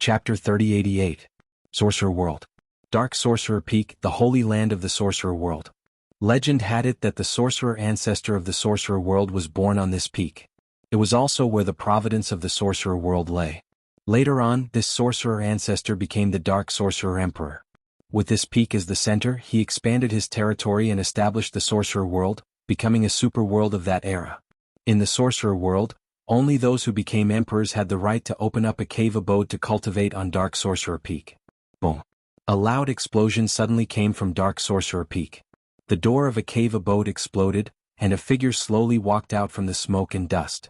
Chapter 3088. Sorcerer World. Dark Sorcerer Peak, the holy land of the Sorcerer World. Legend had it that the sorcerer ancestor of the Sorcerer World was born on this peak. It was also where the providence of the Sorcerer World lay. Later on, this sorcerer ancestor became the Dark Sorcerer Emperor. With this peak as the center, he expanded his territory and established the Sorcerer World, becoming a super world of that era. In the Sorcerer World, only those who became emperors had the right to open up a cave abode to cultivate on Dark Sorcerer Peak. Boom. A loud explosion suddenly came from Dark Sorcerer Peak. The door of a cave abode exploded, and a figure slowly walked out from the smoke and dust.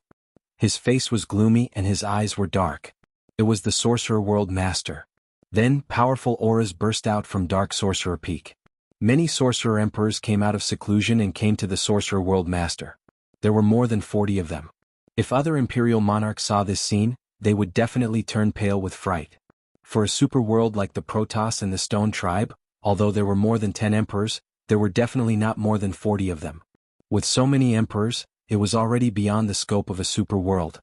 His face was gloomy and his eyes were dark. It was the Sorcerer World Master. Then, powerful auras burst out from Dark Sorcerer Peak. Many sorcerer emperors came out of seclusion and came to the Sorcerer World Master. There were more than 40 of them. If other imperial monarchs saw this scene, they would definitely turn pale with fright. For a super world like the Protoss and the Stone Tribe, although there were more than 10 emperors, there were definitely not more than 40 of them. With so many emperors, it was already beyond the scope of a super world.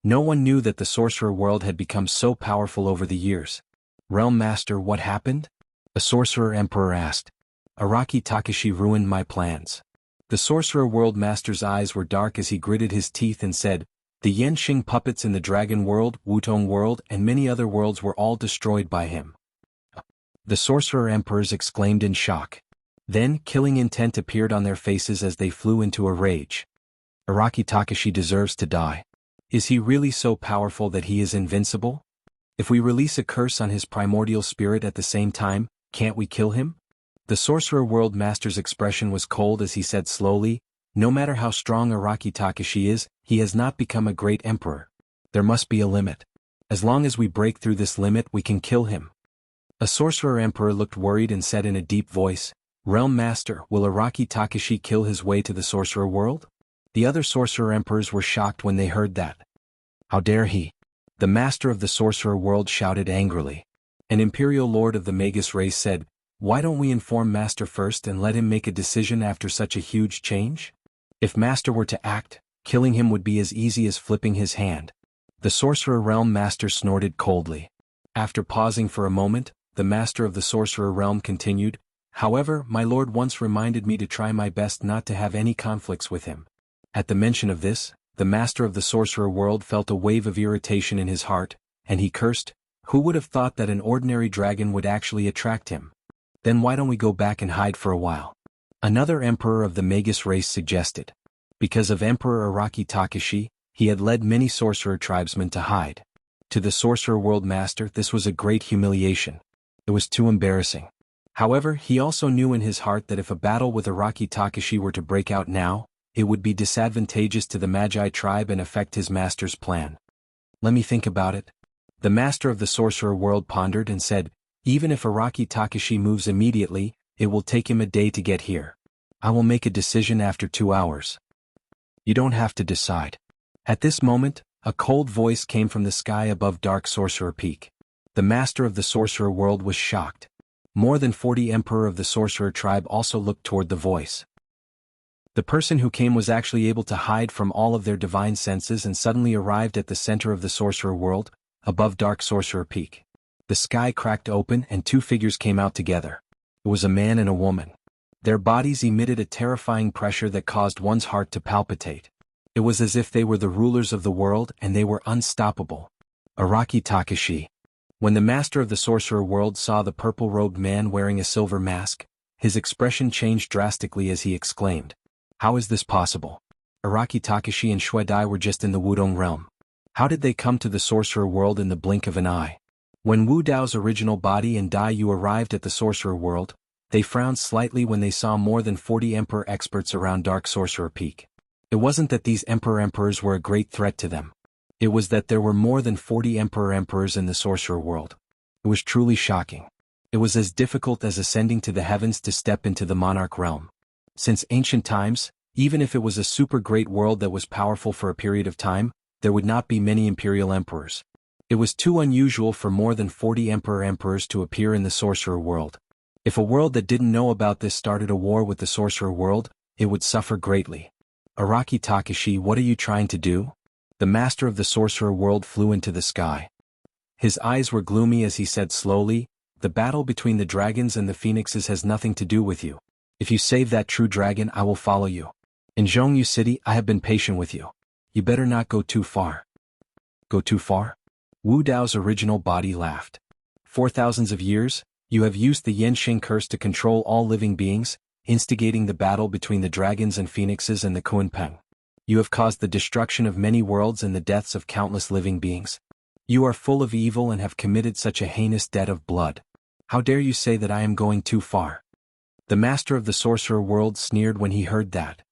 No one knew that the Sorcerer World had become so powerful over the years. Realm Master, what happened? A sorcerer emperor asked. Araki Takashi ruined my plans. The Sorcerer World Master's eyes were dark as he gritted his teeth and said, the Yenshing puppets in the Dragon World, Wutong World, and many other worlds were all destroyed by him. The Sorcerer Emperors exclaimed in shock. Then, killing intent appeared on their faces as they flew into a rage. Araki Takashi deserves to die. Is he really so powerful that he is invincible? If we release a curse on his primordial spirit at the same time, can't we kill him? The Sorcerer World Master's expression was cold as he said slowly, no matter how strong Araki Takashi is, he has not become a great emperor. There must be a limit. As long as we break through this limit, we can kill him. A Sorcerer Emperor looked worried and said in a deep voice, Realm Master, will Araki Takashi kill his way to the Sorcerer World? The other Sorcerer Emperors were shocked when they heard that. How dare he? The Master of the Sorcerer World shouted angrily. An Imperial Lord of the Magus race said, why don't we inform Master first and let him make a decision after such a huge change? If Master were to act, killing him would be as easy as flipping his hand. The Sorcerer Realm Master snorted coldly. After pausing for a moment, the Master of the Sorcerer Realm continued, however, my lord once reminded me to try my best not to have any conflicts with him. At the mention of this, the Master of the Sorcerer World felt a wave of irritation in his heart, and he cursed, who would have thought that an ordinary dragon would actually attract him? Then why don't we go back and hide for a while? Another emperor of the Magus race suggested. Because of Emperor Araki Takashi, he had led many sorcerer tribesmen to hide. To the Sorcerer World Master, this was a great humiliation. It was too embarrassing. However, he also knew in his heart that if a battle with Araki Takashi were to break out now, it would be disadvantageous to the Magi tribe and affect his master's plan. Let me think about it. The Master of the Sorcerer World pondered and said, even if Araki Takashi moves immediately, it will take him a day to get here. I will make a decision after 2 hours. You don't have to decide. At this moment, a cold voice came from the sky above Dark Sorcerer Peak. The Master of the Sorcerer World was shocked. More than 40 Emperor of the Sorcerer Tribe also looked toward the voice. The person who came was actually able to hide from all of their divine senses and suddenly arrived at the center of the Sorcerer World, above Dark Sorcerer Peak. The sky cracked open and 2 figures came out together. It was a man and a woman. Their bodies emitted a terrifying pressure that caused one's heart to palpitate. It was as if they were the rulers of the world and they were unstoppable. Araki Takashi. When the Master of the Sorcerer World saw the purple-robed man wearing a silver mask, his expression changed drastically as he exclaimed, how is this possible? Araki Takashi and Shui Dai were just in the Wudong realm. How did they come to the Sorcerer World in the blink of an eye? When Wu Dao's original body and Dai Yu arrived at the Sorcerer World, they frowned slightly when they saw more than 40 Emperor experts around Dark Sorcerer Peak. It wasn't that these Emperors were a great threat to them. It was that there were more than 40 Emperors in the Sorcerer World. It was truly shocking. It was as difficult as ascending to the heavens to step into the Monarch realm. Since ancient times, even if it was a super great world that was powerful for a period of time, there would not be many Imperial Emperors. It was too unusual for more than 40 Emperors to appear in the Sorcerer World. If a world that didn't know about this started a war with the Sorcerer World, it would suffer greatly. Araki Takashi, what are you trying to do? The Master of the Sorcerer World flew into the sky. His eyes were gloomy as he said slowly, "The battle between the dragons and the phoenixes has nothing to do with you. If you save that true dragon, I will follow you. In Jianghu City, I have been patient with you. You better not go too far." "Go too far?" Wu Dao's original body laughed. "For thousands of years, you have used the Yenxing curse to control all living beings, instigating the battle between the dragons and phoenixes and the Kunpeng. You have caused the destruction of many worlds and the deaths of countless living beings. You are full of evil and have committed such a heinous debt of blood. How dare you say that I am going too far?" The master of the sorcerer world sneered when he heard that.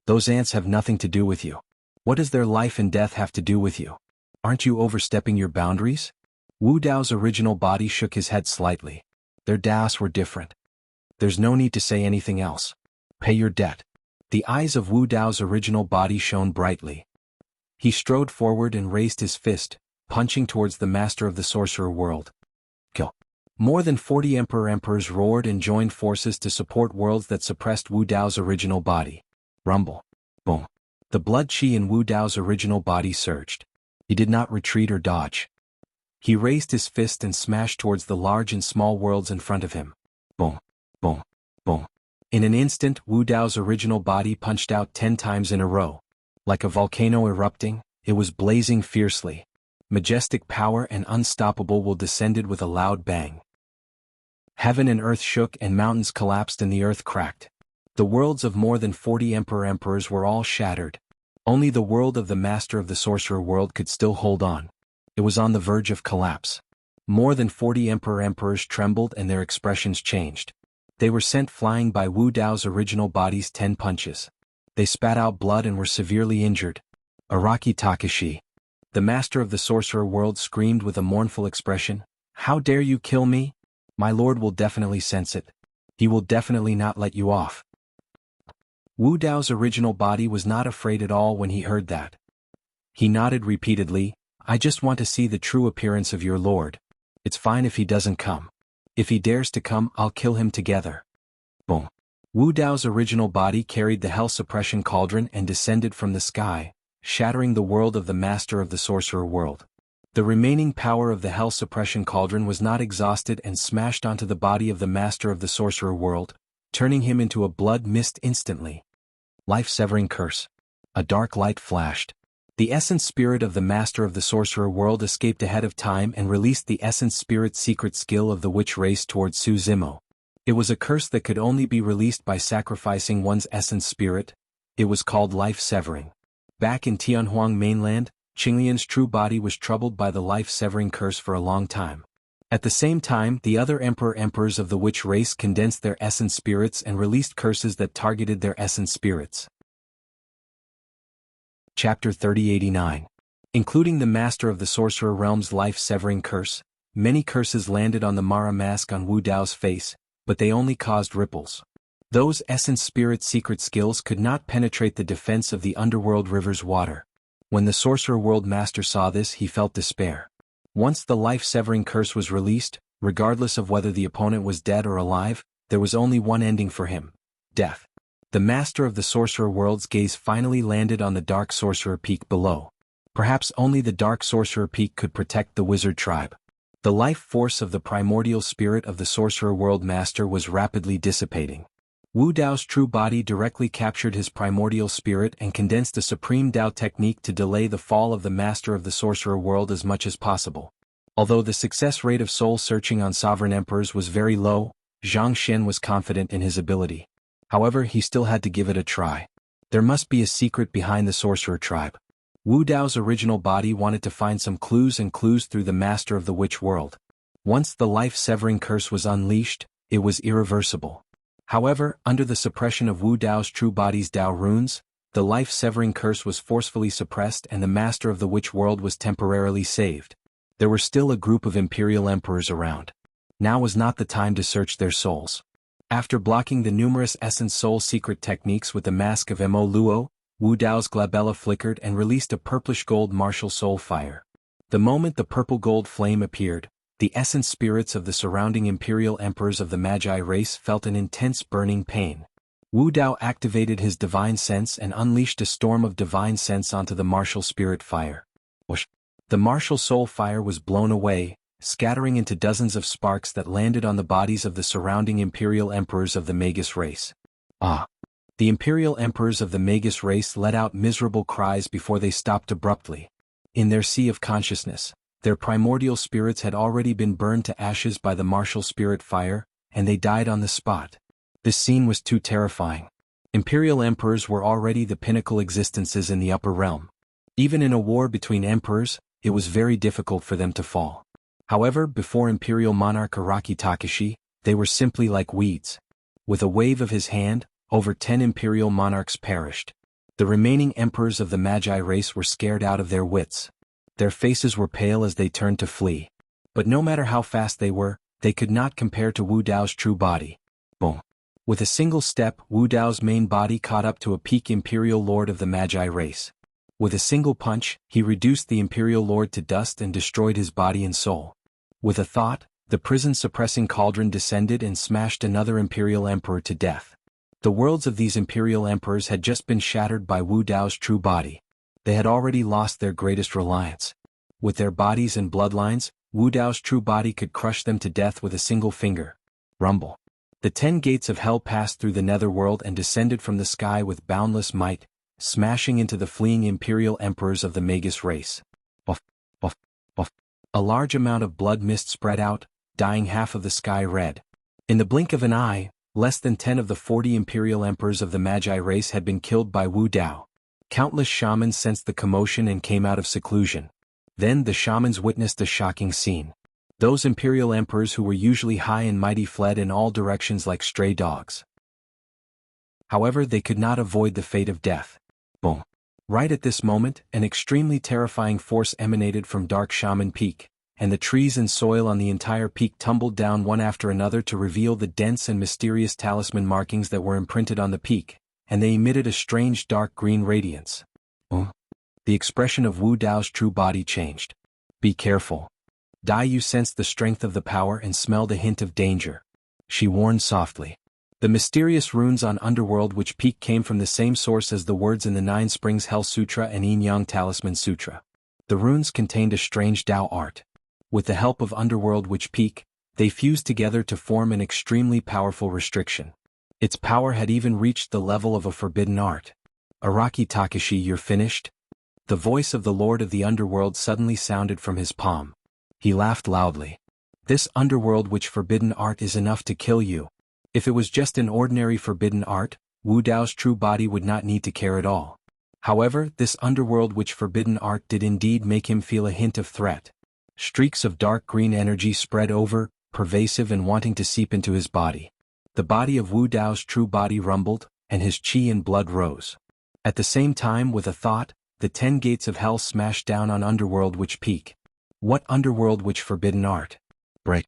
"Those ants have nothing to do with you. What does their life and death have to do with you? Aren't you overstepping your boundaries?" Wu Dao's original body shook his head slightly. Their daos were different. "There's no need to say anything else. Pay your debt." The eyes of Wu Dao's original body shone brightly. He strode forward and raised his fist, punching towards the master of the sorcerer world. Kill. More than 40 emperors roared and joined forces to support worlds that suppressed Wu Dao's original body. Rumble. Boom. The blood chi in Wu Dao's original body surged. He did not retreat or dodge. He raised his fist and smashed towards the large and small worlds in front of him. Boom. Boom. Boom. In an instant, Wu Dao's original body punched out 10 times in a row. Like a volcano erupting, it was blazing fiercely. Majestic power and unstoppable will descended with a loud bang. Heaven and earth shook and mountains collapsed and the earth cracked. The worlds of more than 40 emperors were all shattered. Only the world of the master of the sorcerer world could still hold on. It was on the verge of collapse. More than 40 emperors trembled and their expressions changed. They were sent flying by Wu Dao's original body's 10 punches. They spat out blood and were severely injured. Araki Takashi, the master of the sorcerer world, screamed with a mournful expression, "How dare you kill me? My lord will definitely sense it. He will definitely not let you off." Wu Dao's original body was not afraid at all when he heard that. He nodded repeatedly, "I just want to see the true appearance of your lord. It's fine if he doesn't come. If he dares to come, I'll kill him together." Boom. Wu Dao's original body carried the hell suppression cauldron and descended from the sky, shattering the world of the master of the sorcerer world. The remaining power of the hell suppression cauldron was not exhausted and smashed onto the body of the master of the sorcerer world, turning him into a blood mist instantly. Life-severing curse. A dark light flashed. The essence spirit of the master of the sorcerer world escaped ahead of time and released the essence spirit secret skill of the witch race towards Su Zimo. It was a curse that could only be released by sacrificing one's essence spirit. It was called life-severing. Back in Tianhuang mainland, Qinglian's true body was troubled by the life-severing curse for a long time. At the same time, the other emperors of the witch race condensed their essence spirits and released curses that targeted their essence spirits. Chapter 3089. Including the master of the sorcerer realm's life-severing curse, many curses landed on the Mara mask on Wu Dao's face, but they only caused ripples. Those essence spirit secret skills could not penetrate the defense of the underworld river's water. When the sorcerer world master saw this, he felt despair. Once the life-severing curse was released, regardless of whether the opponent was dead or alive, there was only one ending for him: death. The master of the sorcerer world's gaze finally landed on the dark sorcerer peak below. Perhaps only the dark sorcerer peak could protect the wizard tribe. The life force of the primordial spirit of the sorcerer world master was rapidly dissipating. Wu Dao's true body directly captured his primordial spirit and condensed a supreme Dao technique to delay the fall of the master of the sorcerer world as much as possible. Although the success rate of soul searching on sovereign emperors was very low, Zhang Xian was confident in his ability. However, he still had to give it a try. There must be a secret behind the sorcerer tribe. Wu Dao's original body wanted to find some clues through the master of the witch world. Once the life-severing curse was unleashed, it was irreversible. However, under the suppression of Wu Dao's true body's Dao runes, the life-severing curse was forcefully suppressed and the master of the witch world was temporarily saved. There were still a group of imperial emperors around. Now was not the time to search their souls. After blocking the numerous essence soul secret techniques with the mask of Mo Luo, Wu Dao's glabella flickered and released a purplish-gold martial soul fire. The moment the purple-gold flame appeared, the essence spirits of the surrounding imperial emperors of the Magi race felt an intense burning pain. Wu Dao activated his divine sense and unleashed a storm of divine sense onto the martial spirit fire. Whoosh! The martial soul fire was blown away, scattering into dozens of sparks that landed on the bodies of the surrounding imperial emperors of the Magus race. Ah! The imperial emperors of the Magus race let out miserable cries before they stopped abruptly. In their sea of consciousness, their primordial spirits had already been burned to ashes by the martial spirit fire, and they died on the spot. This scene was too terrifying. Imperial emperors were already the pinnacle existences in the upper realm. Even in a war between emperors, it was very difficult for them to fall. However, before imperial monarch Araki Takashi, they were simply like weeds. With a wave of his hand, over 10 imperial monarchs perished. The remaining emperors of the Magi race were scared out of their wits. Their faces were pale as they turned to flee. But no matter how fast they were, they could not compare to Wu Dao's true body. Boom! With a single step, Wu Dao's main body caught up to a peak imperial lord of the Magi race. With a single punch, he reduced the imperial lord to dust and destroyed his body and soul. With a thought, the prison-suppressing cauldron descended and smashed another imperial emperor to death. The worlds of these imperial emperors had just been shattered by Wu Dao's true body. They had already lost their greatest reliance. With their bodies and bloodlines, Wu Dao's true body could crush them to death with a single finger. Rumble. The 10 gates of hell passed through the netherworld and descended from the sky with boundless might, smashing into the fleeing imperial emperors of the Magus race. Buff, buff, buff. A large amount of blood mist spread out, dyeing half of the sky red. In the blink of an eye, less than 10 of the 40 imperial emperors of the Magi race had been killed by Wu Dao. Countless shamans sensed the commotion and came out of seclusion. Then the shamans witnessed a shocking scene. Those imperial emperors who were usually high and mighty fled in all directions like stray dogs. However, they could not avoid the fate of death. Boom! Right at this moment, an extremely terrifying force emanated from Dark Shaman Peak, and the trees and soil on the entire peak tumbled down one after another to reveal the dense and mysterious talisman markings that were imprinted on the peak, and they emitted a strange dark green radiance. The expression of Wu Dao's true body changed. Be careful. Dai Yu sensed the strength of the power and smelled a hint of danger. She warned softly. The mysterious runes on Underworld Witch Peak came from the same source as the words in the 9 Springs Hell Sutra and Yin Yang Talisman Sutra. The runes contained a strange Dao art. With the help of Underworld Witch Peak, they fused together to form an extremely powerful restriction. Its power had even reached the level of a forbidden art. Araki Takashi, you're finished? The voice of the Lord of the Underworld suddenly sounded from his palm. He laughed loudly. This Underworld Witch forbidden art is enough to kill you. If it was just an ordinary forbidden art, Wu Dao's true body would not need to care at all. However, this Underworld Witch forbidden art did indeed make him feel a hint of threat. Streaks of dark green energy spread over, pervasive and wanting to seep into his body. The body of Wu Dao's true body rumbled, and his chi and blood rose. At the same time, with a thought, the 10 gates of hell smashed down on Underworld Witch Peak. What Underworld Witch forbidden art? Break.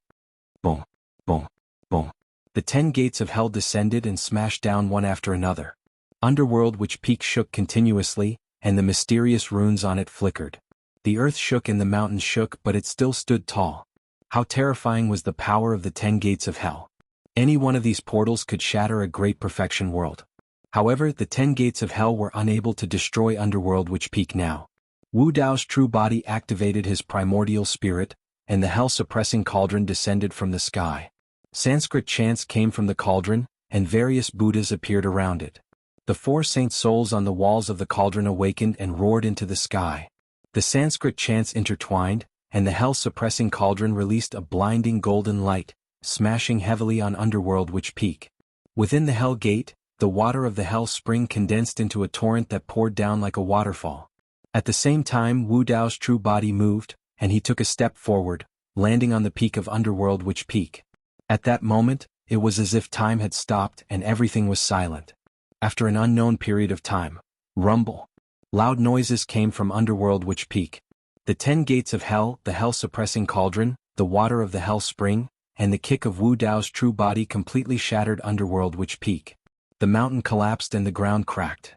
Boom. Boom. Boom. The 10 gates of hell descended and smashed down one after another. Underworld Witch Peak shook continuously, and the mysterious runes on it flickered. The earth shook and the mountains shook, but it still stood tall. How terrifying was the power of the 10 gates of hell. Any one of these portals could shatter a great perfection world. However, the 10 gates of hell were unable to destroy Underworld Witch Peak now. Wu Dao's true body activated his primordial spirit, and the hell-suppressing cauldron descended from the sky. Sanskrit chants came from the cauldron, and various Buddhas appeared around it. The 4 saint souls on the walls of the cauldron awakened and roared into the sky. The Sanskrit chants intertwined, and the hell-suppressing cauldron released a blinding golden light, smashing heavily on Underworld Witch Peak. Within the Hell Gate, the water of the Hell Spring condensed into a torrent that poured down like a waterfall. At the same time, Wu Dao's true body moved, and he took a step forward, landing on the peak of Underworld Witch Peak. At that moment, it was as if time had stopped and everything was silent. After an unknown period of time, rumble. Loud noises came from Underworld Witch Peak. The 10 gates of hell, the hell-suppressing cauldron, the water of the Hell Spring, and the kick of Wu Dao's true body completely shattered Underworld Witch Peak. The mountain collapsed and the ground cracked.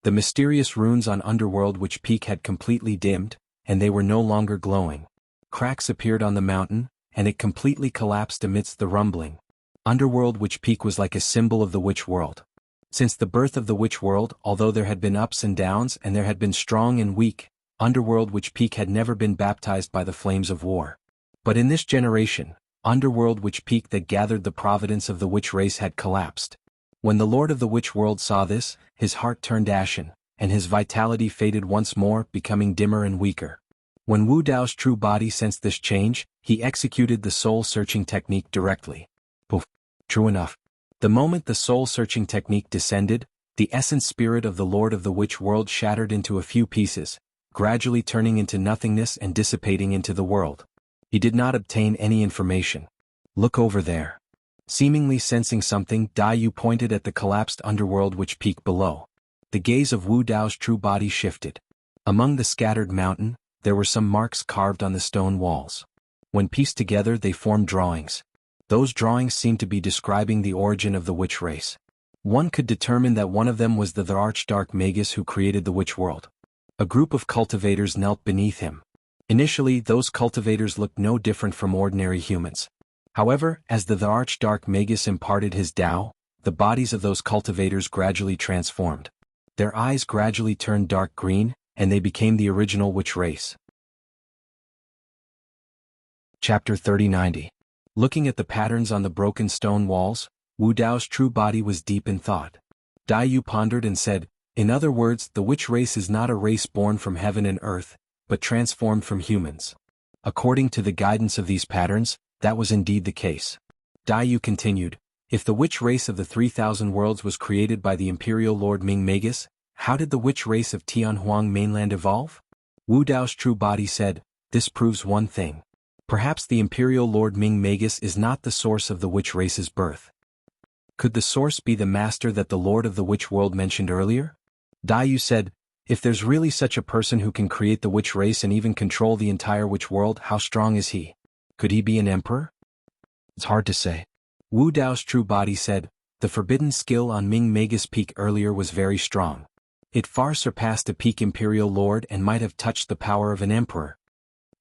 The mysterious runes on Underworld Witch Peak had completely dimmed, and they were no longer glowing. Cracks appeared on the mountain, and it completely collapsed amidst the rumbling. Underworld Witch Peak was like a symbol of the witch world. Since the birth of the witch world, although there had been ups and downs and there had been strong and weak, underworld which peak had never been baptized by the flames of war. But in this generation, underworld which peak that gathered the providence of the witch race had collapsed. When the lord of the witch world saw this, his heart turned ashen, and his vitality faded once more, becoming dimmer and weaker. When Wu Dao's true body sensed this change, he executed the soul-searching technique directly. Poof. True enough. The moment the soul-searching technique descended, the essence spirit of the lord of the witch world shattered into a few pieces, gradually turning into nothingness and dissipating into the world. He did not obtain any information. Look over there. Seemingly sensing something, Dai Yu pointed at the collapsed underworld which peaked below. The gaze of Wu Dao's true body shifted. Among the scattered mountain, there were some marks carved on the stone walls. When pieced together they formed drawings. Those drawings seemed to be describing the origin of the witch race. One could determine that one of them was the Archdark Magus who created the witch world. A group of cultivators knelt beneath him. Initially, those cultivators looked no different from ordinary humans. However, as the Archdark Magus imparted his Tao, the bodies of those cultivators gradually transformed. Their eyes gradually turned dark green, and they became the original witch race. Chapter 3090. Looking at the patterns on the broken stone walls, Wu Dao's true body was deep in thought. Dai Yu pondered and said, "In other words, the witch race is not a race born from heaven and earth, but transformed from humans." According to the guidance of these patterns, that was indeed the case. Dai Yu continued, "If the witch race of the 3,000 worlds was created by the imperial lord Ming Magus, how did the witch race of Tianhuang mainland evolve?" Wu Dao's true body said, "This proves one thing. Perhaps the imperial lord Ming Magus is not the source of the witch race's birth. Could the source be the master that the lord of the witch world mentioned earlier?" Dai Yu said, "If there's really such a person who can create the witch race and even control the entire witch world, how strong is he? Could he be an emperor?" "It's hard to say." Wu Dao's true body said, "The forbidden skill on Ming Magus peak earlier was very strong. It far surpassed a peak imperial lord and might have touched the power of an emperor."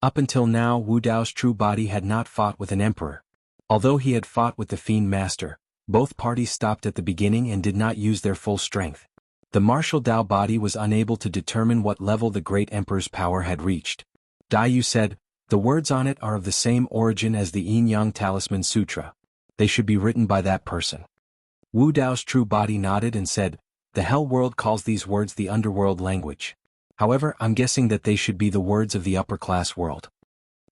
Up until now, Wu Dao's true body had not fought with an emperor. Although he had fought with the Fiend Master, both parties stopped at the beginning and did not use their full strength. The martial Dao body was unable to determine what level the great emperor's power had reached. Dai Yu said, "The words on it are of the same origin as the Yin-Yang Talisman Sutra. They should be written by that person." Wu Dao's true body nodded and said, "The Hell world calls these words the underworld language. However, I'm guessing that they should be the words of the upper-class world.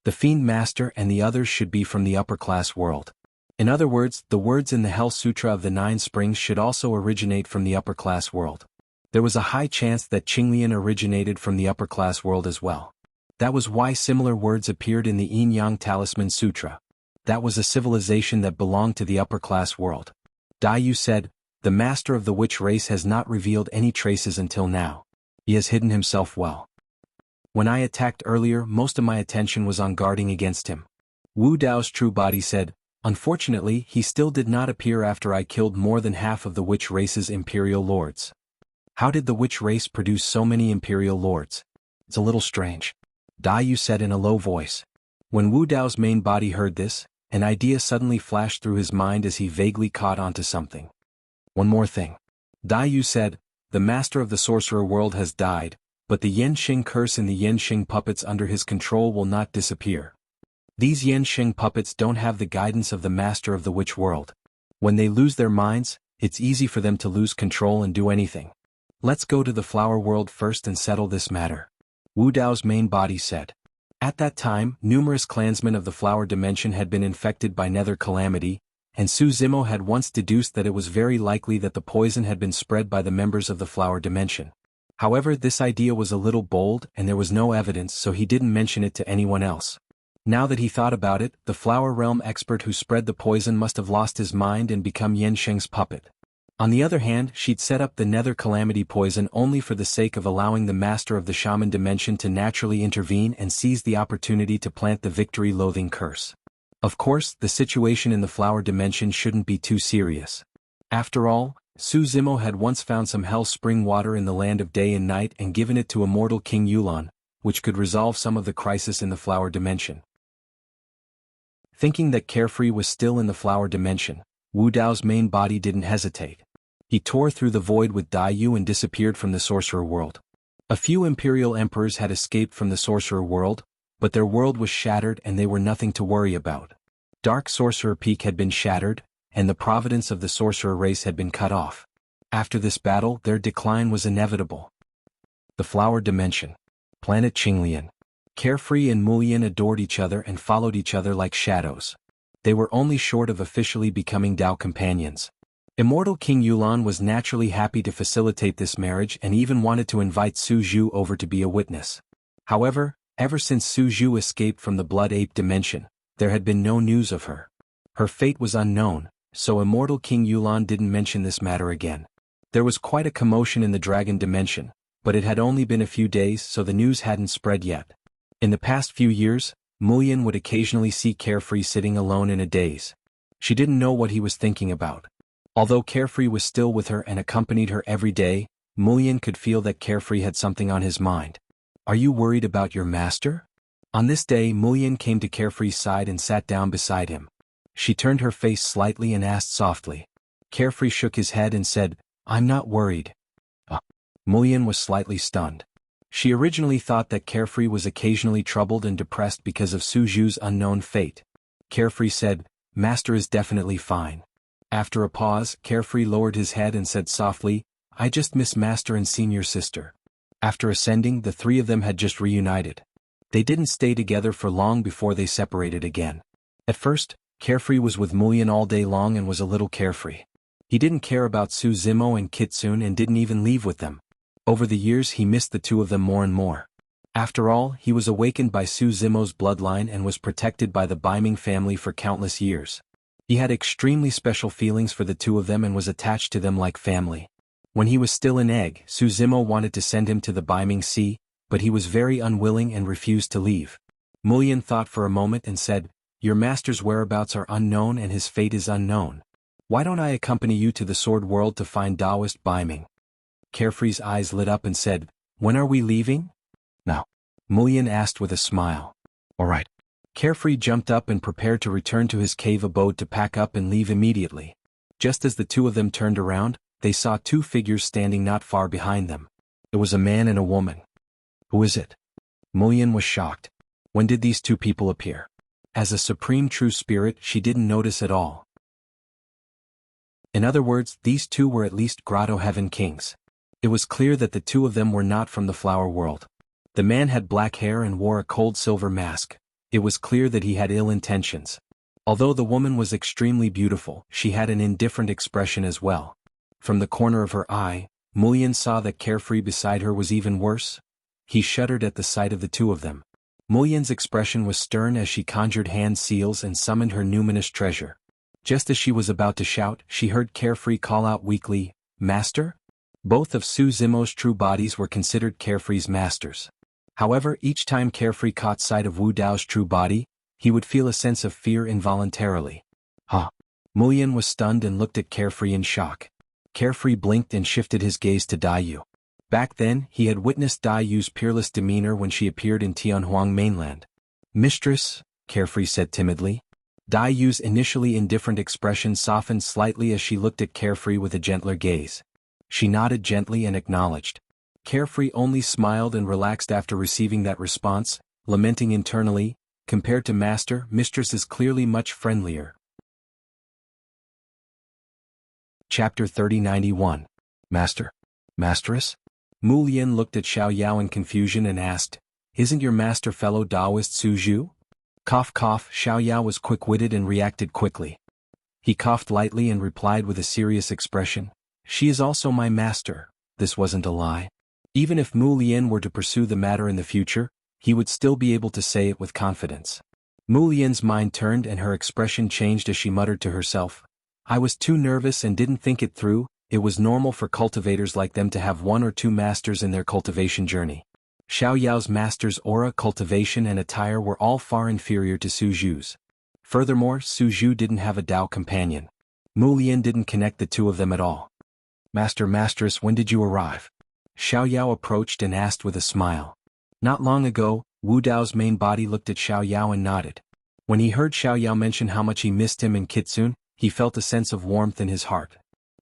The Fiend Master and the others should be from the upper-class world. In other words, the words in the Hell Sutra of the Nine Springs should also originate from the upper-class world. There was a high chance that Qinglian originated from the upper-class world as well. That was why similar words appeared in the Yin-Yang Talisman Sutra. That was a civilization that belonged to the upper-class world." Dai Yu said, "The master of the witch race has not revealed any traces until now. He has hidden himself well. When I attacked earlier, most of my attention was on guarding against him." Wu Dao's true body said, "Unfortunately, he still did not appear after I killed more than half of the witch race's imperial lords." "How did the witch race produce so many imperial lords? It's a little strange," Dai Yu said in a low voice. When Wu Dao's main body heard this, an idea suddenly flashed through his mind as he vaguely caught onto something. "One more thing." Dai Yu said, "The master of the sorcerer world has died, but the Yenxing curse and the Yenxing puppets under his control will not disappear. These Yenxing puppets don't have the guidance of the master of the witch world. When they lose their minds, it's easy for them to lose control and do anything. Let's go to the flower world first and settle this matter," Wu Dao's main body said. At that time, numerous clansmen of the flower dimension had been infected by nether calamity, and Su Zimo had once deduced that it was very likely that the poison had been spread by the members of the flower dimension. However, this idea was a little bold and there was no evidence, so he didn't mention it to anyone else. Now that he thought about it, the flower realm expert who spread the poison must have lost his mind and become Yensheng's puppet. On the other hand, she'd set up the nether calamity poison only for the sake of allowing the master of the shaman dimension to naturally intervene and seize the opportunity to plant the victory-loathing curse. Of course, the situation in the flower dimension shouldn't be too serious. After all, Su Zimo had once found some hell spring water in the land of day and night and given it to immortal King Yulan, which could resolve some of the crisis in the flower dimension. Thinking that Carefree was still in the flower dimension, Wu Dao's main body didn't hesitate. He tore through the void with Dai Yu and disappeared from the sorcerer world. A few imperial emperors had escaped from the sorcerer world, but their world was shattered and they were nothing to worry about. Dark Sorcerer Peak had been shattered, and the providence of the sorcerer race had been cut off. After this battle, their decline was inevitable. The Flower Dimension. Planet Qinglian. Carefree and Mulian adored each other and followed each other like shadows. They were only short of officially becoming Dao companions. Immortal King Yulan was naturally happy to facilitate this marriage and even wanted to invite Su Zhu over to be a witness. However, ever since Su Zhu escaped from the Blood Ape dimension, there had been no news of her. Her fate was unknown, so Immortal King Yulan didn't mention this matter again. There was quite a commotion in the Dragon dimension, but it had only been a few days so the news hadn't spread yet. In the past few years, Mulian would occasionally see Carefree sitting alone in a daze. She didn't know what he was thinking about. Although Carefree was still with her and accompanied her every day, Mulian could feel that Carefree had something on his mind. "Are you worried about your master?" On this day, Mulian came to Carefree's side and sat down beside him. She turned her face slightly and asked softly. Carefree shook his head and said, "I'm not worried." Mulian was slightly stunned. She originally thought that Carefree was occasionally troubled and depressed because of Su Zhu's unknown fate. Carefree said, "Master is definitely fine." After a pause, Carefree lowered his head and said softly, "I just miss Master and Senior Sister." After ascending, the three of them had just reunited. They didn't stay together for long before they separated again. At first, Carefree was with Mulian all day long and was a little carefree. He didn't care about Su Zimo and Kitsune and didn't even leave with them. Over the years he missed the two of them more and more. After all, he was awakened by Su Zimo's bloodline and was protected by the Baiming family for countless years. He had extremely special feelings for the two of them and was attached to them like family. When he was still an egg, Su Zimo wanted to send him to the Baiming Sea, but he was very unwilling and refused to leave. Mulian thought for a moment and said, "Your master's whereabouts are unknown and his fate is unknown. Why don't I accompany you to the Sword World to find Taoist Baiming?" Carefree's eyes lit up and said, "When are we leaving?" "Now," Mulian asked with a smile. "All right." Carefree jumped up and prepared to return to his cave abode to pack up and leave immediately. Just as the two of them turned around, they saw two figures standing not far behind them. It was a man and a woman. "Who is it?" Mulian was shocked. When did these two people appear? As a supreme true spirit, she didn't notice at all. In other words, these two were at least Grotto Heaven Kings. It was clear that the two of them were not from the flower world. The man had black hair and wore a cold silver mask. It was clear that he had ill intentions. Although the woman was extremely beautiful, she had an indifferent expression as well. From the corner of her eye, Mulian saw that Carefree beside her was even worse. He shuddered at the sight of the two of them. Mulian's expression was stern as she conjured hand seals and summoned her numinous treasure. Just as she was about to shout, she heard Carefree call out weakly, "Master?" Both of Su Zimo's true bodies were considered Carefree's masters. However, each time Carefree caught sight of Wu Dao's true body, he would feel a sense of fear involuntarily. "Huh?" Mulian was stunned and looked at Carefree in shock. Carefree blinked and shifted his gaze to Dai. Back then, he had witnessed Dai's peerless demeanor when she appeared in Tianhuang mainland. "Mistress," Carefree said timidly. Dai's initially indifferent expression softened slightly as she looked at Carefree with a gentler gaze. She nodded gently and acknowledged. Carefree only smiled and relaxed after receiving that response, lamenting internally, "Compared to Master, Mistress is clearly much friendlier." Chapter 3091. Master? Masteress? Mulian looked at Xiao Yao in confusion and asked, "Isn't your master fellow Taoist Su Zhu?" Cough cough. Xiao Yao was quick-witted and reacted quickly. He coughed lightly and replied with a serious expression, "She is also my master." This wasn't a lie. Even if Mulian were to pursue the matter in the future, he would still be able to say it with confidence. Mulian's mind turned and her expression changed as she muttered to herself, "I was too nervous and didn't think it through." It was normal for cultivators like them to have one or two masters in their cultivation journey. Xiao Yao's master's aura, cultivation and attire were all far inferior to Su Zhu's. Furthermore, Su Zhu didn't have a Dao companion. Mulian didn't connect the two of them at all. Masteress, when did you arrive?" Xiao Yao approached and asked with a smile. Not long ago. Wu Dao's main body looked at Xiao Yao and nodded. When he heard Xiao Yao mention how much he missed him and Kitsune, he felt a sense of warmth in his heart.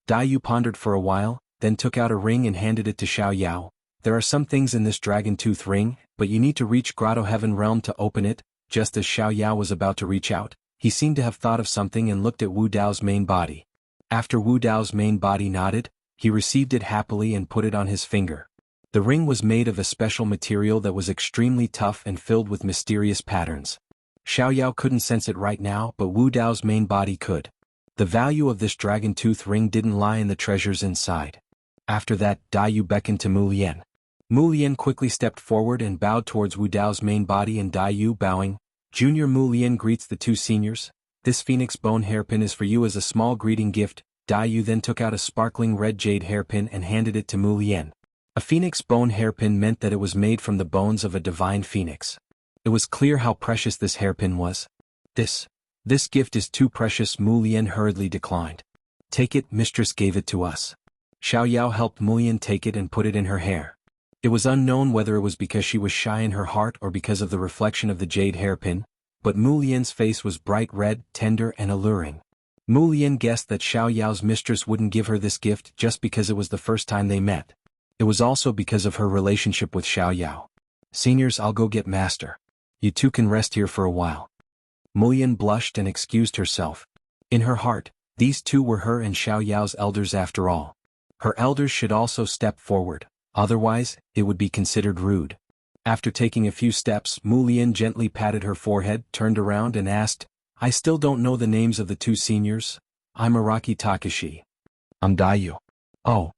Dai pondered for a while, then took out a ring and handed it to Xiao Yao. There are some things in this dragon tooth ring, but you need to reach Grotto Heaven Realm to open it." Just as Xiao Yao was about to reach out, he seemed to have thought of something and looked at Wu Dao's main body. After Wu Dao's main body nodded, he received it happily and put it on his finger. The ring was made of a special material that was extremely tough and filled with mysterious patterns. Xiao Yao couldn't sense it right now, but Wu Dao's main body could. The value of this dragon tooth ring didn't lie in the treasures inside. After that, Dai Yu beckoned to Mu Lian. Mu Lian quickly stepped forward and bowed towards Wu Dao's main body, and Dai Yu, bowing, "Junior Mu Lian greets the two seniors. This phoenix bone hairpin is for you as a small greeting gift." Dai Yu then took out a sparkling red jade hairpin and handed it to Mu Lian. A phoenix bone hairpin meant that it was made from the bones of a divine phoenix. It was clear how precious this hairpin was. This gift is too precious," Mu Lian hurriedly declined. "Take it, mistress gave it to us." Xiao Yao helped Mu Lian take it and put it in her hair. It was unknown whether it was because she was shy in her heart or because of the reflection of the jade hairpin, but Mu Lian's face was bright red, tender and alluring. Mu Lian guessed that Xiao Yao's mistress wouldn't give her this gift just because it was the first time they met. It was also because of her relationship with Xiao Yao. "Seniors, I'll go get master. You two can rest here for a while." Mu Lian blushed and excused herself. In her heart, these two were her and Xiao Yao's elders after all. Her elders should also step forward, otherwise, it would be considered rude. After taking a few steps, Mu Lian gently patted her forehead, turned around and asked, "I still don't know the names of the two seniors. I'm Araki Takashi." "I'm Dai Yu." "Oh."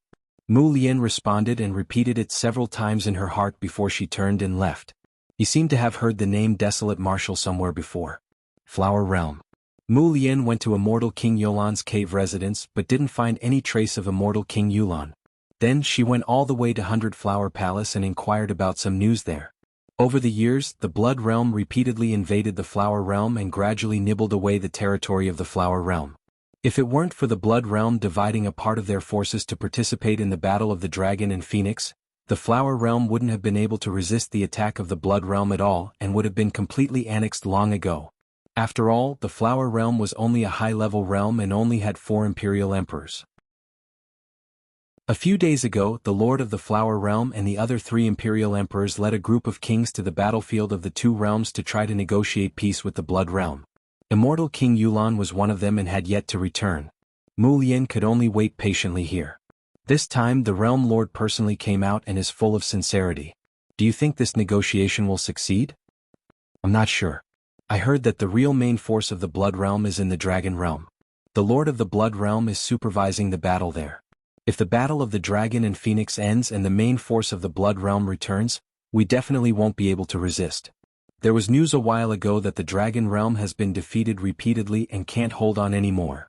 Mu Lian responded and repeated it several times in her heart before she turned and left. He seemed to have heard the name Desolate Marshal somewhere before. Flower Realm. Mu Lian went to Immortal King Yulan's cave residence but didn't find any trace of Immortal King Yulan. Then she went all the way to Hundred Flower Palace and inquired about some news there. Over the years, the Blood Realm repeatedly invaded the Flower Realm and gradually nibbled away the territory of the Flower Realm. If it weren't for the Blood Realm dividing a part of their forces to participate in the Battle of the Dragon and Phoenix, the Flower Realm wouldn't have been able to resist the attack of the Blood Realm at all and would have been completely annexed long ago. After all, the Flower Realm was only a high-level realm and only had 4 imperial emperors. A few days ago, the Lord of the Flower Realm and the other 3 imperial emperors led a group of kings to the battlefield of the 2 realms to try to negotiate peace with the Blood Realm. Immortal King Yulan was one of them and had yet to return. Mu Lian could only wait patiently here. This time the Realm Lord personally came out and is full of sincerity. "Do you think this negotiation will succeed?" "I'm not sure. I heard that the real main force of the Blood Realm is in the Dragon Realm. The Lord of the Blood Realm is supervising the battle there. If the Battle of the Dragon and Phoenix ends and the main force of the Blood Realm returns, we definitely won't be able to resist. There was news a while ago that the Dragon Realm has been defeated repeatedly and can't hold on anymore.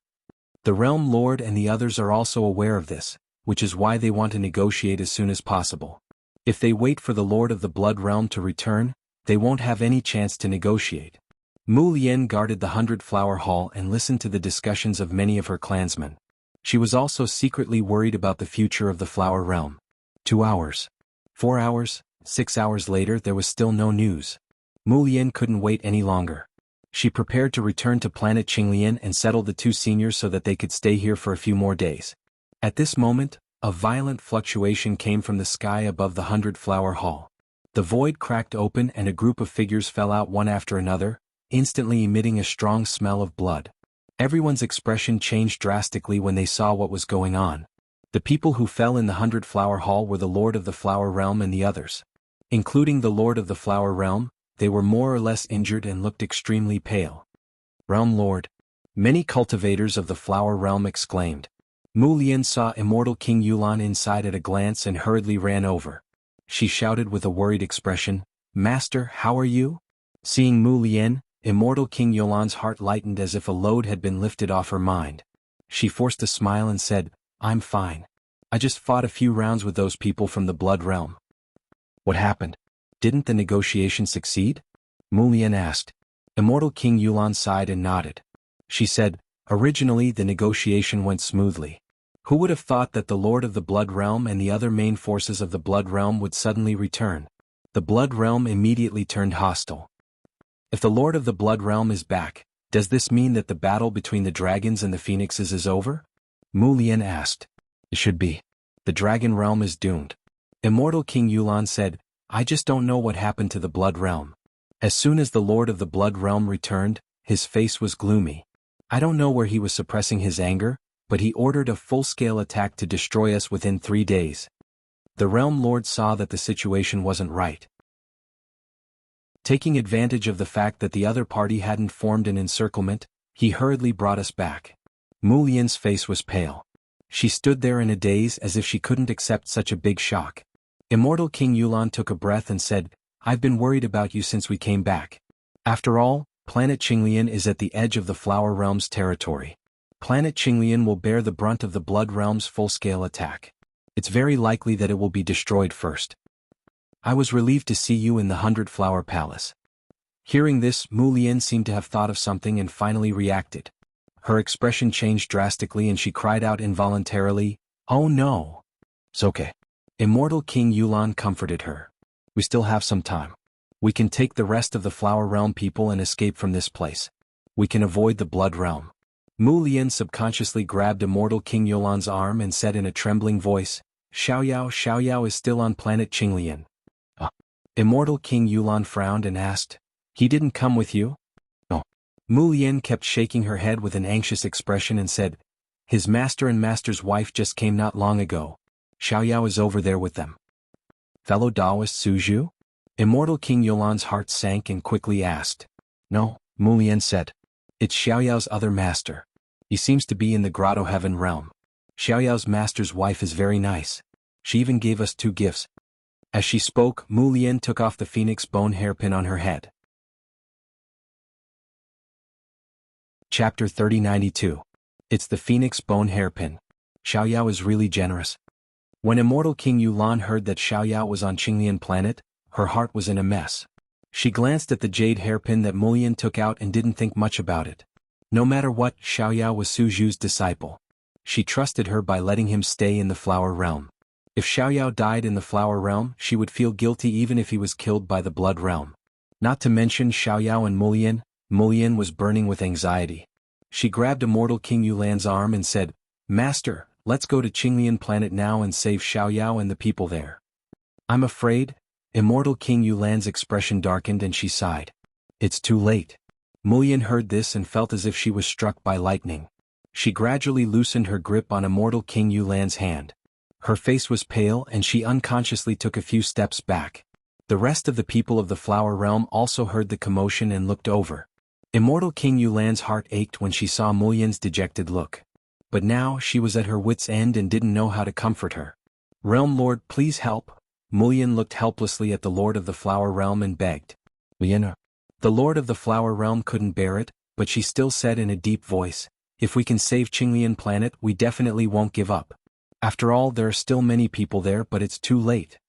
The Realm Lord and the others are also aware of this, which is why they want to negotiate as soon as possible. If they wait for the Lord of the Blood Realm to return, they won't have any chance to negotiate." Mu Lian guarded the 100 Flower Hall and listened to the discussions of many of her clansmen. She was also secretly worried about the future of the Flower Realm. 2 hours. 4 hours, 6 hours later there was still no news. Mu Lian couldn't wait any longer. She prepared to return to planet Qinglian and settle the 2 seniors so that they could stay here for a few more days. At this moment, a violent fluctuation came from the sky above the 100 Flower Hall. The void cracked open and a group of figures fell out one after another, instantly emitting a strong smell of blood. Everyone's expression changed drastically when they saw what was going on. The people who fell in the 100 Flower Hall were the Lord of the Flower Realm and the others. Including the Lord of the Flower Realm, they were more or less injured and looked extremely pale. "Realm Lord!" Many cultivators of the Flower Realm exclaimed. Mu Lian saw Immortal King Yulan inside at a glance and hurriedly ran over. She shouted with a worried expression, "Master, how are you?" Seeing Mu Lian, Immortal King Yulan's heart lightened as if a load had been lifted off her mind. She forced a smile and said, "I'm fine. I just fought a few rounds with those people from the Blood Realm." "What happened? Didn't the negotiation succeed?" Mu Lian asked. Immortal King Yulan sighed and nodded. She said, "Originally the negotiation went smoothly. Who would have thought that the Lord of the Blood Realm and the other main forces of the Blood Realm would suddenly return? The Blood Realm immediately turned hostile. If the Lord of the Blood Realm is back, does this mean that the battle between the dragons and the phoenixes is over?" Mu Lian asked. "It should be. The Dragon Realm is doomed. Immortal King Yulan said, I just don't know what happened to the Blood Realm. As soon as the Lord of the Blood Realm returned, his face was gloomy. I don't know where he was suppressing his anger, but he ordered a full-scale attack to destroy us within 3 days. The Realm Lord saw that the situation wasn't right. Taking advantage of the fact that the other party hadn't formed an encirclement, he hurriedly brought us back. Mu Lian's face was pale. She stood there in a daze as if she couldn't accept such a big shock. Immortal King Yulan took a breath and said, I've been worried about you since we came back. After all, Planet Qinglian is at the edge of the Flower Realm's territory. Planet Qinglian will bear the brunt of the Blood Realm's full-scale attack. It's very likely that it will be destroyed first. I was relieved to see you in the 100-Flower Palace. Hearing this, Mu Lian seemed to have thought of something and finally reacted. Her expression changed drastically and she cried out involuntarily, Oh no! It's okay. Immortal King Yulan comforted her. We still have some time. We can take the rest of the Flower Realm people and escape from this place. We can avoid the Blood Realm. Mu Lian subconsciously grabbed Immortal King Yulan's arm and said in a trembling voice, Xiaoyao is still on planet Qinglian. Immortal King Yulan frowned and asked, He didn't come with you? No. Mu Lian kept shaking her head with an anxious expression and said, His master and master's wife just came not long ago. Xiaoyao is over there with them. Fellow Taoist Suzhu? Immortal King Yulan's heart sank and quickly asked. No, Mu Lian said. It's Xiaoyao's other master. He seems to be in the Grotto Heaven realm. Xiaoyao's master's wife is very nice. She even gave us 2 gifts. As she spoke, Mu Lian took off the phoenix bone hairpin on her head. Chapter 3092. It's the phoenix bone hairpin. Xiaoyao is really generous. When Immortal King Yulan heard that Xiaoyao was on Qinglian planet, her heart was in a mess. She glanced at the jade hairpin that Mu Lian took out and didn't think much about it. No matter what, Xiaoyao was Suzhu's disciple. She trusted her by letting him stay in the Flower Realm. If Xiaoyao died in the Flower Realm, she would feel guilty even if he was killed by the Blood Realm. Not to mention Xiaoyao and Mu Lian was burning with anxiety. She grabbed Immortal King Yulan's arm and said, Master, let's go to Qinglian planet now and save Xiaoyao and the people there. I'm afraid. Immortal King Yulan's expression darkened and she sighed. It's too late. Mu Lian heard this and felt as if she was struck by lightning. She gradually loosened her grip on Immortal King Yulan's hand. Her face was pale and she unconsciously took a few steps back. The rest of the people of the Flower Realm also heard the commotion and looked over. Immortal King Yulan's heart ached when she saw Mu Lian's dejected look. But now she was at her wit's end and didn't know how to comfort her. Realm Lord, please help. Mu Lian looked helplessly at the Lord of the Flower Realm and begged. Lian. The Lord of the Flower Realm couldn't bear it, but she still said in a deep voice, If we can save Qinglian planet, we definitely won't give up. After all, there are still many people there, but it's too late.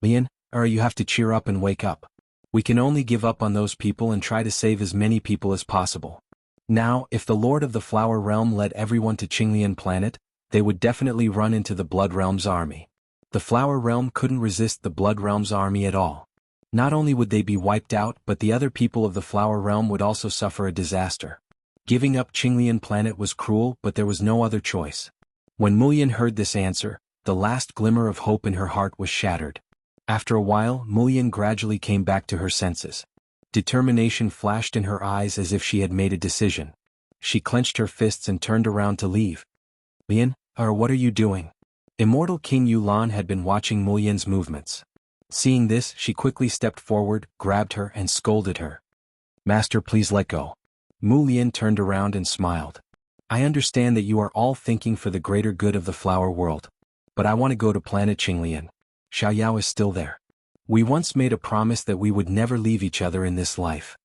Lian, you have to cheer up and wake up. We can only give up on those people and try to save as many people as possible. Now, if the Lord of the Flower Realm led everyone to Qinglian planet, they would definitely run into the Blood Realm's army. The Flower Realm couldn't resist the Blood Realm's army at all. Not only would they be wiped out, but the other people of the Flower Realm would also suffer a disaster. Giving up Qinglian planet was cruel, but there was no other choice. When Mu Lian heard this answer, the last glimmer of hope in her heart was shattered. After a while, Mu Lian gradually came back to her senses. Determination flashed in her eyes as if she had made a decision. She clenched her fists and turned around to leave. Lian, what are you doing? Immortal King Yulan had been watching Mu Lian's movements. Seeing this, she quickly stepped forward, grabbed her and scolded her. Master, please let go. Mu Lian turned around and smiled. I understand that you are all thinking for the greater good of the flower world. But I want to go to planet Qinglian. Xiaoyao is still there. We once made a promise that we would never leave each other in this life.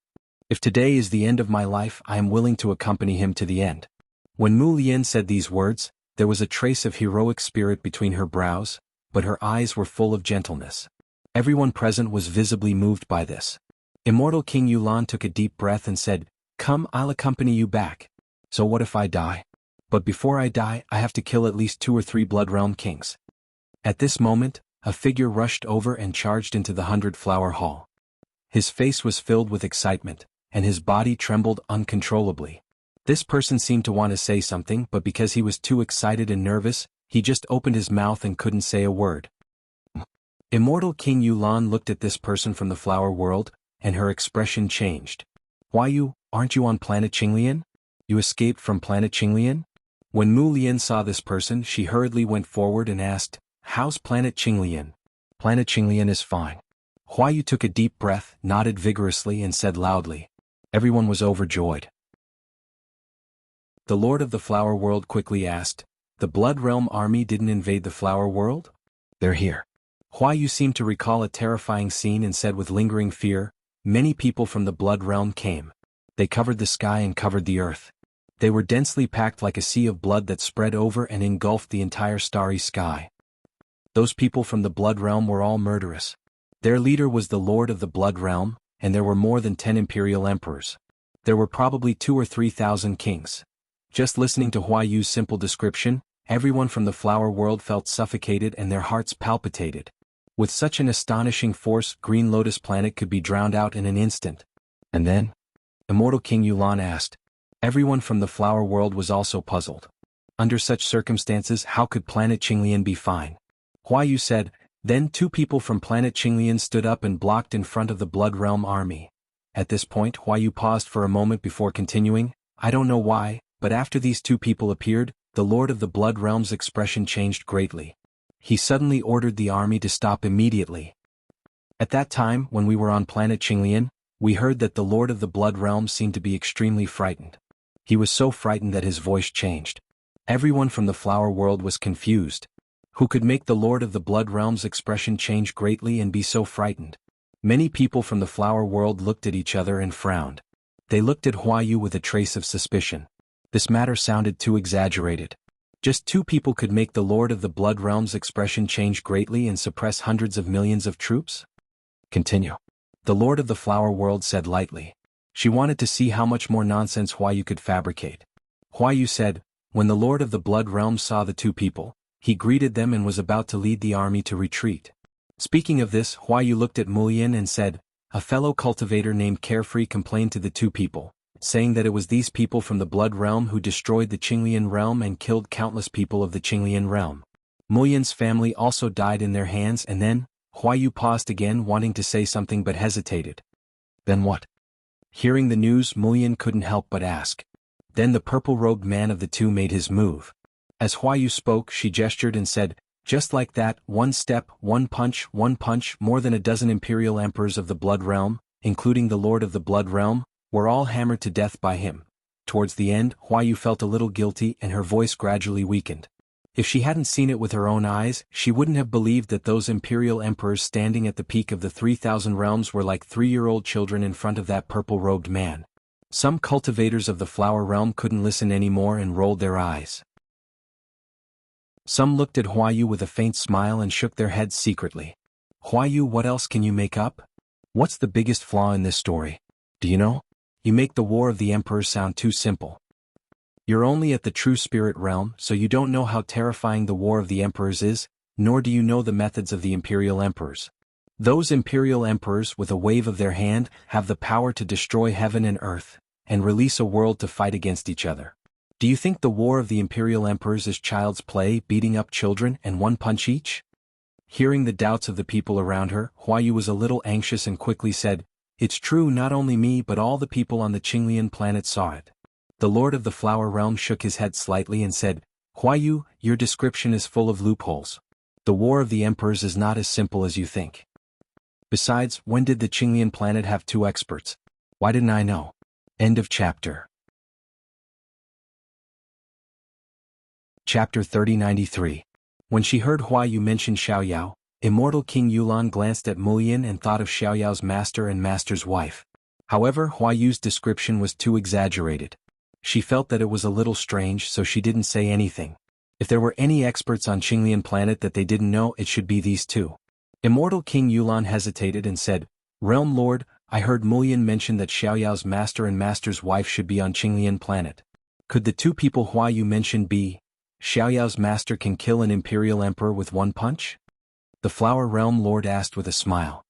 If today is the end of my life, I am willing to accompany him to the end. When Mu Lian said these words, there was a trace of heroic spirit between her brows, but her eyes were full of gentleness. Everyone present was visibly moved by this. Immortal King Yulan took a deep breath and said, Come, I'll accompany you back. So what if I die? But before I die, I have to kill at least 2 or 3 Blood Realm kings. At this moment, a figure rushed over and charged into the 100-Flower Hall. His face was filled with excitement, and his body trembled uncontrollably. This person seemed to want to say something, but because he was too excited and nervous, he just opened his mouth and couldn't say a word. Immortal King Yulan looked at this person from the flower world, and her expression changed. Why aren't you on planet Qinglian? You escaped from planet Qinglian? When Mu Lian saw this person, she hurriedly went forward and asked, "How's planet Qinglian?" "Planet Qinglian is fine." Huayu took a deep breath, nodded vigorously and said loudly. Everyone was overjoyed. The Lord of the Flower World quickly asked, "The Blood Realm army didn't invade the Flower World?" "They're here." Huayu seemed to recall a terrifying scene and said with lingering fear, "Many people from the Blood Realm came. They covered the sky and covered the earth. They were densely packed like a sea of blood that spread over and engulfed the entire starry sky. Those people from the Blood Realm were all murderous. Their leader was the Lord of the Blood Realm, and there were more than 10 imperial emperors. There were probably 2,000 or 3,000 kings." Just listening to Huayu's simple description, everyone from the flower world felt suffocated and their hearts palpitated. With such an astonishing force, Green Lotus Planet could be drowned out in an instant. And then? Immortal King Yulan asked. Everyone from the flower world was also puzzled. Under such circumstances, how could planet Qinglian be fine? Huayu said, then 2 people from planet Qinglian stood up and blocked in front of the Blood Realm army. At this point, Huayu paused for a moment before continuing, I don't know why, but after these 2 people appeared, the Lord of the Blood Realm's expression changed greatly. He suddenly ordered the army to stop immediately. At that time, when we were on planet Qinglian, we heard that the Lord of the Blood Realm seemed to be extremely frightened. He was so frightened that his voice changed. Everyone from the flower world was confused. Who could make the Lord of the Blood Realm's expression change greatly and be so frightened? Many people from the flower world looked at each other and frowned. They looked at Huayu with a trace of suspicion. This matter sounded too exaggerated. Just 2 people could make the Lord of the Blood Realm's expression change greatly and suppress hundreds of millions of troops? Continue. The Lord of the Flower World said lightly. She wanted to see how much more nonsense Huayu could fabricate. Huayu said, when the Lord of the Blood Realm saw the 2 people, he greeted them and was about to lead the army to retreat. Speaking of this, Huayu looked at Mulian and said, a fellow cultivator named Carefree complained to the 2 people, saying that it was these people from the Blood Realm who destroyed the Qinglian realm and killed countless people of the Qinglian realm. Mulian's family also died in their hands, and then, Huayu paused again, wanting to say something but hesitated. Then what? Hearing the news, Mulian couldn't help but ask. Then the purple-robed man of the 2 made his move. As Huayu spoke, she gestured and said, just like that, 1 step, 1 punch, more than a dozen imperial emperors of the Blood Realm, including the Lord of the Blood Realm, were all hammered to death by him. Towards the end, Huayu felt a little guilty and her voice gradually weakened. If she hadn't seen it with her own eyes, she wouldn't have believed that those imperial emperors standing at the peak of the 3,000 realms were like 3-year-old children in front of that purple-robed man. Some cultivators of the flower realm couldn't listen anymore and rolled their eyes. Some looked at Huayu with a faint smile and shook their heads secretly. Huayu, what else can you make up? What's the biggest flaw in this story? Do you know? You make the War of the Emperors sound too simple. You're only at the true spirit realm, so you don't know how terrifying the War of the Emperors is, nor do you know the methods of the Imperial Emperors. Those Imperial Emperors, with a wave of their hand, have the power to destroy heaven and earth, and release a world to fight against each other. Do you think the War of the Imperial Emperors is child's play, beating up children and 1 punch each? Hearing the doubts of the people around her, Huayu was a little anxious and quickly said, it's true, not only me but all the people on the Qinglian planet saw it. The Lord of the Flower Realm shook his head slightly and said, Huayu, your description is full of loopholes. The War of the Emperors is not as simple as you think. Besides, when did the Qinglian planet have 2 experts? Why didn't I know? End of chapter. Chapter 3093. When she heard Huayu mention Xiaoyao, Immortal King Yulan glanced at Mulian and thought of Xiaoyao's master and master's wife. However, Huayu's description was too exaggerated. She felt that it was a little strange, so she didn't say anything. If there were any experts on Qinglian planet that they didn't know, it should be these 2. Immortal King Yulan hesitated and said, Realm Lord, I heard Mulian mention that Xiaoyao's master and master's wife should be on Qinglian planet. Could the 2 people Huayu mentioned be, Xiaoyao's master can kill an imperial emperor with 1 punch? The Flower Realm Lord asked with a smile.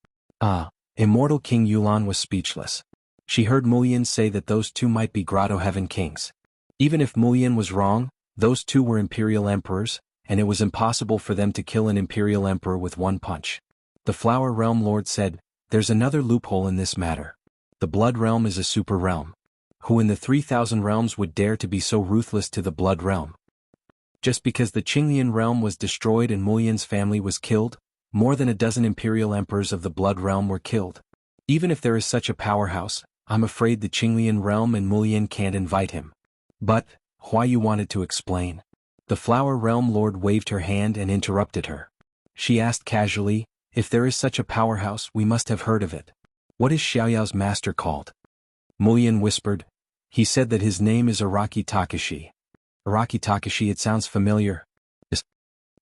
Immortal King Yulan was speechless. She heard Mulian say that those 2 might be Grotto Heaven Kings. Even if Mulian was wrong, those 2 were imperial emperors, and it was impossible for them to kill an imperial emperor with 1 punch. The Flower Realm Lord said, "There's another loophole in this matter. The Blood Realm is a super realm. Who in the 3,000 realms would dare to be so ruthless to the Blood Realm? Just because the Qinglian realm was destroyed and Mulian's family was killed, more than a dozen imperial emperors of the Blood Realm were killed. Even if there is such a powerhouse, I'm afraid the Qinglian realm and Mulian can't invite him." "But," Huayu wanted to explain. The Flower Realm Lord waved her hand and interrupted her. She asked casually, "If there is such a powerhouse, we must have heard of it. What is Xiaoyao's master called?" Mulian whispered. "He said that his name is Araki Takashi." "Araki Takashi, it sounds familiar."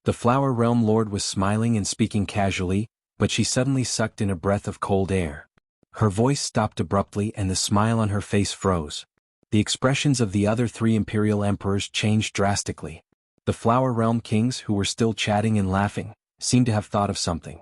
The Flower Realm Lord was smiling and speaking casually, but she suddenly sucked in a breath of cold air. Her voice stopped abruptly and the smile on her face froze. The expressions of the other 3 imperial emperors changed drastically. The Flower Realm kings, who were still chatting and laughing, seemed to have thought of something.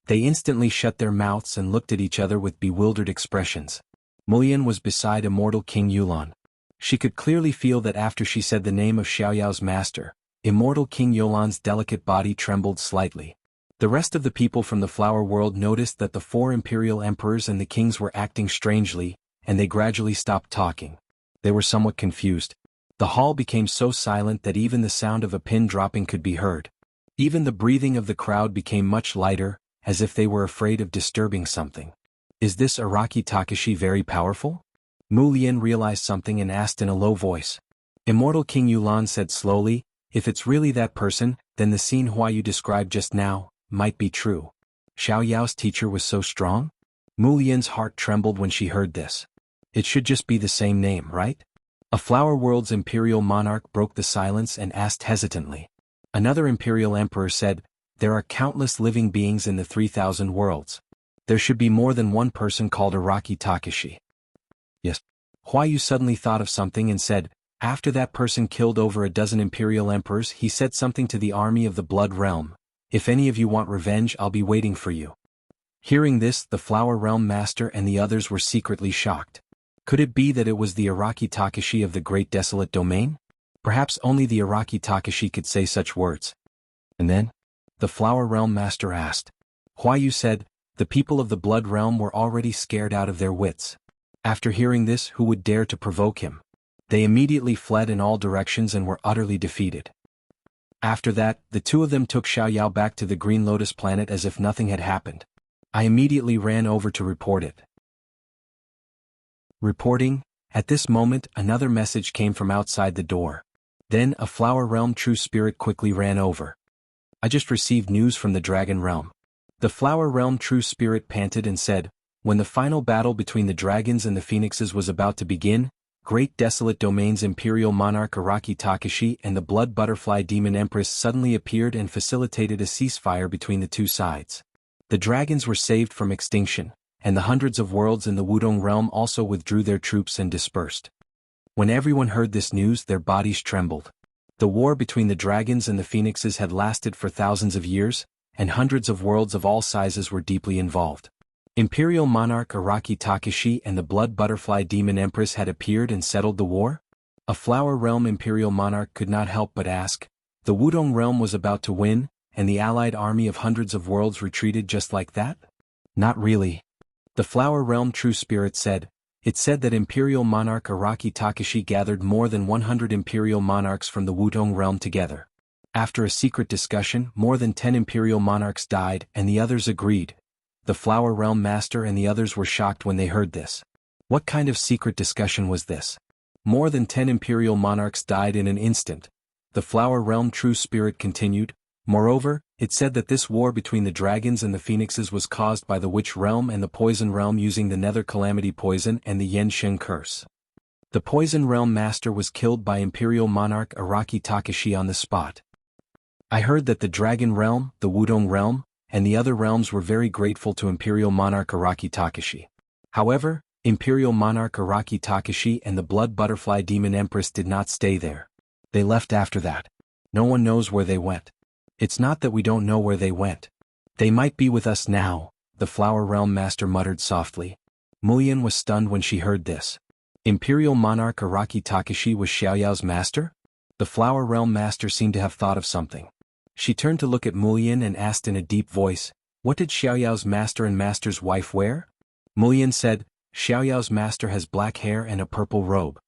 They instantly shut their mouths and looked at each other with bewildered expressions. Mulian was beside Immortal King Yulan. She could clearly feel that after she said the name of Xiaoyao's master, Immortal King Yulan's delicate body trembled slightly. The rest of the people from the Flower World noticed that the 4 imperial emperors and the kings were acting strangely, and they gradually stopped talking. They were somewhat confused. The hall became so silent that even the sound of a pin dropping could be heard. Even the breathing of the crowd became much lighter, as if they were afraid of disturbing something. "Is this Araki Takashi very powerful?" Mulian realized something and asked in a low voice. Immortal King Yulan said slowly, "If it's really that person, then the scene Huayu described just now might be true. Xiaoyao's teacher was so strong?" Mulian's heart trembled when she heard this. It should just be the same name, right? A Flower World's imperial monarch broke the silence and asked hesitantly. Another imperial emperor said, "There are countless living beings in the 3,000 worlds. There should be more than one person called Araki Takashi." "Yes." Huayu suddenly thought of something and said, "After that person killed over a dozen imperial emperors, he said something to the army of the Blood Realm. If any of you want revenge, I'll be waiting for you." Hearing this, the Flower Realm Master and the others were secretly shocked. Could it be that it was the Araki Takashi of the Great Desolate Domain? Perhaps only the Araki Takashi could say such words. "And then?" the Flower Realm Master asked. Huayu said, "The people of the Blood Realm were already scared out of their wits. After hearing this, who would dare to provoke him? They immediately fled in all directions and were utterly defeated. After that, the 2 of them took Xiaoyao back to the Green Lotus planet as if nothing had happened. I immediately ran over to report it." Reporting. At this moment, another message came from outside the door. Then a Flower Realm True Spirit quickly ran over. "I just received news from the Dragon Realm." The Flower Realm True Spirit panted and said, "When the final battle between the dragons and the phoenixes was about to begin, Great Desolate Domain's Imperial Monarch Araki Takashi and the Blood Butterfly Demon Empress suddenly appeared and facilitated a ceasefire between the 2 sides. The dragons were saved from extinction, and the hundreds of worlds in the Wudong realm also withdrew their troops and dispersed." When everyone heard this news, their bodies trembled. The war between the dragons and the phoenixes had lasted for thousands of years, and hundreds of worlds of all sizes were deeply involved. Imperial Monarch Araki Takashi and the Blood Butterfly Demon Empress had appeared and settled the war? A Flower Realm Imperial Monarch could not help but ask. The Wudong realm was about to win, and the allied army of hundreds of worlds retreated just like that? Not really. The Flower Realm True Spirit said. It said that Imperial Monarch Araki Takashi gathered more than 100 Imperial Monarchs from the Wudong realm together. After a secret discussion, more than 10 Imperial Monarchs died and the others agreed. The Flower Realm Master and the others were shocked when they heard this. What kind of secret discussion was this? More than 10 Imperial Monarchs died in an instant. The Flower Realm True Spirit continued. Moreover, it said that this war between the dragons and the phoenixes was caused by the Witch Realm and the Poison Realm using the Nether Calamity Poison and the Yen Shen Curse. The Poison Realm Master was killed by Imperial Monarch Araki Takashi on the spot. I heard that the Dragon Realm, the Wudong Realm, and the other realms were very grateful to Imperial Monarch Araki Takashi. However, Imperial Monarch Araki Takashi and the Blood Butterfly Demon Empress did not stay there. They left after that. No one knows where they went. It's not that we don't know where they went. They might be with us now, the Flower Realm Master muttered softly. Mulian was stunned when she heard this. Imperial Monarch Araki Takashi was Xiaoyao's master? The Flower Realm Master seemed to have thought of something. She turned to look at Mulian and asked in a deep voice, What did Xiaoyao's master and master's wife wear? Mulian said, Xiaoyao's master has black hair and a purple robe.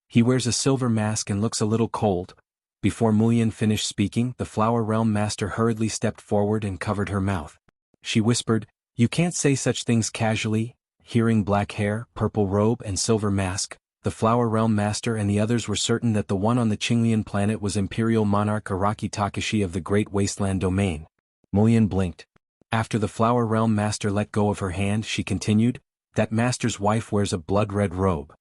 He wears a silver mask and looks a little cold. Before Mulian finished speaking, the Flower Realm master hurriedly stepped forward and covered her mouth. She whispered, You can't say such things casually. Hearing black hair, purple robe and silver mask, the Flower Realm master and the others were certain that the one on the Qinglian planet was Imperial Monarch Araki Takashi of the Great Wasteland Domain. Mulian blinked. After the Flower Realm master let go of her hand, she continued, That master's wife wears a blood-red robe.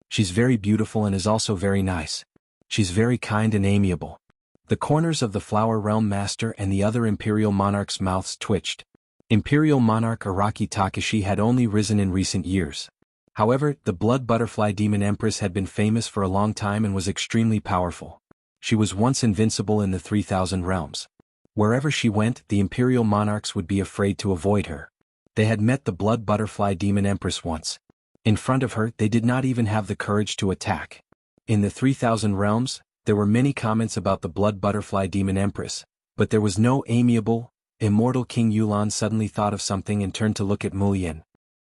She's very beautiful and is also very nice. She's very kind and amiable. The corners of the Flower Realm master and the other Imperial Monarch's mouths twitched. Imperial Monarch Araki Takashi had only risen in recent years. However, the Blood Butterfly Demon Empress had been famous for a long time and was extremely powerful. She was once invincible in the 3,000 realms. Wherever she went, the Imperial Monarchs would be afraid to avoid her. They had met the Blood Butterfly Demon Empress once. In front of her, they did not even have the courage to attack. In the 3,000 realms, there were many comments about the Blood Butterfly Demon Empress, but there was no amiable, immortal King Yulan suddenly thought of something and turned to look at Mulian.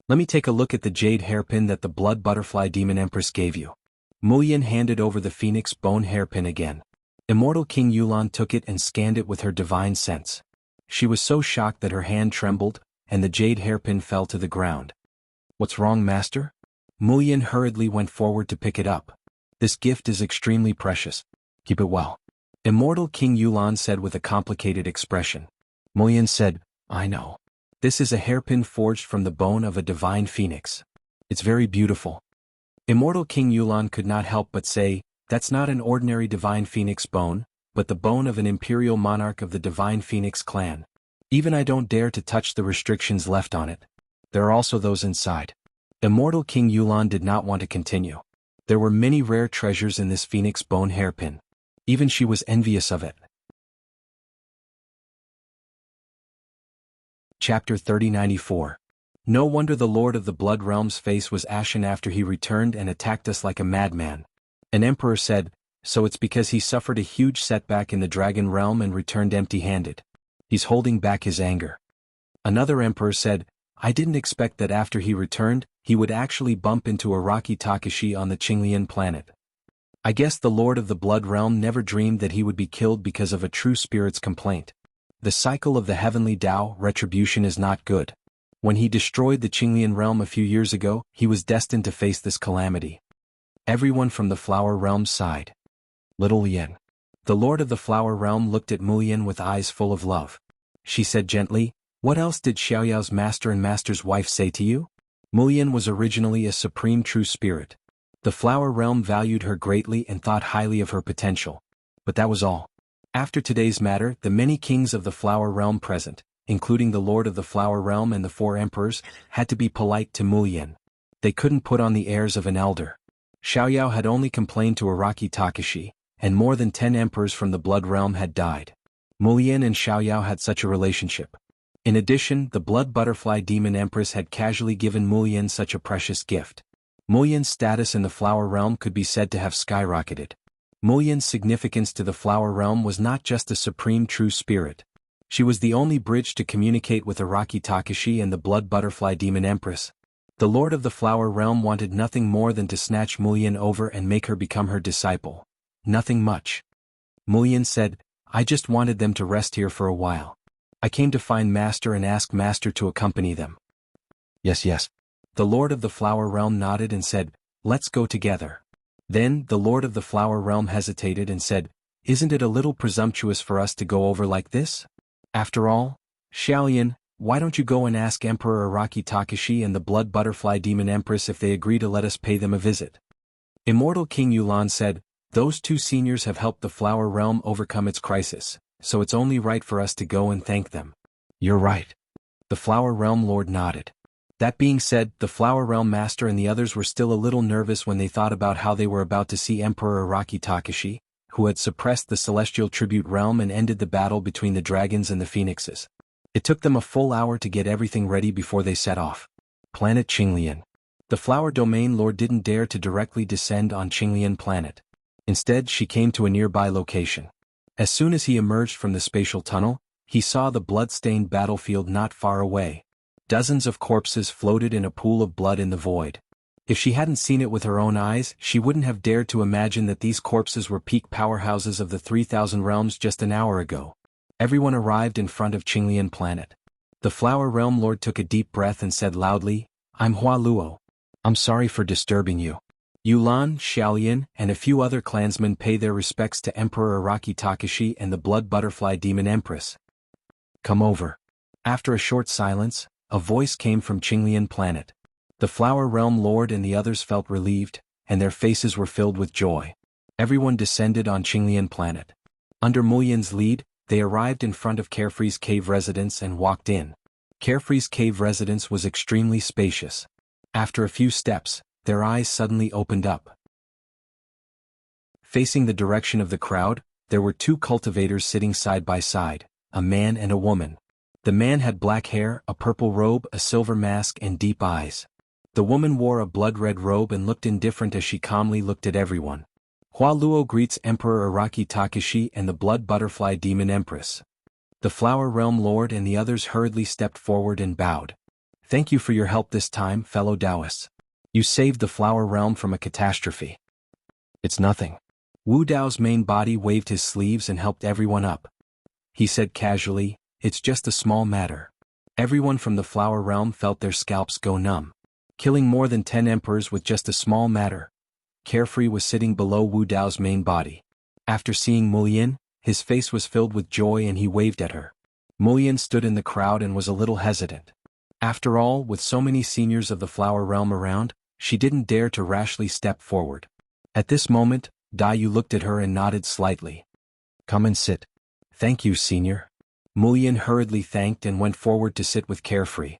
Let me take a look at the jade hairpin that the Blood Butterfly Demon Empress gave you. Mulian handed over the phoenix bone hairpin again. Immortal King Yulan took it and scanned it with her divine sense. She was so shocked that her hand trembled, and the jade hairpin fell to the ground. What's wrong, master? Mulian hurriedly went forward to pick it up. This gift is extremely precious. Keep it well. Immortal King Yulan said with a complicated expression. Mulian said, I know. This is a hairpin forged from the bone of a divine phoenix. It's very beautiful. Immortal King Yulan could not help but say, That's not an ordinary divine phoenix bone, but the bone of an imperial monarch of the divine phoenix clan. Even I don't dare to touch the restrictions left on it. There are also those inside. Immortal King Yulan did not want to continue. There were many rare treasures in this phoenix bone hairpin. Even she was envious of it. Chapter 3094. No wonder the Lord of the Blood Realm's face was ashen after he returned and attacked us like a madman. An emperor said, So it's because he suffered a huge setback in the Dragon Realm and returned empty-handed. He's holding back his anger. Another emperor said, I didn't expect that after he returned, he would actually bump into Araki Takashi on the Qinglian planet. I guess the Lord of the Blood Realm never dreamed that he would be killed because of a true spirit's complaint. The cycle of the heavenly Tao, retribution, is not good. When he destroyed the Qinglian realm a few years ago, he was destined to face this calamity. Everyone from the Flower Realm sighed. Little Lien. The Lord of the Flower Realm looked at Mulian with eyes full of love. She said gently, What else did Xiaoyao's master and master's wife say to you? Mulian was originally a supreme true spirit. The Flower Realm valued her greatly and thought highly of her potential. But that was all. After today's matter, the many kings of the Flower Realm present, including the Lord of the Flower Realm and the 4 emperors, had to be polite to Mulian. They couldn't put on the airs of an elder. Xiaoyao had only complained to Araki Takashi, and more than 10 emperors from the Blood Realm had died. Mulian and Xiaoyao had such a relationship. In addition, the Blood Butterfly Demon Empress had casually given Mulian such a precious gift. Mulian's status in the Flower Realm could be said to have skyrocketed. Mulian's significance to the Flower Realm was not just a supreme true spirit. She was the only bridge to communicate with Araki Takashi and the Blood Butterfly Demon Empress. The Lord of the Flower Realm wanted nothing more than to snatch Mulian over and make her become her disciple. Nothing much. Mulian said, I just wanted them to rest here for a while. I came to find Master and ask Master to accompany them. Yes. The Lord of the Flower Realm nodded and said, Let's go together. Then, the Lord of the Flower Realm hesitated and said, Isn't it a little presumptuous for us to go over like this? After all, Xiaolian, why don't you go and ask Emperor Araki Takashi and the Blood Butterfly Demon Empress if they agree to let us pay them a visit? Immortal King Yulan said, Those 2 seniors have helped the Flower Realm overcome its crisis, so it's only right for us to go and thank them. You're right. The Flower Realm Lord nodded. That being said, the Flower Realm Master and the others were still a little nervous when they thought about how they were about to see Emperor Araki Takashi, who had suppressed the Celestial Tribute Realm and ended the battle between the dragons and the phoenixes. It took them a full hour to get everything ready before they set off. Planet Qinglian. The Flower Domain Lord didn't dare to directly descend on Qinglian planet. Instead, she came to a nearby location. As soon as he emerged from the spatial tunnel, He saw the blood-stained battlefield not far away. Dozens of corpses floated in a pool of blood in the void. If she hadn't seen it with her own eyes, she wouldn't have dared to imagine that these corpses were peak powerhouses of the 3,000 realms just an hour ago. Everyone arrived in front of Qinglian planet. The Flower Realm Lord took a deep breath and said loudly, "I'm Hua Luo. I'm sorry for disturbing you." Yulan, Xiaolian, and a few other clansmen pay their respects to Emperor Araki Takashi and the Blood Butterfly Demon Empress. "Come over." After a short silence, a voice came from Qinglian planet. The Flower Realm Lord and the others felt relieved, and their faces were filled with joy. Everyone descended on Qinglian planet. Under Mulian's lead, they arrived in front of Carefree's cave residence and walked in. Carefree's cave residence was extremely spacious. After a few steps, their eyes suddenly opened up. Facing the direction of the crowd, there were two cultivators sitting side by side, a man and a woman. The man had black hair, a purple robe, a silver mask, and deep eyes. The woman wore a blood-red robe and looked indifferent as she calmly looked at everyone. Hua Luo greets Emperor Araki Takashi and the Blood Butterfly Demon Empress. The Flower Realm Lord and the others hurriedly stepped forward and bowed. "Thank you for your help this time, fellow Taoists. You saved the Flower Realm from a catastrophe." "It's nothing." Wu Dao's main body waved his sleeves and helped everyone up. He said casually, "It's just a small matter." Everyone from the Flower Realm felt their scalps go numb. Killing more than 10 emperors with just a small matter. Carefree was sitting below Wu Dao's main body. After seeing Mulian, his face was filled with joy and he waved at her. Mulian stood in the crowd and was a little hesitant. After all, with so many seniors of the Flower Realm around, she didn't dare to rashly step forward. At this moment, Dayu looked at her and nodded slightly. "Come and sit." "Thank you, senior." Mulian hurriedly thanked and went forward to sit with Carefree.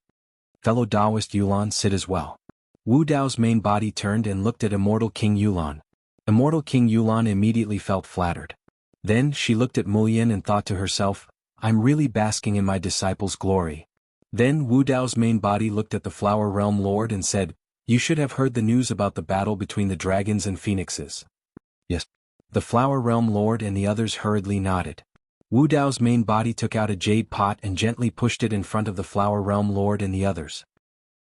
"Fellow Taoist Yulan, sit as well." Wu Dao's main body turned and looked at Immortal King Yulan. Immortal King Yulan immediately felt flattered. Then she looked at Mulian and thought to herself, "I'm really basking in my disciple's glory." Then Wu Dao's main body looked at the Flower Realm Lord and said, "You should have heard the news about the battle between the dragons and phoenixes." "Yes." The Flower Realm Lord and the others hurriedly nodded. Wu Dao's main body took out a jade pot and gently pushed it in front of the Flower Realm Lord and the others.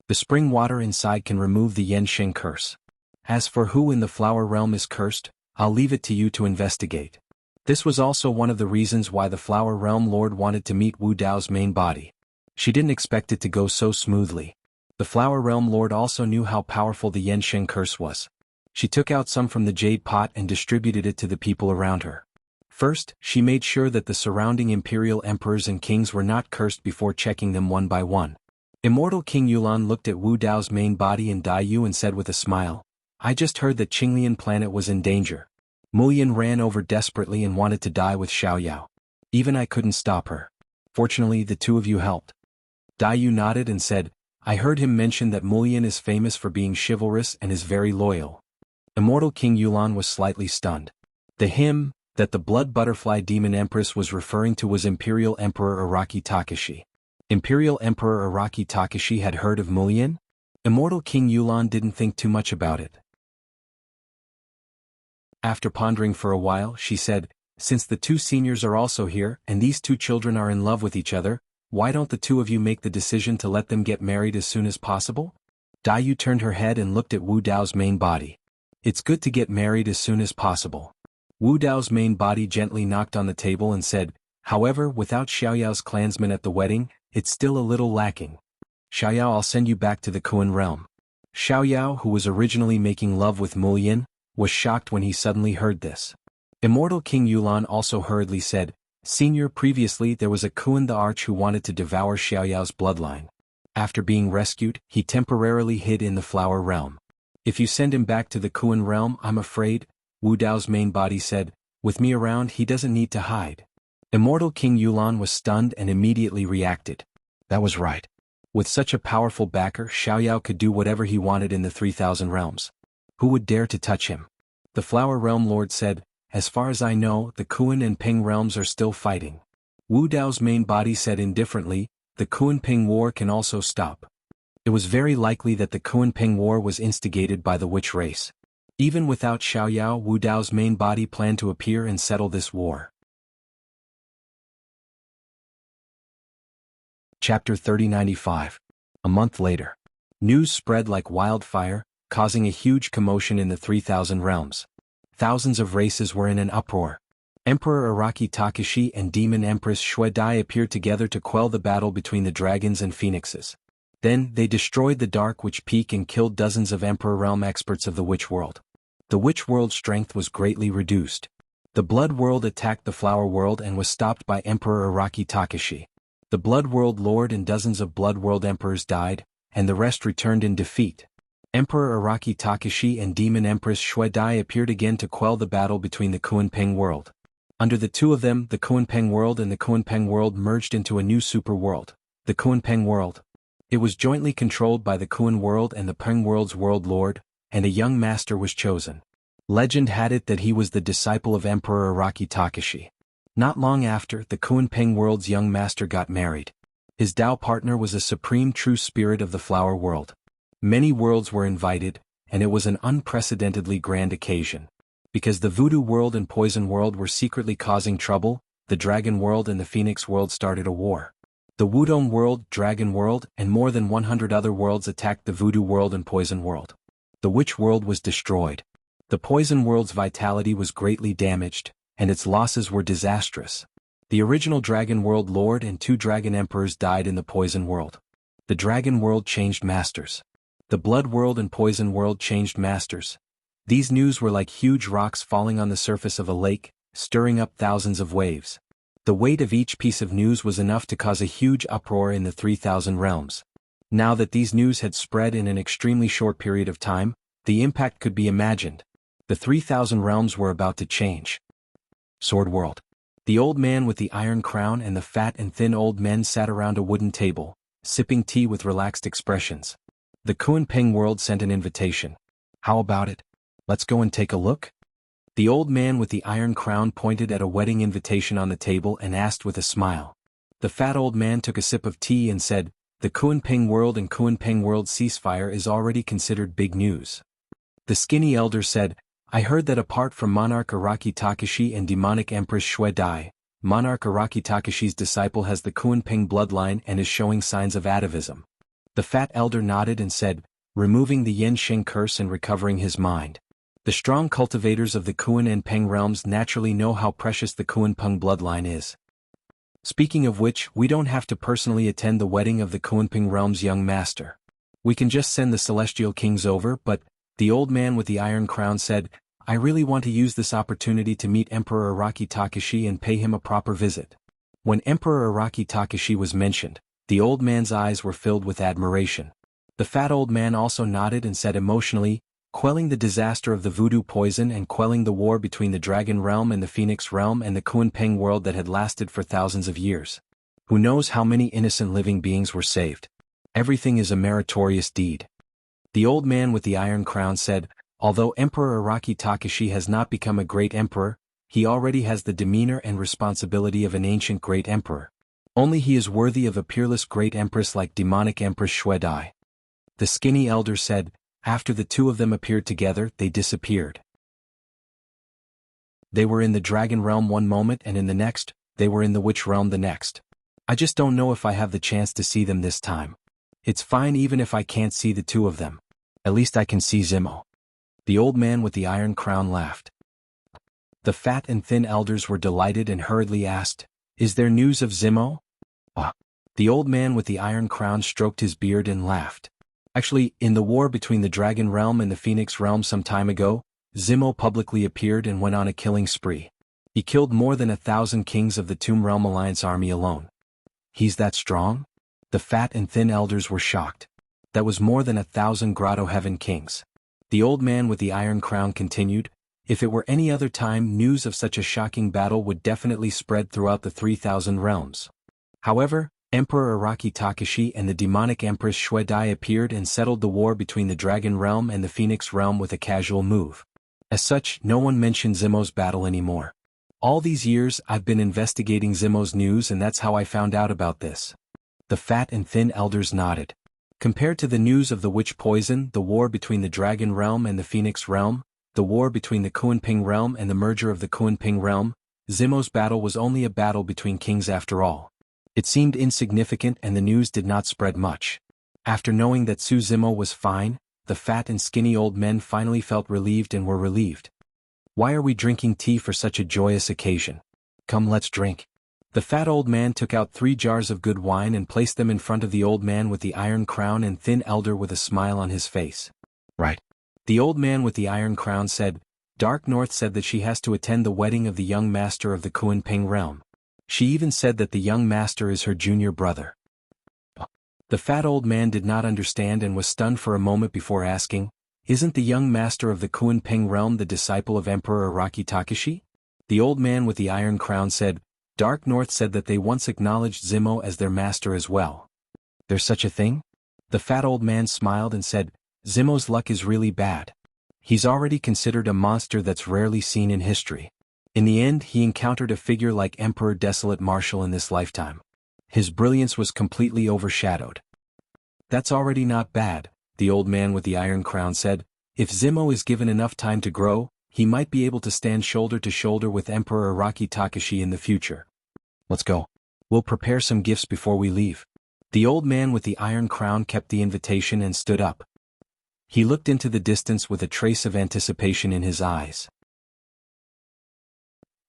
"The spring water inside can remove the Yensheng curse. As for who in the Flower Realm is cursed, I'll leave it to you to investigate." This was also one of the reasons why the Flower Realm Lord wanted to meet Wu Dao's main body. She didn't expect it to go so smoothly. The Flower Realm Lord also knew how powerful the Yensheng curse was. She took out some from the jade pot and distributed it to the people around her. First, she made sure that the surrounding imperial emperors and kings were not cursed before checking them one by one. Immortal King Yulan looked at Wu Dao's main body and Dayu and said with a smile, "I just heard that Qinglian planet was in danger." Mulian ran over desperately and wanted to die with Xiaoyao. Even I couldn't stop her. Fortunately, the two of you helped. Dayu nodded and said, "I heard him mention that Mulian is famous for being chivalrous and is very loyal." Immortal King Yulan was slightly stunned. The him that the Blood Butterfly Demon Empress was referring to was Imperial Emperor Araki Takashi. Imperial Emperor Araki Takashi had heard of Mulian? Immortal King Yulan didn't think too much about it. After pondering for a while, she said, "Since the two seniors are also here, and these two children are in love with each other, why don't the two of you make the decision to let them get married as soon as possible?" Dayu turned her head and looked at Wu Dao's main body. "It's good to get married as soon as possible." Wu Dao's main body gently knocked on the table and said, "However, without Xiaoyao's clansmen at the wedding, it's still a little lacking. Xiaoyao, I'll send you back to the Kuan realm." Xiaoyao, who was originally making love with Mulian, was shocked when he suddenly heard this. Immortal King Yulan also hurriedly said, "Senior, previously there was a Kuan the Arch who wanted to devour Xiaoyao's bloodline. After being rescued, he temporarily hid in the Flower Realm. If you send him back to the Kuan realm, I'm afraid," Wu Dao's main body said, "with me around he doesn't need to hide." Immortal King Yulan was stunned and immediately reacted. That was right. With such a powerful backer, Xiaoyao could do whatever he wanted in the 3,000 realms. Who would dare to touch him? The Flower Realm Lord said, "As far as I know, the Kuan and Ping realms are still fighting." Wu Dao's main body said indifferently, "The Kuan-Ping war can also stop." It was very likely that the Kuan-Ping war was instigated by the witch race. Even without Xiaoyao, Wu Dao's main body planned to appear and settle this war. Chapter 3095. A month later. News spread like wildfire, causing a huge commotion in the 3,000 realms. Thousands of races were in an uproar. Emperor Araki Takashi and Demon Empress Shui Dai appeared together to quell the battle between the dragons and phoenixes. Then, they destroyed the Dark Witch Peak and killed dozens of Emperor Realm experts of the Witch World. The Witch World's strength was greatly reduced. The Blood World attacked the Flower World and was stopped by Emperor Araki Takashi. The Blood World Lord and dozens of Blood World Emperors died, and the rest returned in defeat. Emperor Araki Takashi and Demon Empress Shui Dai appeared again to quell the battle between the Kunpeng World. Under the two of them, the Kunpeng World and the Kunpeng World merged into a new super world, the Kunpeng World. It was jointly controlled by the Kun World and the Peng World's World Lord, and a young master was chosen. Legend had it that he was the disciple of Emperor Araki Takashi. Not long after, the Kunpeng World's young master got married. His Tao partner was a supreme true spirit of the Flower World. Many worlds were invited, and it was an unprecedentedly grand occasion. Because the Voodoo World and Poison World were secretly causing trouble, the Dragon World and the Phoenix World started a war. The Wudong World, Dragon World, and more than 100 other worlds attacked the Voodoo World and Poison World. The Witch World was destroyed. The Poison World's vitality was greatly damaged, and its losses were disastrous. The original Dragon World Lord and 2 Dragon Emperors died in the Poison World. The Dragon World changed masters. The Blood World and Poison World changed masters. These news were like huge rocks falling on the surface of a lake, stirring up thousands of waves. The weight of each piece of news was enough to cause a huge uproar in the 3,000 realms. Now that these news had spread in an extremely short period of time, the impact could be imagined. The 3,000 realms were about to change. Sword World. The old man with the iron crown and the fat and thin old men sat around a wooden table, sipping tea with relaxed expressions. The Kunpeng World sent an invitation. How about it? Let's go and take a look? The old man with the iron crown pointed at a wedding invitation on the table and asked with a smile. The fat old man took a sip of tea and said, "The Kunpeng World and Kunpeng World ceasefire is already considered big news." The skinny elder said, "I heard that apart from Monarch Araki Takashi and demonic Empress Shui Dai, Monarch Araki Takashi's disciple has the Kunpeng bloodline and is showing signs of atavism." The fat elder nodded and said, "Removing the Yen Sheng curse and recovering his mind. The strong cultivators of the Kun and Peng realms naturally know how precious the Kunpeng bloodline is. Speaking of which, we don't have to personally attend the wedding of the Kunpeng realm's young master. We can just send the celestial kings over, but," the old man with the iron crown said, "I really want to use this opportunity to meet Emperor Araki Takashi and pay him a proper visit." When Emperor Araki Takashi was mentioned, the old man's eyes were filled with admiration. The fat old man also nodded and said emotionally, "Quelling the disaster of the voodoo poison and quelling the war between the Dragon Realm and the Phoenix Realm and the Kunpeng World that had lasted for thousands of years. Who knows how many innocent living beings were saved? Everything is a meritorious deed." The old man with the iron crown said, "Although Emperor Araki Takashi has not become a great emperor, he already has the demeanor and responsibility of an ancient great emperor. Only he is worthy of a peerless great empress like demonic Empress Shui Dai." The skinny elder said, "After the two of them appeared together, they disappeared. They were in the Dragon Realm one moment and in the next, they were in the Witch Realm the next. I just don't know if I have the chance to see them this time. It's fine even if I can't see the two of them. At least I can see Zimo." The old man with the iron crown laughed. The fat and thin elders were delighted and hurriedly asked, "Is there news of Zimo?" The old man with the iron crown stroked his beard and laughed. "Actually, in the war between the Dragon Realm and the Phoenix Realm some time ago, Zimo publicly appeared and went on a killing spree. He killed more than 1,000 kings of the Tomb Realm Alliance army alone." "He's that strong?" The fat and thin elders were shocked. That was more than 1,000 Grotto Heaven kings. The old man with the iron crown continued, "If it were any other time, news of such a shocking battle would definitely spread throughout the 3,000 realms. However, Emperor Araki Takashi and the demonic Empress Shui Dai appeared and settled the war between the Dragon Realm and the Phoenix Realm with a casual move. As such, no one mentioned Zimo's battle anymore. All these years I've been investigating Zimo's news and that's how I found out about this." The fat and thin elders nodded. Compared to the news of the witch poison, the war between the Dragon Realm and the Phoenix Realm, the war between the Kunpeng Realm and the merger of the Kunpeng Realm, Zimo's battle was only a battle between kings after all. It seemed insignificant and the news did not spread much. After knowing that Su Zimo was fine, the fat and skinny old men finally felt relieved and were relieved. Why are we drinking tea for such a joyous occasion? Come, let's drink. The fat old man took out 3 jars of good wine and placed them in front of the old man with the iron crown and thin elder with a smile on his face. Right. The old man with the iron crown said, Dark North said that she has to attend the wedding of the young master of the Kunping realm. She even said that the young master is her junior brother. The fat old man did not understand and was stunned for a moment before asking, Isn't the young master of the Kunping realm the disciple of Emperor Araki Takashi? The old man with the iron crown said, Dark North said that they once acknowledged Zimo as their master as well. There's such a thing? The fat old man smiled and said, Zimo's luck is really bad. He's already considered a monster that's rarely seen in history. In the end, he encountered a figure like Emperor Desolate Marshal in this lifetime. His brilliance was completely overshadowed. That's already not bad, the old man with the iron crown said. If Zimo is given enough time to grow, he might be able to stand shoulder to shoulder with Emperor Araki Takashi in the future. Let's go. We'll prepare some gifts before we leave. The old man with the iron crown kept the invitation and stood up. He looked into the distance with a trace of anticipation in his eyes.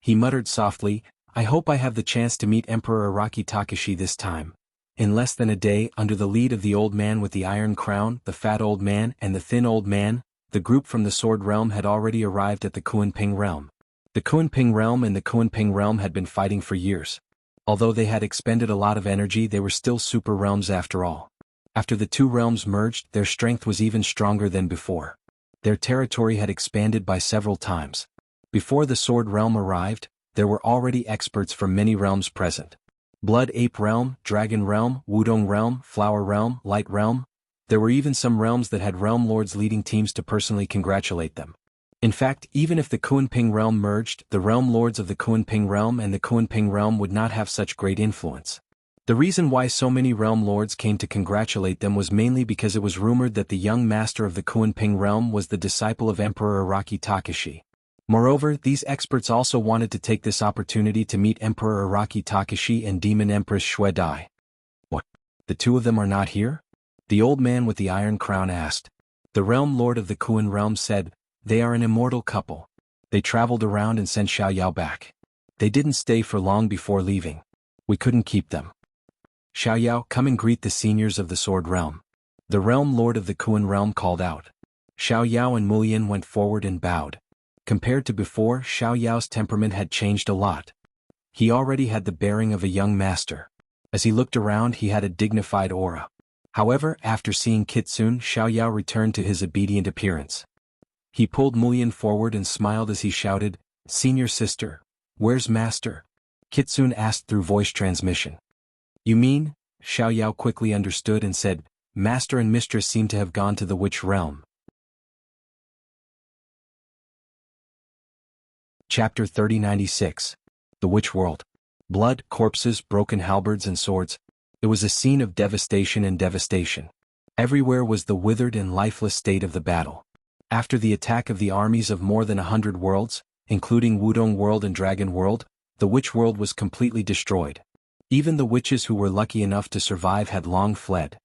He muttered softly, I hope I have the chance to meet Emperor Araki Takashi this time. In less than a day, under the lead of the old man with the iron crown, the fat old man, and the thin old man, the group from the Sword Realm had already arrived at the Kunping realm. The Kunping realm and the Kunping realm had been fighting for years. Although they had expended a lot of energy, they were still super realms after all. After the 2 realms merged, their strength was even stronger than before. Their territory had expanded by several times. Before the Sword Realm arrived, there were already experts from many realms present. Blood Ape Realm, Dragon Realm, Wudong Realm, Flower Realm, Light Realm. There were even some realms that had realm lords leading teams to personally congratulate them. In fact, even if the Kunping realm merged, the realm lords of the Kunping realm and the Kunping realm would not have such great influence. The reason why so many realm lords came to congratulate them was mainly because it was rumored that the young master of the Kunping realm was the disciple of Emperor Araki Takashi. Moreover, these experts also wanted to take this opportunity to meet Emperor Araki Takashi and Demon Empress Xue Dai. What? The 2 of them are not here? The old man with the iron crown asked. The realm lord of the Kun realm said, They are an immortal couple. They traveled around and sent Xiao Yao back. They didn't stay for long before leaving. We couldn't keep them. Xiao Yao, come and greet the seniors of the Sword Realm. The realm lord of the Kun realm called out. Xiao Yao and Mulian went forward and bowed. Compared to before, Xiao Yao's temperament had changed a lot. He already had the bearing of a young master. As he looked around, he had a dignified aura. However, after seeing Kitsune, Xiao Yao returned to his obedient appearance. He pulled Mulian forward and smiled as he shouted, Senior sister, where's master? Kitsune asked through voice transmission. You mean? Xiao Yao quickly understood and said, Master and mistress seem to have gone to the witch realm. Chapter 3096. The Witch World. Blood, corpses, broken halberds and swords. It was a scene of devastation and devastation. Everywhere was the withered and lifeless state of the battle. After the attack of the armies of more than 100 worlds, including Wudong World and Dragon World, the Witch World was completely destroyed. Even the witches who were lucky enough to survive had long fled.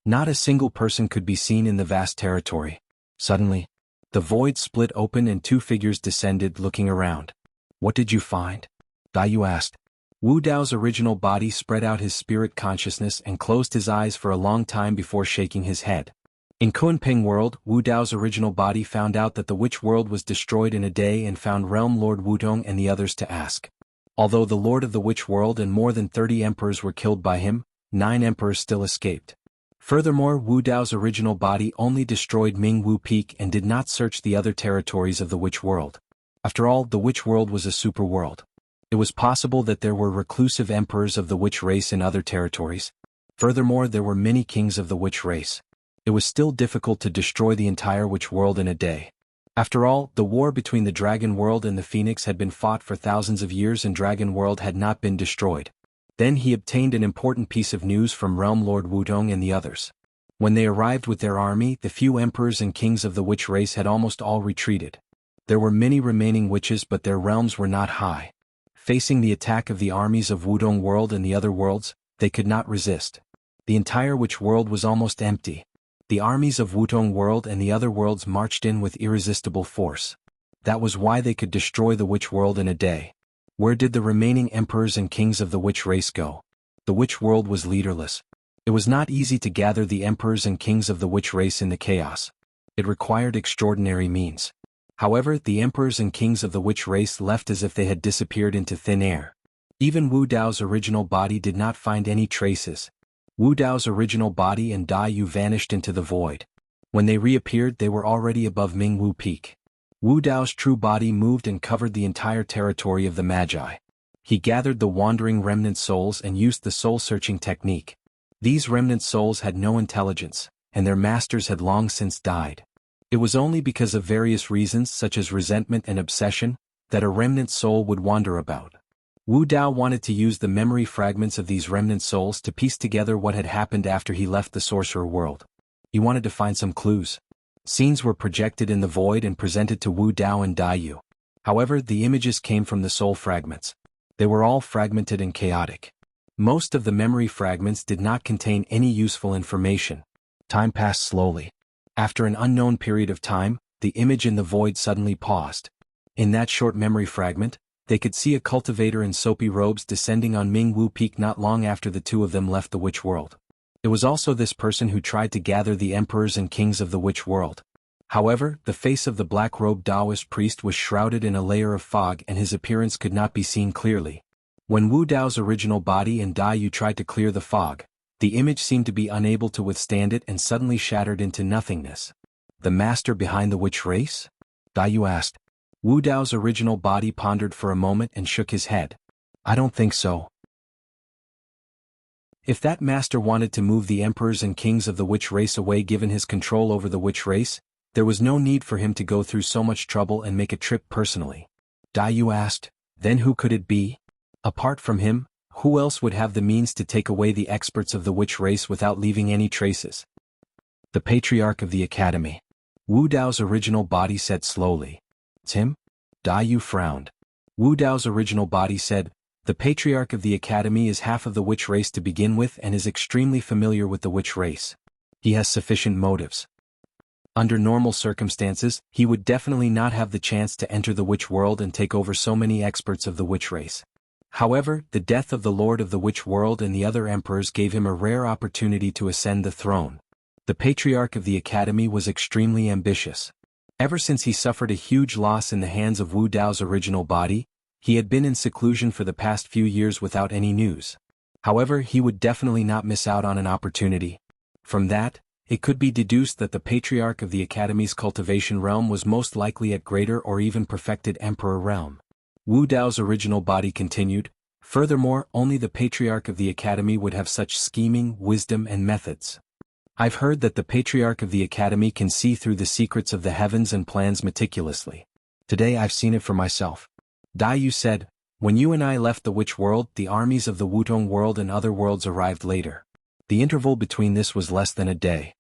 Not a single person could be seen in the vast territory. Suddenly, the void split open and 2 figures descended, looking around. What did you find? Daiyu asked. Wu Dao's original body spread out his spirit consciousness and closed his eyes for a long time before shaking his head. In Kunping World, Wu Dao's original body found out that the Witch World was destroyed in a day and found Realm Lord Wudong and the others to ask. Although the Lord of the Witch World and more than 30 emperors were killed by him, 9 emperors still escaped. Furthermore, Wu Dao's original body only destroyed Mingwu Peak and did not search the other territories of the Witch World. After all, the Witch World was a super world. It was possible that there were reclusive emperors of the witch race in other territories. Furthermore, there were many kings of the witch race. It was still difficult to destroy the entire witch world in a day. After all, the war between the Dragon World and the Phoenix had been fought for thousands of years and Dragon World had not been destroyed. Then he obtained an important piece of news from Realm Lord Wudong and the others. When they arrived with their army, the few emperors and kings of the witch race had almost all retreated. There were many remaining witches, but their realms were not high. Facing the attack of the armies of Wudong World and the other worlds, they could not resist. The entire Witch world was almost empty. The armies of Wutong world and the other worlds marched in with irresistible force. That was why they could destroy the Witch world in a day. Where did the remaining emperors and kings of the Witch race go? The Witch world was leaderless. It was not easy to gather the emperors and kings of the Witch race in the chaos. It required extraordinary means. However, the emperors and kings of the Witch race left as if they had disappeared into thin air. Even Wu Dao's original body did not find any traces. Wu Dao's original body and Dai Yu vanished into the void. When they reappeared, they were already above Mingwu Peak. Wu Dao's true body moved and covered the entire territory of the Magi. He gathered the wandering remnant souls and used the soul-searching technique. These remnant souls had no intelligence, and their masters had long since died. It was only because of various reasons such as resentment and obsession, that a remnant soul would wander about. Wu Dao wanted to use the memory fragments of these remnant souls to piece together what had happened after he left the sorcerer world. He wanted to find some clues. Scenes were projected in the void and presented to Wu Dao and Dai Yu. However, the images came from the soul fragments. They were all fragmented and chaotic. Most of the memory fragments did not contain any useful information. Time passed slowly. After an unknown period of time, the image in the void suddenly paused. In that short memory fragment, they could see a cultivator in soapy robes descending on Mingwu Peak not long after the two of them left the Witch world. It was also this person who tried to gather the emperors and kings of the Witch world. However, the face of the black-robed Taoist priest was shrouded in a layer of fog and his appearance could not be seen clearly. When Wu Dao's original body and Dai Yu tried to clear the fog, the image seemed to be unable to withstand it and suddenly shattered into nothingness. The master behind the Witch race? Dai Yu asked. Wu Dao's original body pondered for a moment and shook his head. I don't think so. If that master wanted to move the emperors and kings of the Witch race away given his control over the Witch race, there was no need for him to go through so much trouble and make a trip personally. Dai Yu asked, then who could it be? Apart from him, who else would have the means to take away the experts of the Witch race without leaving any traces? The Patriarch of the Academy. Wu Dao's original body said slowly. It's him? Dai Yu frowned. Wu Dao's original body said, the Patriarch of the Academy is half of the Witch race to begin with and is extremely familiar with the Witch race. He has sufficient motives. Under normal circumstances, he would definitely not have the chance to enter the Witch world and take over so many experts of the Witch race. However, the death of the Lord of the Witch world and the other emperors gave him a rare opportunity to ascend the throne. The Patriarch of the Academy was extremely ambitious. Ever since he suffered a huge loss in the hands of Wu Dao's original body, he had been in seclusion for the past few years without any news. However, he would definitely not miss out on an opportunity. From that, it could be deduced that the Patriarch of the Academy's cultivation realm was most likely at greater or even perfected emperor realm. Wu Dao's original body continued, furthermore, only the Patriarch of the Academy would have such scheming, wisdom and methods. I've heard that the Patriarch of the Academy can see through the secrets of the heavens and plans meticulously. Today I've seen it for myself. Dai Yu said, when you and I left the Witch world, the armies of the Wutong world and other worlds arrived later. The interval between this was less than a day.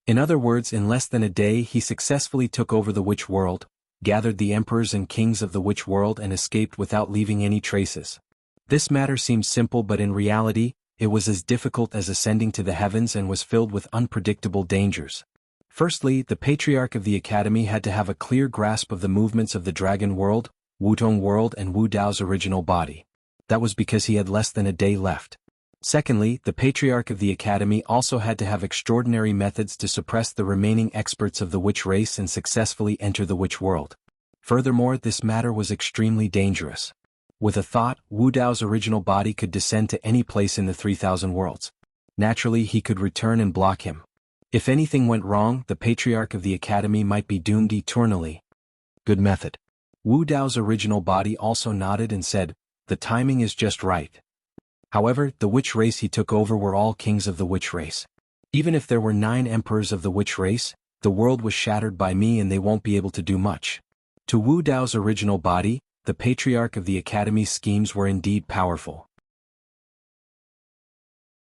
In other words, in less than a day he successfully took over the Witch world, gathered the emperors and kings of the Witch world and escaped without leaving any traces. This matter seems simple but in reality, it was as difficult as ascending to the heavens and was filled with unpredictable dangers. Firstly, the Patriarch of the Academy had to have a clear grasp of the movements of the Dragon world, Wutong world and Wu Dao's original body. That was because he had less than a day left. Secondly, the Patriarch of the Academy also had to have extraordinary methods to suppress the remaining experts of the Witch race and successfully enter the Witch world. Furthermore, this matter was extremely dangerous. With a thought, Wu Dao's original body could descend to any place in the 3,000 worlds. Naturally, he could return and block him. If anything went wrong, the Patriarch of the Academy might be doomed eternally. Good method. Wu Dao's original body also nodded and said, the timing is just right. However, the Witch race he took over were all kings of the Witch race. Even if there were 9 emperors of the Witch race, the world was shattered by me and they won't be able to do much. To Wu Dao's original body, the Patriarch of the Academy's schemes were indeed powerful.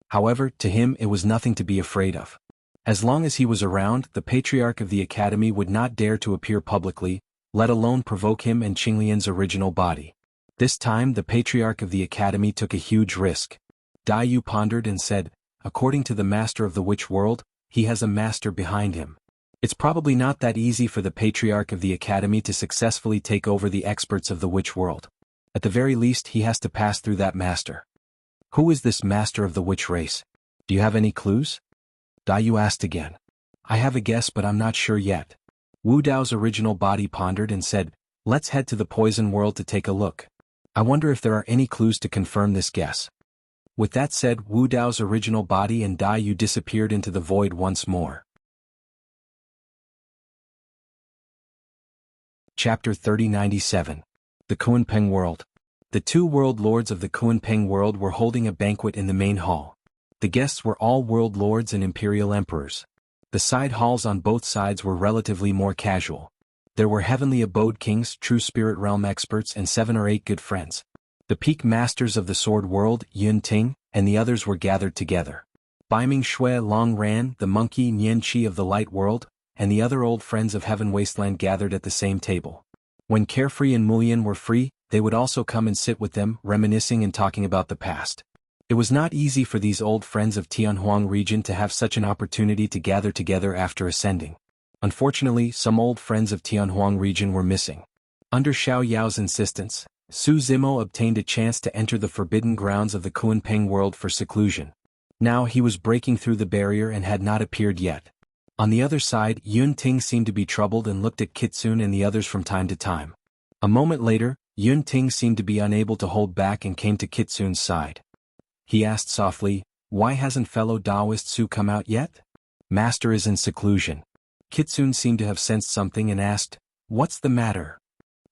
However, to him it was nothing to be afraid of. As long as he was around, the Patriarch of the Academy would not dare to appear publicly, let alone provoke him and Qinglian's original body. This time the Patriarch of the Academy took a huge risk. Dai Yu pondered and said, according to the master of the witch world, he has a master behind him. It's probably not that easy for the patriarch of the academy to successfully take over the experts of the witch world. At the very least he has to pass through that master. Who is this master of the witch race? Do you have any clues? Dai Yu asked again. I have a guess but I'm not sure yet. Wu Dao's original body pondered and said, let's head to the poison world to take a look. I wonder if there are any clues to confirm this guess. With that said, Wu Dao's original body and Dai Yu disappeared into the void once more. Chapter 3097. The Kunpeng World. The two world lords of the Kunpeng world were holding a banquet in the main hall. The guests were all world lords and imperial emperors. The side halls on both sides were relatively more casual. There were heavenly abode kings, true spirit realm experts and 7 or 8 good friends. The peak masters of the sword world, Yun Ting, and the others were gathered together. Baiming Shui Long Ran, the monkey Nian Qi of the light world, and the other old friends of Heaven Wasteland gathered at the same table. When Carefree and Mulian were free, they would also come and sit with them, reminiscing and talking about the past. It was not easy for these old friends of Tianhuang region to have such an opportunity to gather together after ascending. Unfortunately, some old friends of Tianhuang region were missing. Under Xiao Yao's insistence, Su Zimo obtained a chance to enter the forbidden grounds of the Kunpeng world for seclusion. Now he was breaking through the barrier and had not appeared yet. On the other side, Yun Ting seemed to be troubled and looked at Kitsune and the others from time to time. A moment later, Yun Ting seemed to be unable to hold back and came to Kitsune's side. He asked softly, why hasn't fellow Taoist Su come out yet? Master is in seclusion. Kitsune seemed to have sensed something and asked, what's the matter?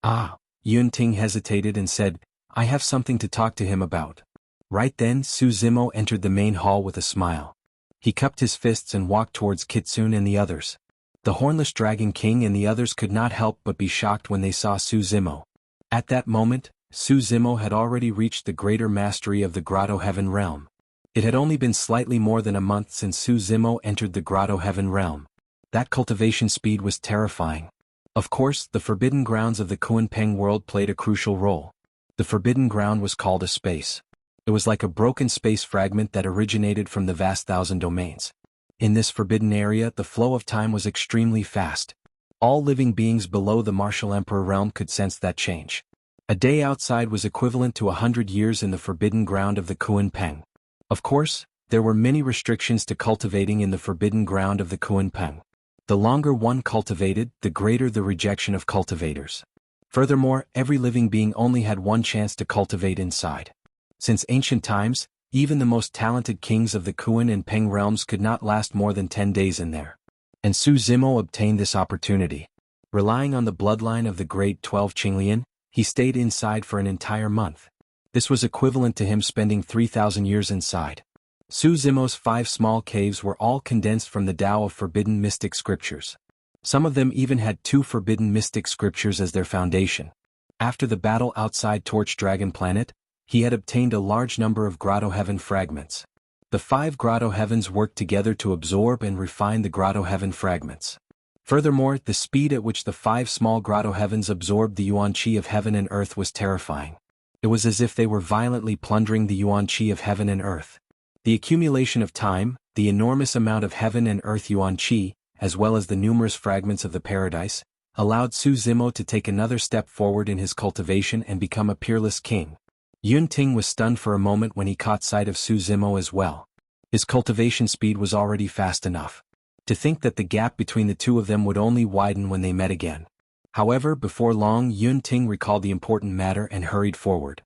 Ah. Yun Ting hesitated and said, I have something to talk to him about. Right then Su Zimo entered the main hall with a smile. He cupped his fists and walked towards Kitsune and the others. The Hornless Dragon King and the others could not help but be shocked when they saw Su Zimo. At that moment, Su Zimo had already reached the greater mastery of the Grotto Heaven realm. It had only been slightly more than a month since Su Zimo entered the Grotto Heaven realm. That cultivation speed was terrifying. Of course, the forbidden grounds of the Kunpeng world played a crucial role. The forbidden ground was called a space. It was like a broken space fragment that originated from the vast thousand domains. In this forbidden area, the flow of time was extremely fast. All living beings below the Martial Emperor realm could sense that change. A day outside was equivalent to 100 years in the forbidden ground of the Kunpeng. Of course, there were many restrictions to cultivating in the forbidden ground of the Kunpeng. The longer one cultivated, the greater the rejection of cultivators. Furthermore, every living being only had one chance to cultivate inside. Since ancient times, even the most talented kings of the Kun and Peng realms could not last more than 10 days in there. And Su Zimo obtained this opportunity. Relying on the bloodline of the great 12 Qinglian, he stayed inside for an entire month. This was equivalent to him spending 3,000 years inside. Su Zimo's 5 small caves were all condensed from the Tao of forbidden mystic scriptures. Some of them even had 2 forbidden mystic scriptures as their foundation. After the battle outside Torch Dragon Planet, he had obtained a large number of Grotto Heaven fragments. The 5 Grotto Heavens worked together to absorb and refine the Grotto Heaven fragments. Furthermore, the speed at which the 5 small Grotto Heavens absorbed the Yuan Qi of heaven and earth was terrifying. It was as if they were violently plundering the Yuan Qi of heaven and earth. The accumulation of time, the enormous amount of heaven and earth Yuan Qi, as well as the numerous fragments of the paradise, allowed Su Zimo to take another step forward in his cultivation and become a peerless king. Yun Ting was stunned for a moment when he caught sight of Su Zimo as well. His cultivation speed was already fast enough. To think that the gap between the two of them would only widen when they met again. However, before long Yun Ting recalled the important matter and hurried forward.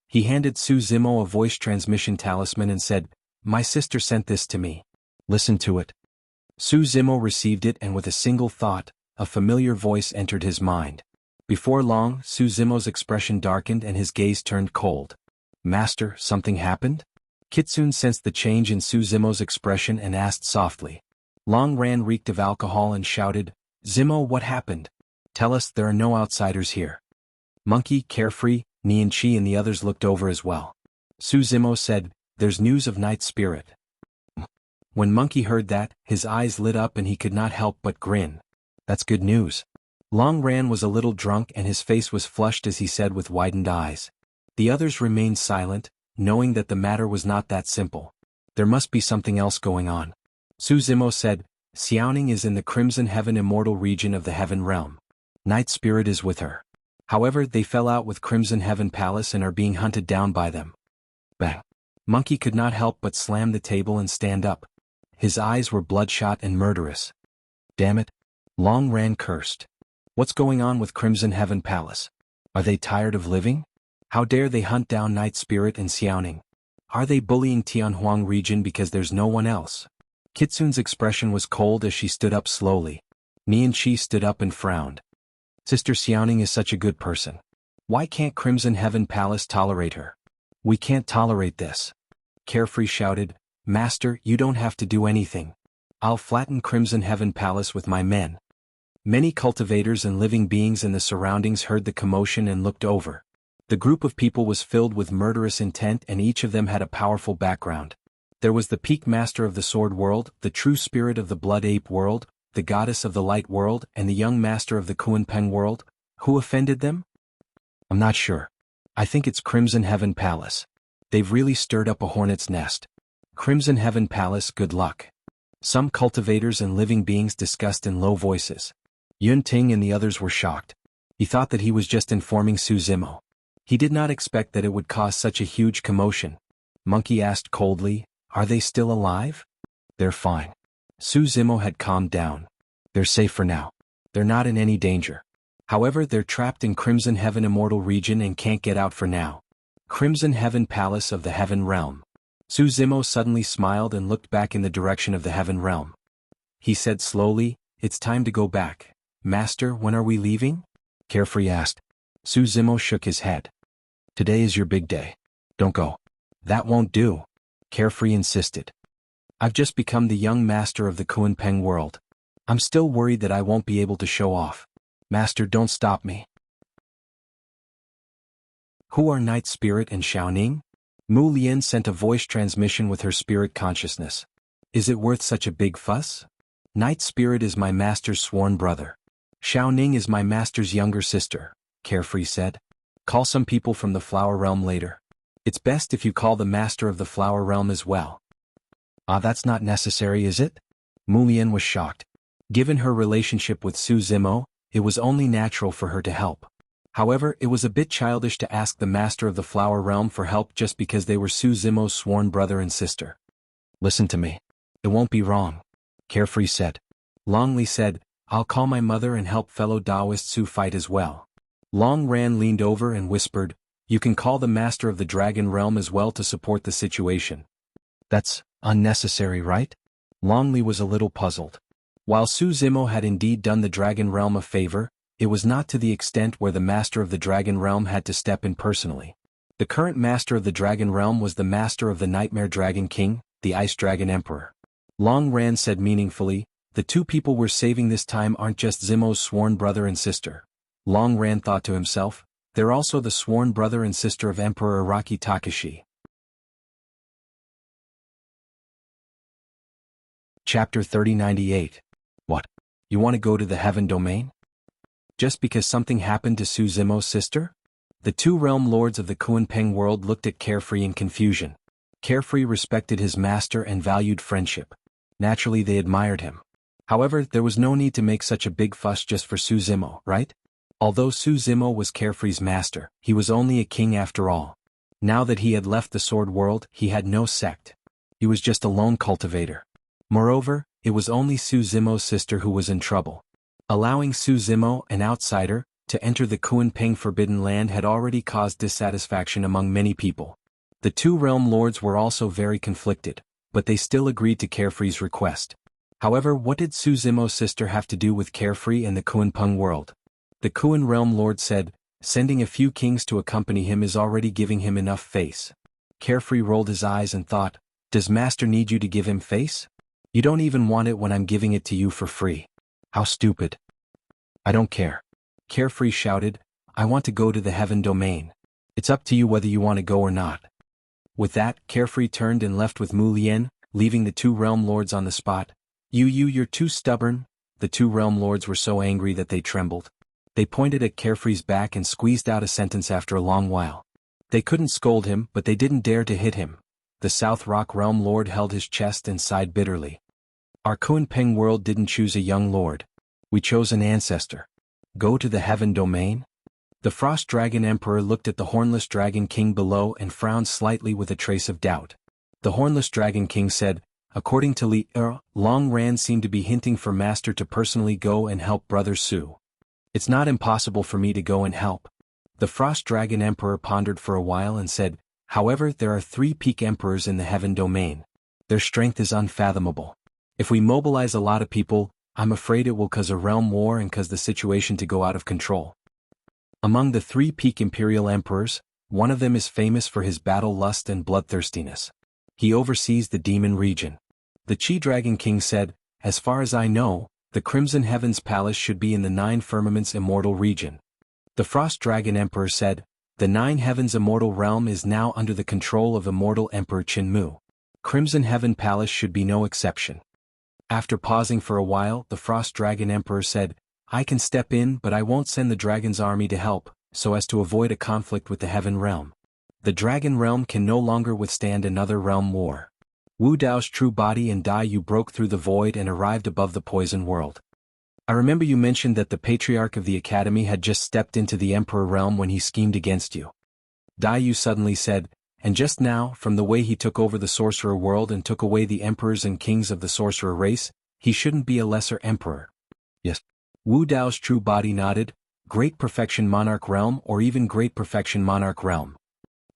He handed Su Zimo a voice transmission talisman and said, "My sister sent this to me. Listen to it." Su Zimo received it and with a single thought, a familiar voice entered his mind. Before long, Su Zimo's expression darkened and his gaze turned cold. "Master, something happened?" Kitsune sensed the change in Su Zimo's expression and asked softly. Long Ran reeked of alcohol and shouted, "Zimo, what happened? Tell us, there are no outsiders here." Monkey, Carefree, Nian Qi and the others looked over as well. Su Zimo said, "There's news of Night Spirit." When Monkey heard that, his eyes lit up and he could not help but grin. "That's good news." Long Ran was a little drunk and his face was flushed as he said with widened eyes, The others remained silent, knowing that the matter was not that simple. There must be something else going on. Su Zimo said, Xiaoning is in the Crimson Heaven immortal region of the Heaven Realm. Night Spirit is with her. However, they fell out with Crimson Heaven Palace and are being hunted down by them. Bang! Monkey could not help but slam the table and stand up. His eyes were bloodshot and murderous. Damn it! Long Ran cursed. What's going on with Crimson Heaven Palace? Are they tired of living? How dare they hunt down Night Spirit and Xiaoning? Are they bullying Tianhuang region because there's no one else? Kitsun's expression was cold as she stood up slowly. Nian Chi stood up and frowned. Sister Xiaoning is such a good person. Why can't Crimson Heaven Palace tolerate her? We can't tolerate this. Carefree shouted, Master, you don't have to do anything. I'll flatten Crimson Heaven Palace with my men. Many cultivators and living beings in the surroundings heard the commotion and looked over. The group of people was filled with murderous intent and each of them had a powerful background. There was the peak master of the sword world, the true spirit of the blood ape world, the goddess of the light world, and the young master of the Kunpeng world. Who offended them? I'm not sure. I think it's Crimson Heaven Palace. They've really stirred up a hornet's nest. Crimson Heaven Palace, good luck. Some cultivators and living beings discussed in low voices. Yun Ting and the others were shocked. He thought that he was just informing Su Zimo. He did not expect that it would cause such a huge commotion. Monkey asked coldly, Are they still alive? They're fine. Su Zimo had calmed down. They're safe for now. They're not in any danger. However, they're trapped in Crimson Heaven Immortal region and can't get out for now. Crimson Heaven Palace of the Heaven Realm. Su Zimo suddenly smiled and looked back in the direction of the Heaven Realm. He said slowly, It's time to go back. Master, when are we leaving? Carefree asked. Su Zimo shook his head. Today is your big day. Don't go. That won't do. Carefree insisted. I've just become the young master of the Kunpeng world. I'm still worried that I won't be able to show off. Master, don't stop me. Who are Night Spirit and Xiaoning? Mu Lian sent a voice transmission with her spirit consciousness. Is it worth such a big fuss? Night Spirit is my master's sworn brother. Xiaoning is my master's younger sister, Carefree said. Call some people from the Flower Realm later. It's best if you call the master of the Flower Realm as well. That's not necessary, is it? Mu Lian was shocked. Given her relationship with Su Zimo, it was only natural for her to help. However, it was a bit childish to ask the master of the Flower Realm for help just because they were Su Zimo's sworn brother and sister. Listen to me. It won't be wrong, Carefree said. Longli said, I'll call my mother and help fellow Taoist Su fight as well. Long Ran leaned over and whispered, You can call the master of the Dragon Realm as well to support the situation. That's unnecessary, right? Longli was a little puzzled. While Su Zimo had indeed done the Dragon Realm a favor, it was not to the extent where the master of the Dragon Realm had to step in personally. The current master of the Dragon Realm was the master of the Nightmare Dragon King, the Ice Dragon Emperor. Long Ran said meaningfully, The two people we're saving this time aren't just Zimo's sworn brother and sister. Long Ran thought to himself, they're also the sworn brother and sister of Emperor Araki Takashi. Chapter 3098. What? You want to go to the Heaven Domain? Just because something happened to Su Zimo's sister? The two realm lords of the Kunpeng world looked at Carefree in confusion. Carefree respected his master and valued friendship. Naturally, they admired him. However, there was no need to make such a big fuss just for Su Zimo, right? Although Su Zimo was Carefree's master, he was only a king after all. Now that he had left the sword world, he had no sect. He was just a lone cultivator. Moreover, it was only Su Zimo's sister who was in trouble. Allowing Su Zimo, an outsider, to enter the Kunpeng Forbidden Land had already caused dissatisfaction among many people. The two realm lords were also very conflicted, but they still agreed to Carefree's request. However, what did Su Zimo's sister have to do with Carefree and the Kunpeng world? The Kun realm lord said, sending a few kings to accompany him is already giving him enough face. Carefree rolled his eyes and thought, does master need you to give him face? You don't even want it when I'm giving it to you for free. How stupid. I don't care. Carefree shouted, I want to go to the Heaven Domain. It's up to you whether you want to go or not. With that, Carefree turned and left with Mu Lian, leaving the two realm lords on the spot. You're too stubborn. The two realm lords were so angry that they trembled. They pointed at Carefree's back and squeezed out a sentence after a long while. They couldn't scold him, but they didn't dare to hit him. The South Rock Realm Lord held his chest and sighed bitterly. Our Kunpeng world didn't choose a young lord. We chose an ancestor. Go to the Heaven Domain? The Frost Dragon Emperor looked at the Hornless Dragon King below and frowned slightly with a trace of doubt. The Hornless Dragon King said, according to Li Long Ran seemed to be hinting for Master to personally go and help Brother Su. It's not impossible for me to go and help. The Frost Dragon Emperor pondered for a while and said, however, there are 3 peak emperors in the Heaven Domain. Their strength is unfathomable. If we mobilize a lot of people, I'm afraid it will cause a realm war and cause the situation to go out of control. Among the 3 peak imperial emperors, one of them is famous for his battle lust and bloodthirstiness. He oversees the demon region. The Chi Dragon King said, as far as I know, the Crimson Heavens Palace should be in the 9 Firmaments Immortal region. The Frost Dragon Emperor said, the 9 Heavens Immortal realm is now under the control of Immortal Emperor Qinmu. Crimson Heaven Palace should be no exception. After pausing for a while, the Frost Dragon Emperor said, I can step in, but I won't send the dragon's army to help, so as to avoid a conflict with the Heaven Realm. The Dragon Realm can no longer withstand another realm war. Wu Dao's true body and Dai Yu broke through the void and arrived above the Poison World. I remember you mentioned that the Patriarch of the Academy had just stepped into the Emperor Realm when he schemed against you. Dai Yu suddenly said, and just now, from the way he took over the Sorcerer World and took away the Emperors and Kings of the Sorcerer race, he shouldn't be a lesser Emperor. Yes. Wu Dao's true body nodded, Great Perfection Monarch Realm or even Great Perfection Monarch Realm.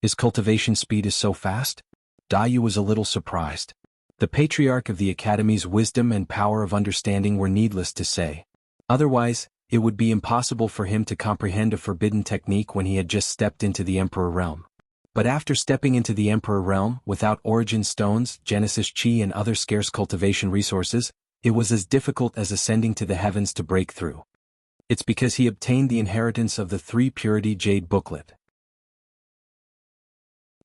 His cultivation speed is so fast? Dai Yu was a little surprised. The Patriarch of the Academy's wisdom and power of understanding were needless to say. Otherwise, it would be impossible for him to comprehend a forbidden technique when he had just stepped into the Emperor Realm. But after stepping into the Emperor Realm, without Origin Stones, Genesis Chi and other scarce cultivation resources, it was as difficult as ascending to the heavens to break through. It's because he obtained the inheritance of the 3 Purity Jade Booklet.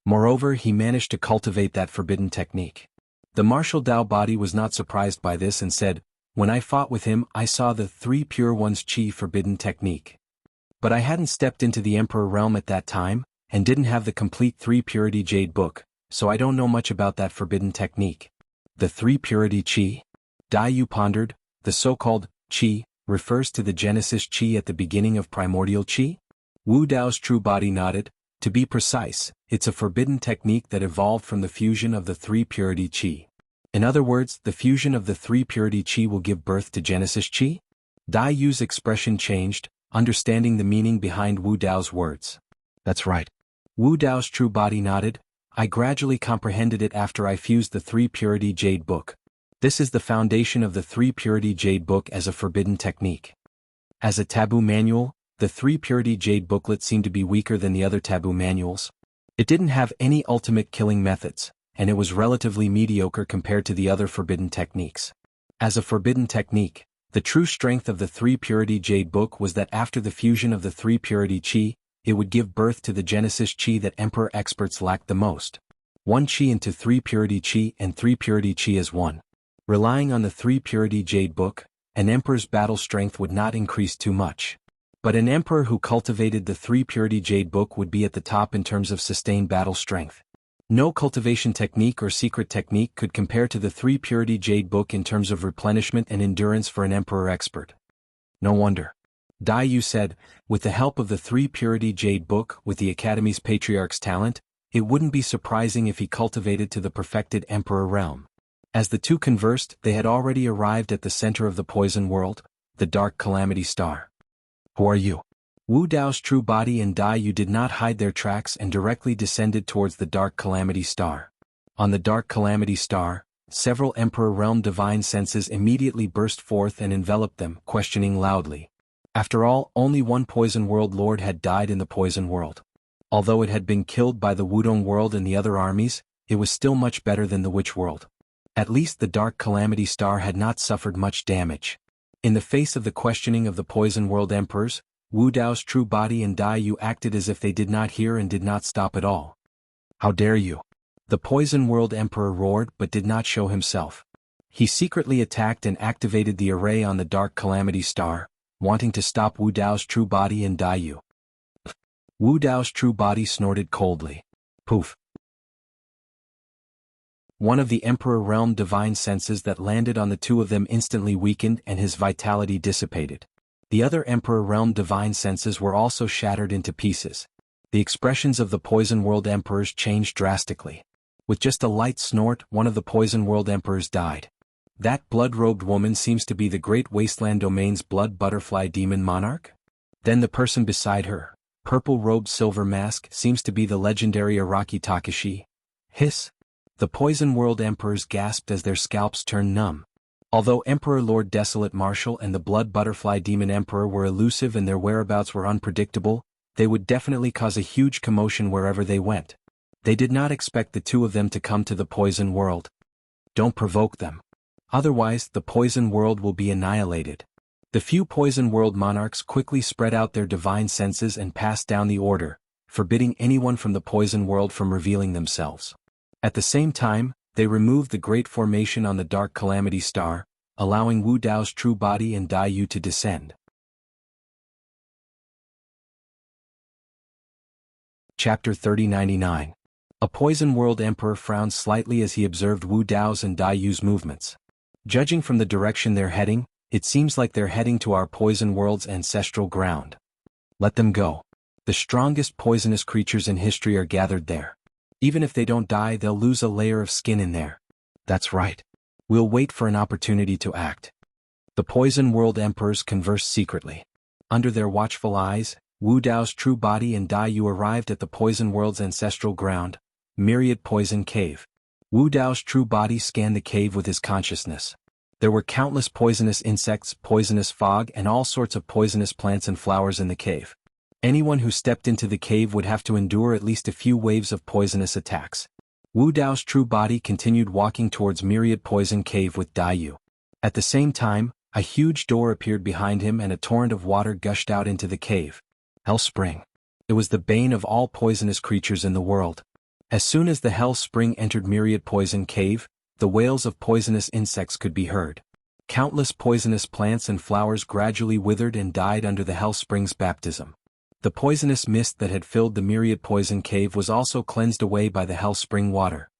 Moreover, he managed to cultivate that forbidden technique. The martial Dao body was not surprised by this and said, when I fought with him, I saw the 3 Pure One's Chi forbidden technique. But I hadn't stepped into the Emperor Realm at that time, and didn't have the complete 3 Purity Jade Book, so I don't know much about that forbidden technique. The 3 Purity Chi? Dai Yu pondered, the so-called Chi refers to the Genesis Chi at the beginning of Primordial Chi? Wu Dao's true body nodded. To be precise, it's a forbidden technique that evolved from the fusion of the 3 Purity Chi. In other words, the fusion of the 3 Purity Chi will give birth to Genesis Chi? Dai Yu's expression changed, understanding the meaning behind Wu Dao's words. That's right. Wu Dao's true body nodded. I gradually comprehended it after I fused the 3 Purity Jade Book. This is the foundation of the 3 Purity Jade Book as a forbidden technique. As a taboo manual, the 3 Purity Jade Booklet seemed to be weaker than the other taboo manuals. It didn't have any ultimate killing methods, and it was relatively mediocre compared to the other forbidden techniques. As a forbidden technique, the true strength of the 3 Purity Jade Book was that after the fusion of the 3 Purity Chi, it would give birth to the Genesis Chi that Emperor experts lacked the most. 1 Chi into 3 Purity Chi and 3 Purity Chi as 1. Relying on the 3 Purity Jade Book, an Emperor's battle strength would not increase too much. But an Emperor who cultivated the 3 Purity Jade Book would be at the top in terms of sustained battle strength. No cultivation technique or secret technique could compare to the 3 Purity Jade Book in terms of replenishment and endurance for an Emperor expert. No wonder. Dai Yu said, with the help of the 3 Purity Jade Book, with the Academy's Patriarch's talent, it wouldn't be surprising if he cultivated to the perfected Emperor realm. As the two conversed, they had already arrived at the center of the Poison World, the Dark Calamity Star. Who are you? Wu Dao's true body and Dai Yu did not hide their tracks and directly descended towards the Dark Calamity Star. On the Dark Calamity Star, several Emperor Realm divine senses immediately burst forth and enveloped them, questioning loudly. After all, only one Poison World Lord had died in the Poison World. Although it had been killed by the Wudong World and the other armies, it was still much better than the Witch World. At least the Dark Calamity Star had not suffered much damage. In the face of the questioning of the Poison World Emperors, Wu Dao's true body and Dai Yu acted as if they did not hear and did not stop at all. How dare you? The Poison World Emperor roared but did not show himself. He secretly attacked and activated the array on the Dark Calamity Star, wanting to stop Wu Dao's true body and Dai Yu. Wu Dao's true body snorted coldly. Poof. One of the Emperor Realm divine senses that landed on the two of them instantly weakened and his vitality dissipated. The other Emperor Realm divine senses were also shattered into pieces. The expressions of the Poison World Emperors changed drastically. With just a light snort, one of the Poison World Emperors died. That blood-robed woman seems to be the Great Wasteland Domain's Blood Butterfly Demon Monarch? Then the person beside her, purple-robed Silver Mask, seems to be the legendary Araki Takashi. Hiss. The Poison World Emperors gasped as their scalps turned numb. Although Emperor Lord Desolate Marshal and the Blood Butterfly Demon Emperor were elusive and their whereabouts were unpredictable, they would definitely cause a huge commotion wherever they went. They did not expect the two of them to come to the Poison World. Don't provoke them. Otherwise, the Poison World will be annihilated. The few Poison World monarchs quickly spread out their divine senses and passed down the order, forbidding anyone from the Poison World from revealing themselves. At the same time, they removed the Great Formation on the Dark Calamity Star, allowing Wu Dao's true body and Dai Yu to descend. Chapter 3099. A Poison World Emperor frowned slightly as he observed Wu Dao's and Dai Yu's movements. Judging from the direction they're heading, it seems like they're heading to our Poison World's ancestral ground. Let them go. The strongest poisonous creatures in history are gathered there. Even if they don't die, they'll lose a layer of skin in there. That's right. We'll wait for an opportunity to act. The Poison World Emperors conversed secretly. Under their watchful eyes, Wu Dao's true body and Dai Yu arrived at the Poison World's ancestral ground, Myriad Poison Cave. Wu Dao's true body scanned the cave with his consciousness. There were countless poisonous insects, poisonous fog, and all sorts of poisonous plants and flowers in the cave. Anyone who stepped into the cave would have to endure at least a few waves of poisonous attacks. Wu Dao's true body continued walking towards Myriad Poison Cave with Dai Yu. At the same time, a huge door appeared behind him and a torrent of water gushed out into the cave. Hell Spring. It was the bane of all poisonous creatures in the world. As soon as the Hell Spring entered Myriad Poison Cave, the wails of poisonous insects could be heard. Countless poisonous plants and flowers gradually withered and died under the Hell Spring's baptism. The poisonous mist that had filled the Myriad Poison Cave was also cleansed away by the Hell Spring water.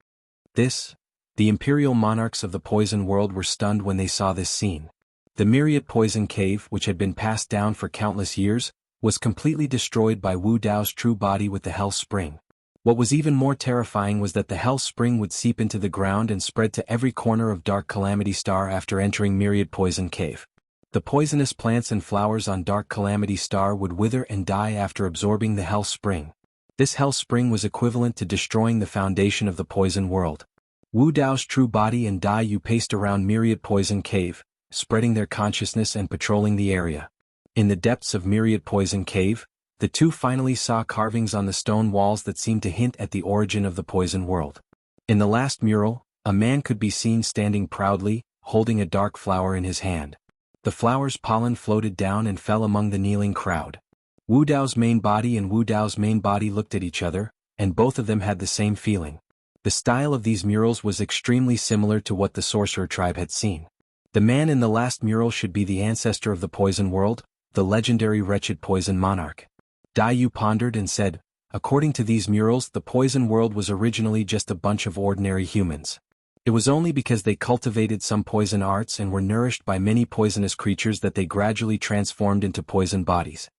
The imperial monarchs of the Poison World were stunned when they saw this scene. The Myriad Poison Cave, which had been passed down for countless years, was completely destroyed by Wu Dao's true body with the Hell Spring. What was even more terrifying was that the Hell Spring would seep into the ground and spread to every corner of Dark Calamity Star after entering Myriad Poison Cave. The poisonous plants and flowers on Dark Calamity Star would wither and die after absorbing the Hell Spring. This Hell Spring was equivalent to destroying the foundation of the Poison World. Wu Dao's true body and Dai Yu paced around Myriad Poison Cave, spreading their consciousness and patrolling the area. In the depths of Myriad Poison Cave, the two finally saw carvings on the stone walls that seemed to hint at the origin of the Poison World. In the last mural, a man could be seen standing proudly, holding a dark flower in his hand. The flower's pollen floated down and fell among the kneeling crowd. Wu Dao's main body and Wu Dao's main body looked at each other, and both of them had the same feeling. The style of these murals was extremely similar to what the sorcerer tribe had seen. The man in the last mural should be the ancestor of the Poison World, the legendary wretched Poison Monarch. Dai Yu pondered and said, according to these murals, the Poison World was originally just a bunch of ordinary humans. It was only because they cultivated some poison arts and were nourished by many poisonous creatures that they gradually transformed into poison bodies.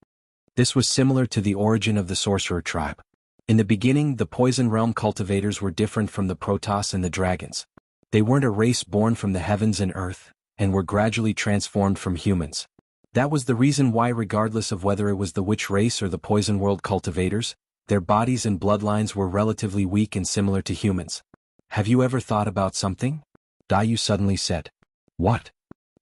This was similar to the origin of the sorcerer tribe. In the beginning, the Poison Realm cultivators were different from the Protoss and the dragons. They weren't a race born from the heavens and earth, and were gradually transformed from humans. That was the reason why, regardless of whether it was the Witch race or the Poison World cultivators, their bodies and bloodlines were relatively weak and similar to humans. Have you ever thought about something? Dai Yu suddenly said. What?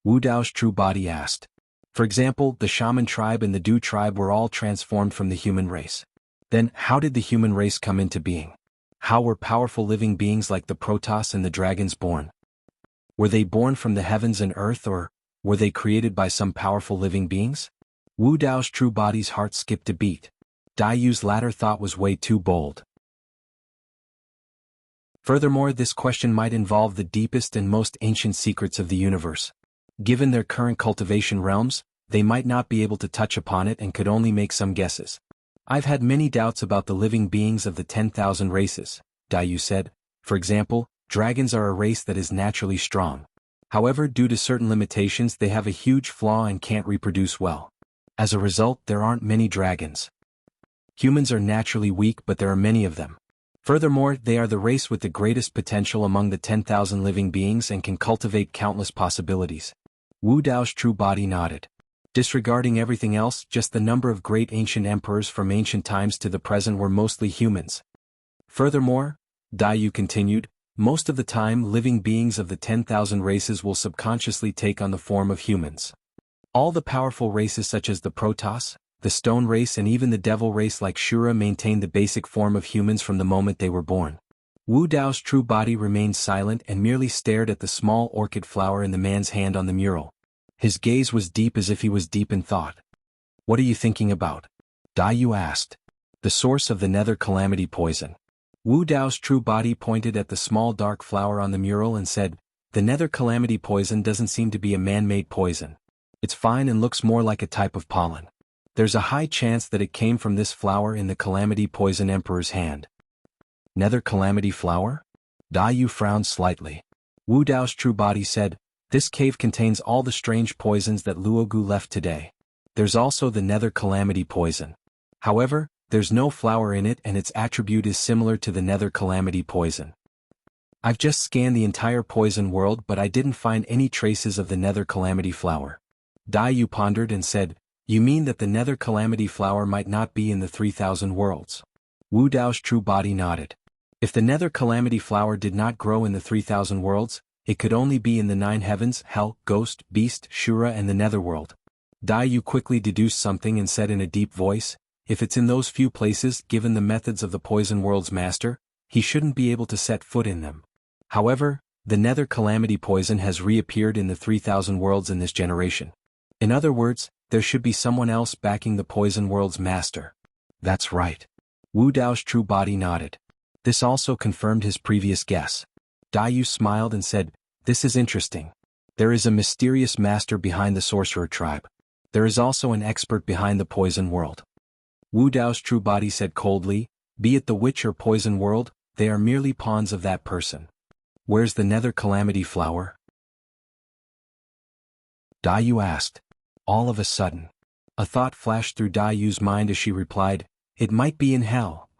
Wu Dao's true body asked. For example, the Shaman tribe and the Du tribe were all transformed from the human race. Then, how did the human race come into being? How were powerful living beings like the Protoss and the dragons born? Were they born from the heavens and earth, or were they created by some powerful living beings? Wu Dao's true body's heart skipped a beat. Dai Yu's latter thought was way too bold. Furthermore, this question might involve the deepest and most ancient secrets of the universe. Given their current cultivation realms, they might not be able to touch upon it and could only make some guesses. I've had many doubts about the living beings of the 10,000 races, Dai said. For example, dragons are a race that is naturally strong. However, due to certain limitations they have a huge flaw and can't reproduce well. As a result, there aren't many dragons. Humans are naturally weak, but there are many of them. Furthermore, they are the race with the greatest potential among the 10,000 living beings and can cultivate countless possibilities. Wu Dao's true body nodded. Disregarding everything else, just the number of great ancient emperors from ancient times to the present were mostly humans. Furthermore, Dai continued, most of the time living beings of the 10,000 races will subconsciously take on the form of humans. All the powerful races such as the Protoss, the Stone race and even the Devil race like Shura maintained the basic form of humans from the moment they were born. Wu Dao's true body remained silent and merely stared at the small orchid flower in the man's hand on the mural. His gaze was deep as if he was deep in thought. What are you thinking about? Dai asked. The source of the nether calamity poison. Wu Dao's true body pointed at the small dark flower on the mural and said, the nether calamity poison doesn't seem to be a man-made poison. It's fine and looks more like a type of pollen. There's a high chance that it came from this flower in the calamity poison emperor's hand. Nether calamity flower? Dai frowned slightly. Wu Dao's true body said, this cave contains all the strange poisons that Luogu left today. There's also the nether calamity poison. However, there's no flower in it and its attribute is similar to the nether calamity poison. I've just scanned the entire poison world but I didn't find any traces of the nether calamity flower. Dai pondered and said, you mean that the nether calamity flower might not be in the 3,000 worlds? Wu Dao's true body nodded. If the nether calamity flower did not grow in the 3,000 worlds, it could only be in the 9 heavens, hell, ghost, beast, Shura and the netherworld. Dai quickly deduced something and said in a deep voice, if it's in those few places, given the methods of the poison world's master, he shouldn't be able to set foot in them. However, the nether calamity poison has reappeared in the 3,000 worlds in this generation. In other words, there should be someone else backing the poison world's master. That's right. Wu Dao's true body nodded. This also confirmed his previous guess. Dai smiled and said, this is interesting. There is a mysterious master behind the sorcerer tribe. There is also an expert behind the poison world. Wu Dao's true body said coldly, be it the witch or poison world, they are merely pawns of that person. Where's the nether calamity flower? Dai asked. All of a sudden. A thought flashed through Dai's mind as she replied, it might be in hell.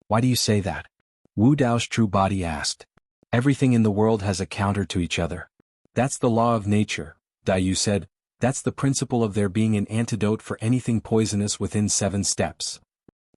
Why do you say that? Wu Dao's true body asked. Everything in the world has a counter to each other. That's the law of nature, Dai said. That's the principle of there being an antidote for anything poisonous within 7 steps.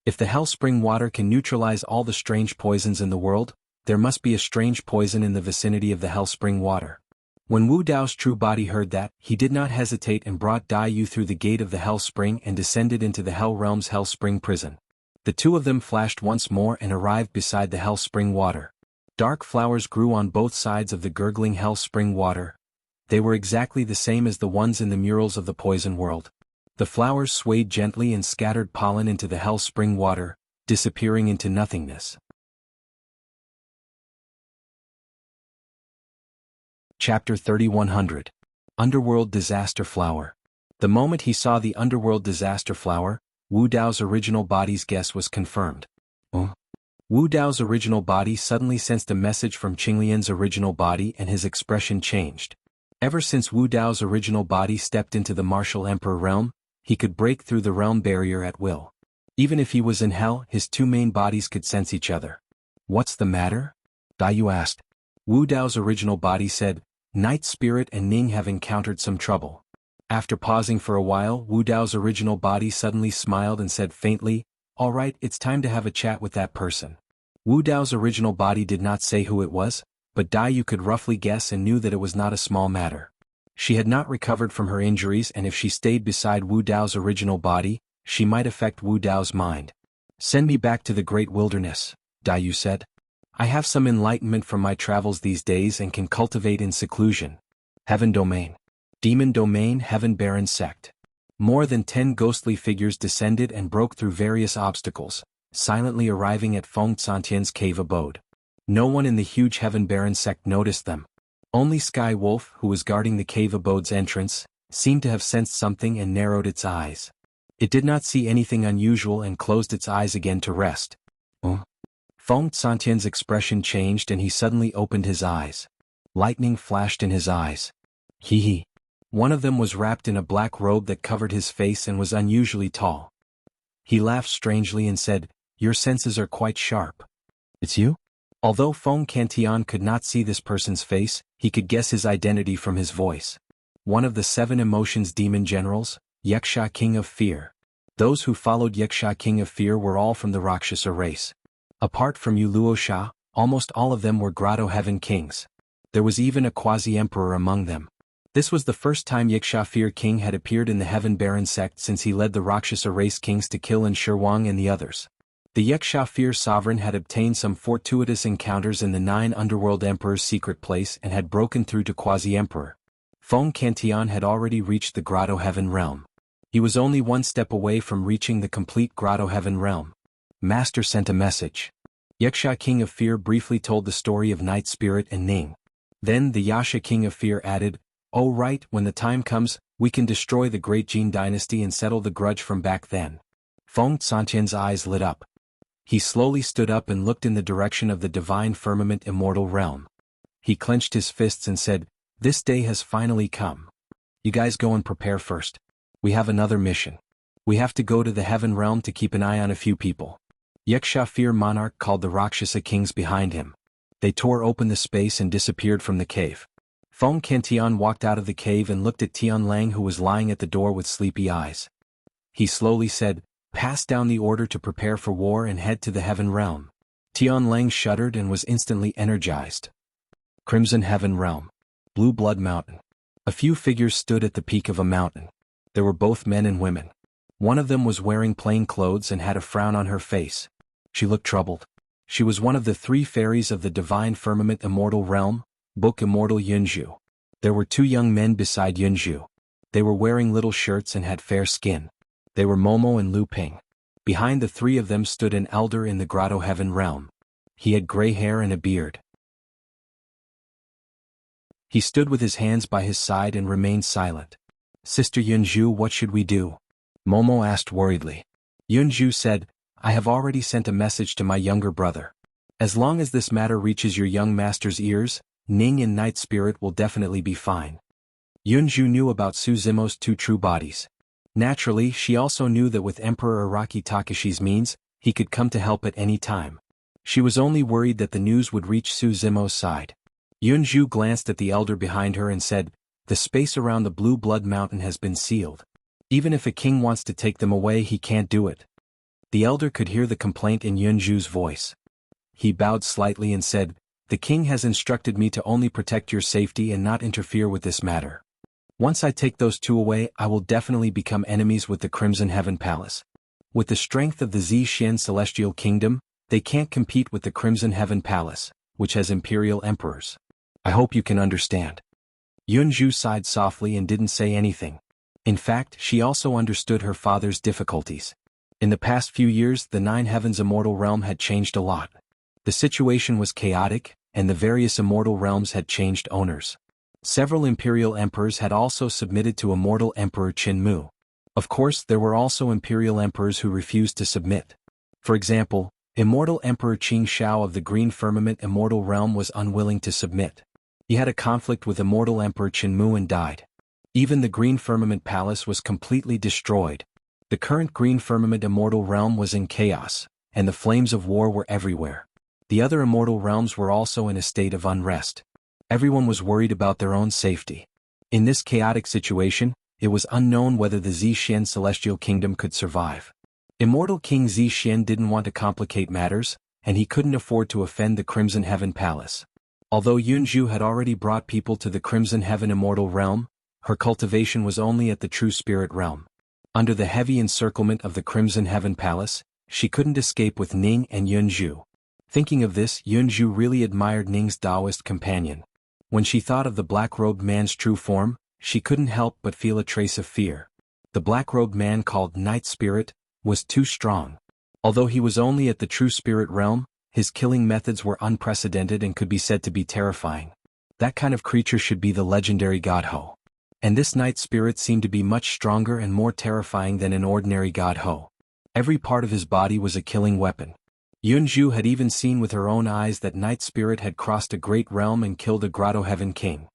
If the hell spring water can neutralize all the strange poisons in the world, there must be a strange poison in the vicinity of the hell spring water. When Wu Dao's true body heard that, he did not hesitate and brought Dai through the gate of the hell spring and descended into the hell realm's hell spring prison. The two of them flashed once more and arrived beside the hell spring water. Dark flowers grew on both sides of the gurgling hell spring water. They were exactly the same as the ones in the murals of the poison world. The flowers swayed gently and scattered pollen into the hell spring water, disappearing into nothingness. Chapter 3100. Underworld Disaster Flower. The moment he saw the Underworld Disaster Flower, Wu Dao's original body's guess was confirmed. Wu Dao's original body suddenly sensed a message from Qinglian's original body and his expression changed. Ever since Wu Dao's original body stepped into the martial emperor realm, he could break through the realm barrier at will. Even if he was in hell, his two main bodies could sense each other. What's the matter? Dai asked. Wu Dao's original body said, Night Spirit and Ning have encountered some trouble. After pausing for a while, Wu Dao's original body suddenly smiled and said faintly, all right, it's time to have a chat with that person. Wu Dao's original body did not say who it was, but Dai could roughly guess and knew that it was not a small matter. She had not recovered from her injuries and if she stayed beside Wu Dao's original body, she might affect Wu Dao's mind. Send me back to the great wilderness, Dai said. I have some enlightenment from my travels these days and can cultivate in seclusion. Heaven Domain. Demon Domain Heaven Baron Sect. More than 10 ghostly figures descended and broke through various obstacles, silently arriving at Feng Santian's cave abode. No one in the huge Heaven Baron sect noticed them. Only Sky Wolf, who was guarding the cave abode's entrance, seemed to have sensed something and narrowed its eyes. It did not see anything unusual and closed its eyes again to rest. Feng Santian's expression changed and he suddenly opened his eyes. Lightning flashed in his eyes. Hee. One of them was wrapped in a black robe that covered his face and was unusually tall. He laughed strangely and said, "Your senses are quite sharp." "It's you?" Although Feng Cantian could not see this person's face, he could guess his identity from his voice. One of the 7 emotions demon generals, Yuxia King of Fear. Those who followed Yuxia King of Fear were all from the Rakshasa race. Apart from Yu Luosha, almost all of them were Grotto Heaven Kings. There was even a quasi-emperor among them. This was the first time Yuxia Fear King had appeared in the Heaven Baron sect since he led the Rakshasa race kings to kill Shirwang and the others. The Yuxia Fear sovereign had obtained some fortuitous encounters in the 9 underworld emperors' secret place and had broken through to quasi-emperor. Feng Cantian had already reached the Grotto Heaven realm. He was only 1 step away from reaching the complete Grotto Heaven realm. Master sent a message. Yuxia King of Fear briefly told the story of Night Spirit and Ning. Then the Yasha King of Fear added, "Oh right, when the time comes, we can destroy the great Jin dynasty and settle the grudge from back then." Feng Santian's eyes lit up. He slowly stood up and looked in the direction of the divine firmament immortal realm. He clenched his fists and said, "This day has finally come. You guys go and prepare first. We have another mission. We have to go to the heaven realm to keep an eye on a few people." Yuxia Fear Monarch called the Rakshasa kings behind him. They tore open the space and disappeared from the cave. Feng Cantian walked out of the cave and looked at Tianlang, who was lying at the door with sleepy eyes. He slowly said, "Pass down the order to prepare for war and head to the heaven realm." Tianlang shuddered and was instantly energized. Crimson Heaven Realm. Blue Blood Mountain. A few figures stood at the peak of a mountain. There were both men and women. One of them was wearing plain clothes and had a frown on her face. She looked troubled. She was one of the 3 fairies of the divine firmament immortal realm, Book Immortal Yunzhu. There were 2 young men beside Yunzhu. They were wearing little shirts and had fair skin. They were Momo and Lu Ping. Behind the 3 of them stood an elder in the Grotto Heaven realm. He had gray hair and a beard. He stood with his hands by his side and remained silent. "Sister Yunzhu, what should we do?" Momo asked worriedly. Yunzhu said, "I have already sent a message to my younger brother. As long as this matter reaches your young master's ears, Ning and Night Spirit will definitely be fine." Yunzhu knew about Suzimo's 2 true bodies. Naturally, she also knew that with Emperor Araki Takashi's means, he could come to help at any time. She was only worried that the news would reach Suzimo's side. Yunzhu glanced at the elder behind her and said, "The space around the Blue Blood Mountain has been sealed. Even if a king wants to take them away, he can't do it." The elder could hear the complaint in Yunzhu's voice. He bowed slightly and said, "The king has instructed me to only protect your safety and not interfere with this matter. Once I take those 2 away, I will definitely become enemies with the Crimson Heaven Palace. With the strength of the Zixuan Celestial Kingdom, they can't compete with the Crimson Heaven Palace, which has imperial emperors. I hope you can understand." Yunzhu sighed softly and didn't say anything. In fact, she also understood her father's difficulties. In the past few years, the 9 Heavens immortal realm had changed a lot. The situation was chaotic, and the various immortal realms had changed owners. Several imperial emperors had also submitted to immortal emperor Qin Mu. Of course, there were also imperial emperors who refused to submit. For example, immortal emperor Qing Shao of the Green Firmament immortal realm was unwilling to submit. He had a conflict with immortal emperor Qin Mu and died. Even the Green Firmament Palace was completely destroyed. The current Green Firmament immortal realm was in chaos, and the flames of war were everywhere. The other immortal realms were also in a state of unrest. Everyone was worried about their own safety. In this chaotic situation, it was unknown whether the Zixuan Celestial Kingdom could survive. Immortal King Zixuan didn't want to complicate matters, and he couldn't afford to offend the Crimson Heaven Palace. Although Yunzhu had already brought people to the Crimson Heaven immortal realm, her cultivation was only at the True Spirit realm. Under the heavy encirclement of the Crimson Heaven Palace, she couldn't escape with Ning and Yunzhu. Thinking of this, Yunzhu really admired Ning's Taoist companion. When she thought of the black-robed man's true form, she couldn't help but feel a trace of fear. The black-robed man called Night Spirit was too strong. Although he was only at the True Spirit realm, his killing methods were unprecedented and could be said to be terrifying. That kind of creature should be the legendary God Ho. And this night spirit seemed to be much stronger and more terrifying than an ordinary god Ho. Every part of his body was a killing weapon. Yunju had even seen with her own eyes that night spirit had crossed a great realm and killed a grotto heaven king.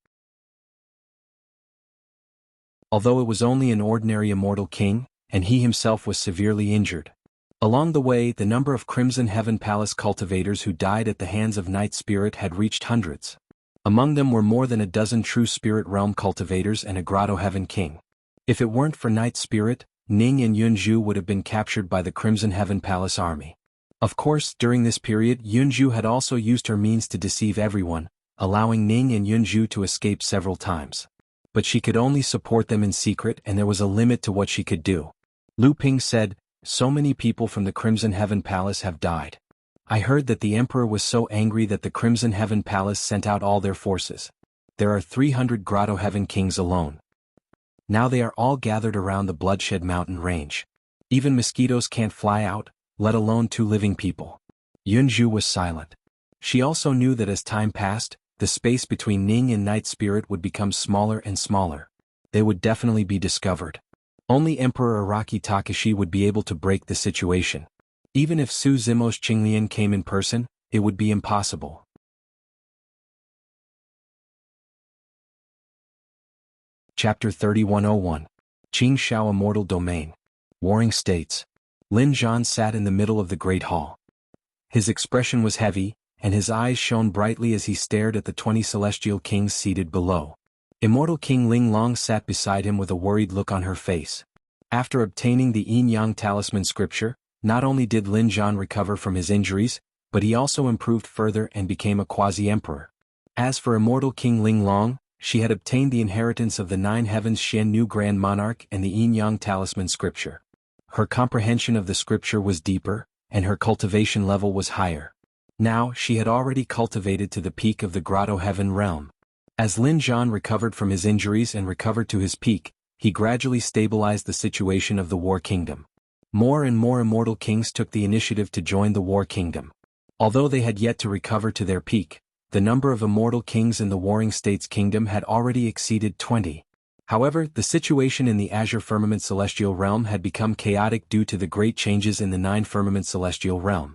Although it was only an ordinary immortal king, and he himself was severely injured. Along the way, the number of Crimson Heaven Palace cultivators who died at the hands of night spirit had reached hundreds. Among them were more than a dozen true spirit realm cultivators and a grotto heaven king. If it weren't for night spirit, Ning and Yunju would have been captured by the Crimson Heaven Palace army. Of course, during this period Yunju had also used her means to deceive everyone, allowing Ning and Yunju to escape several times. But she could only support them in secret and there was a limit to what she could do. Lu Ping said, "So many people from the Crimson Heaven Palace have died. I heard that the Emperor was so angry that the Crimson Heaven Palace sent out all their forces. There are 300 Grotto Heaven Kings alone. Now they are all gathered around the Bloodshed Mountain range. Even mosquitoes can't fly out, let alone 2 living people." Yunju was silent. She also knew that as time passed, the space between Ning and Night Spirit would become smaller and smaller. They would definitely be discovered. Only Emperor Araki Takashi would be able to break the situation. Even if Su Zimos Qinglian came in person, it would be impossible. Chapter 3101. Qing Shao Immortal Domain. Warring States. Lin Zhan sat in the middle of the Great Hall. His expression was heavy, and his eyes shone brightly as he stared at the 20 celestial kings seated below. Immortal King Ling Long sat beside him with a worried look on her face. After obtaining the Yin-Yang Talisman scripture, not only did Lin Zhan recover from his injuries, but he also improved further and became a quasi-emperor. As for Immortal King Ling Long, she had obtained the inheritance of the 9 heavens Xian Nu Grand Monarch and the Yin-Yang Talisman scripture. Her comprehension of the scripture was deeper, and her cultivation level was higher. Now, she had already cultivated to the peak of the Grotto Heaven realm. As Lin Zhan recovered from his injuries and recovered to his peak, he gradually stabilized the situation of the War Kingdom. More and more immortal kings took the initiative to join the War Kingdom. Although they had yet to recover to their peak, the number of immortal kings in the Warring States Kingdom had already exceeded 20. However, the situation in the Azure Firmament Celestial Realm had become chaotic due to the great changes in the 9 Firmament Celestial Realm.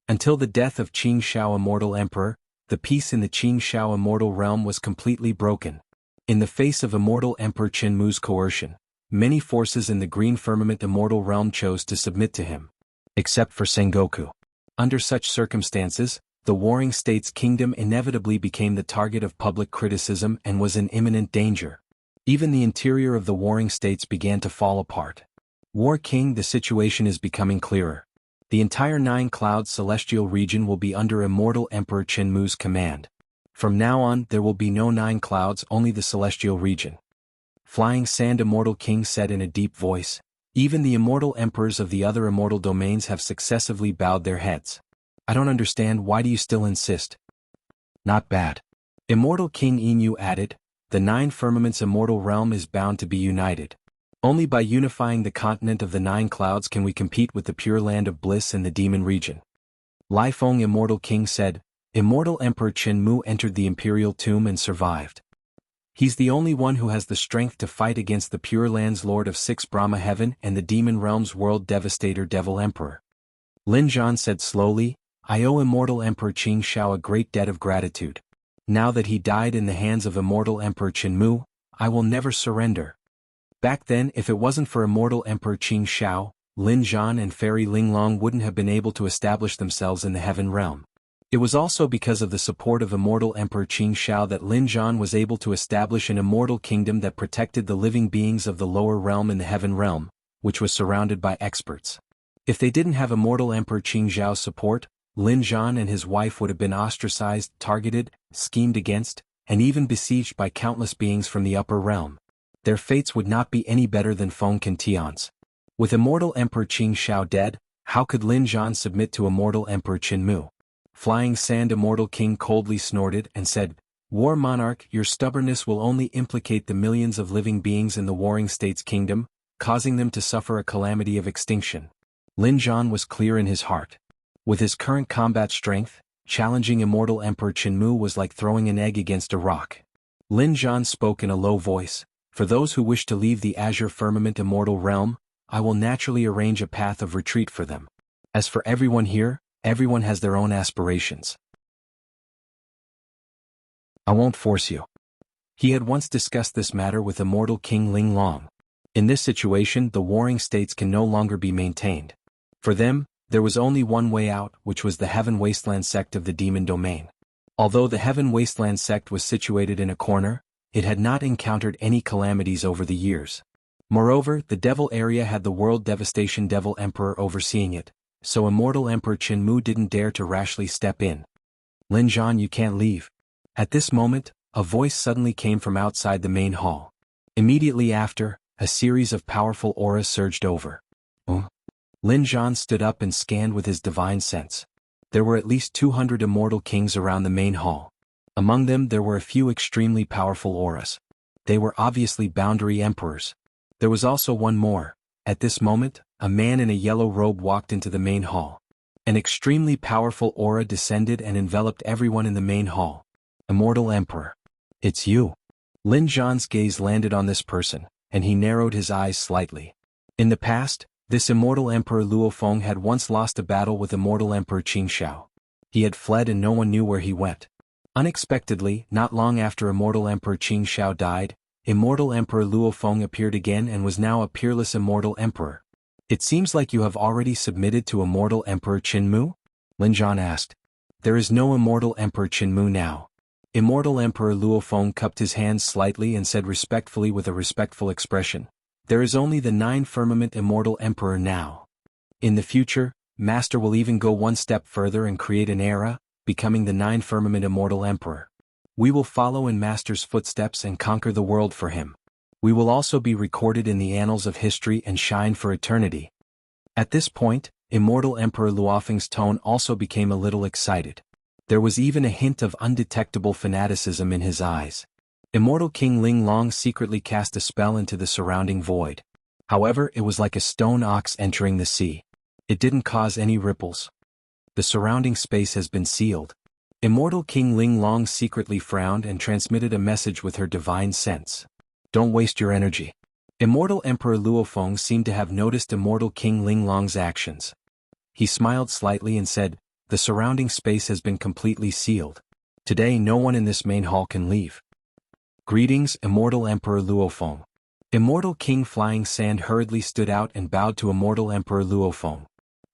Until the death of Qing Shao Immortal Emperor, the peace in the Qing Shao Immortal Realm was completely broken. In the face of Immortal Emperor Qin Mu's coercion, many forces in the Green Firmament Immortal Realm chose to submit to him. Except for Sengoku. Under such circumstances, the Warring States Kingdom inevitably became the target of public criticism and was in imminent danger. Even the interior of the Warring States began to fall apart. War King, the situation is becoming clearer. The entire 9 Clouds Celestial region will be under Immortal Emperor Qin Mu's command. From now on, there will be no 9 clouds, only the Celestial region. Flying Sand Immortal King said in a deep voice, "Even the immortal emperors of the other immortal domains have successively bowed their heads. I don't understand, why do you still insist?" "Not bad." Immortal King Inu added, "The 9 Firmaments Immortal Realm is bound to be united. Only by unifying the continent of the 9 clouds can we compete with the Pure Land of Bliss and the Demon region." Lai Feng Immortal King said, "Immortal Emperor Qin Mu entered the Imperial Tomb and survived. He's the only one who has the strength to fight against the Pure Land's Lord of 6 Brahma Heaven and the Demon Realm's World Devastator Devil Emperor." Lin Zhan said slowly, "I owe Immortal Emperor Qing Shao a great debt of gratitude. Now that he died in the hands of Immortal Emperor Qin Mu, I will never surrender." Back then, if it wasn't for Immortal Emperor Qing Shao, Lin Zhan and Fairy Ling Long wouldn't have been able to establish themselves in the Heaven Realm. It was also because of the support of Immortal Emperor Qing Shao that Lin Zhan was able to establish an immortal kingdom that protected the living beings of the lower realm in the Heaven Realm, which was surrounded by experts. If they didn't have Immortal Emperor Qing Zhao's support, Lin Zhan and his wife would have been ostracized, targeted, schemed against, and even besieged by countless beings from the upper realm. Their fates would not be any better than Feng Qintian's. With Immortal Emperor Qing Shao dead, how could Lin Zhan submit to Immortal Emperor Qin Mu? Flying Sand Immortal King coldly snorted and said, "War Monarch, your stubbornness will only implicate the millions of living beings in the Warring States Kingdom, causing them to suffer a calamity of extinction." Lin Zhan was clear in his heart. With his current combat strength, challenging Immortal Emperor Qin Mu was like throwing an egg against a rock. Lin Zhan spoke in a low voice, For those who wish to leave the azure firmament immortal realm, I will naturally arrange a path of retreat for them. As for everyone here, everyone has their own aspirations. I won't force you. He had once discussed this matter with immortal King Ling Long. In this situation, the warring states can no longer be maintained. For them, there was only one way out, which was the Heaven Wasteland sect of the Demon Domain. Although the Heaven Wasteland sect was situated in a corner, it had not encountered any calamities over the years. Moreover, the Devil area had the World Devastation Devil Emperor overseeing it, so Immortal Emperor Qinmu didn't dare to rashly step in. Lin Zhan, you can't leave. At this moment, a voice suddenly came from outside the main hall. Immediately after, a series of powerful auras surged over. Lin Zhan stood up and scanned with his divine sense. There were at least 200 immortal kings around the main hall. Among them there were a few extremely powerful auras. They were obviously boundary emperors. There was also one more. At this moment, a man in a yellow robe walked into the main hall. An extremely powerful aura descended and enveloped everyone in the main hall. Immortal Emperor. It's you. Lin Zhan's gaze landed on this person, and he narrowed his eyes slightly. In the past, this Immortal Emperor Luofeng had once lost a battle with Immortal Emperor Qingxiao. He had fled and no one knew where he went. Unexpectedly, not long after Immortal Emperor Qingxiao died, Immortal Emperor Luofeng appeared again and was now a peerless Immortal Emperor. It seems like you have already submitted to Immortal Emperor Qinmu? Lin Zhan asked. There is no Immortal Emperor Qinmu now. Immortal Emperor Luofeng cupped his hands slightly and said respectfully with a respectful expression, there is only the 9 Firmament Immortal Emperor now. In the future, Master will even go one step further and create an era, becoming the 9 Firmament Immortal Emperor. We will follow in Master's footsteps and conquer the world for him. We will also be recorded in the annals of history and shine for eternity. At this point, Immortal Emperor Luofeng's tone also became a little excited. There was even a hint of undetectable fanaticism in his eyes. Immortal King Ling Long secretly cast a spell into the surrounding void. However, it was like a stone ox entering the sea. It didn't cause any ripples. The surrounding space has been sealed. Immortal King Ling Long secretly frowned and transmitted a message with her divine sense. Don't waste your energy. Immortal Emperor Luofeng seemed to have noticed Immortal King Ling Long's actions. He smiled slightly and said, the surrounding space has been completely sealed. Today no one in this main hall can leave. Greetings, Immortal Emperor Luofeng. Immortal King Flying Sand hurriedly stood out and bowed to Immortal Emperor Luofeng.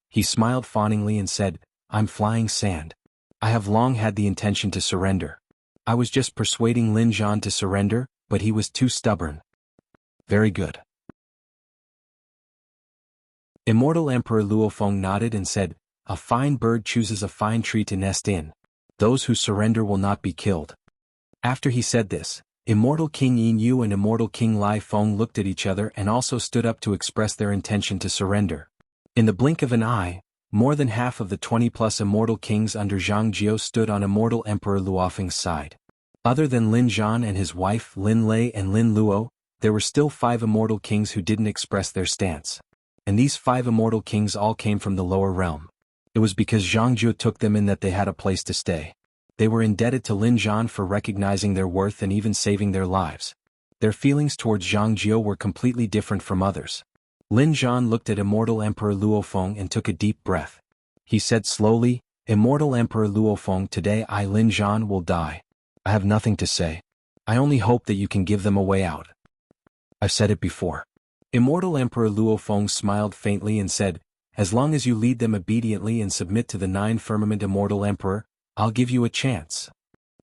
He smiled fawningly and said, I'm Flying Sand. I have long had the intention to surrender. I was just persuading Lin Zhan to surrender, but he was too stubborn. Very good. Immortal Emperor Luofeng nodded and said, a fine bird chooses a fine tree to nest in. Those who surrender will not be killed. After he said this, Immortal King Yin Yu and Immortal King Lai Feng looked at each other and also stood up to express their intention to surrender. In the blink of an eye, more than half of the 20+ Immortal Kings under Jianghu stood on Immortal Emperor Luofeng's side. Other than Lin Zhan and his wife Lin Lei and Lin Luo, there were still 5 Immortal Kings who didn't express their stance. And these 5 Immortal Kings all came from the lower realm. It was because Jianghu took them in that they had a place to stay. They were indebted to Lin Zhan for recognizing their worth and even saving their lives. Their feelings towards Jianghu were completely different from others. Lin Zhan looked at Immortal Emperor Luofeng and took a deep breath. He said slowly, Immortal Emperor Luofeng, today I Lin Zhan will die. I have nothing to say. I only hope that you can give them a way out. I've said it before. Immortal Emperor Luofeng smiled faintly and said, as long as you lead them obediently and submit to the 9 Firmament Immortal Emperor, I'll give you a chance.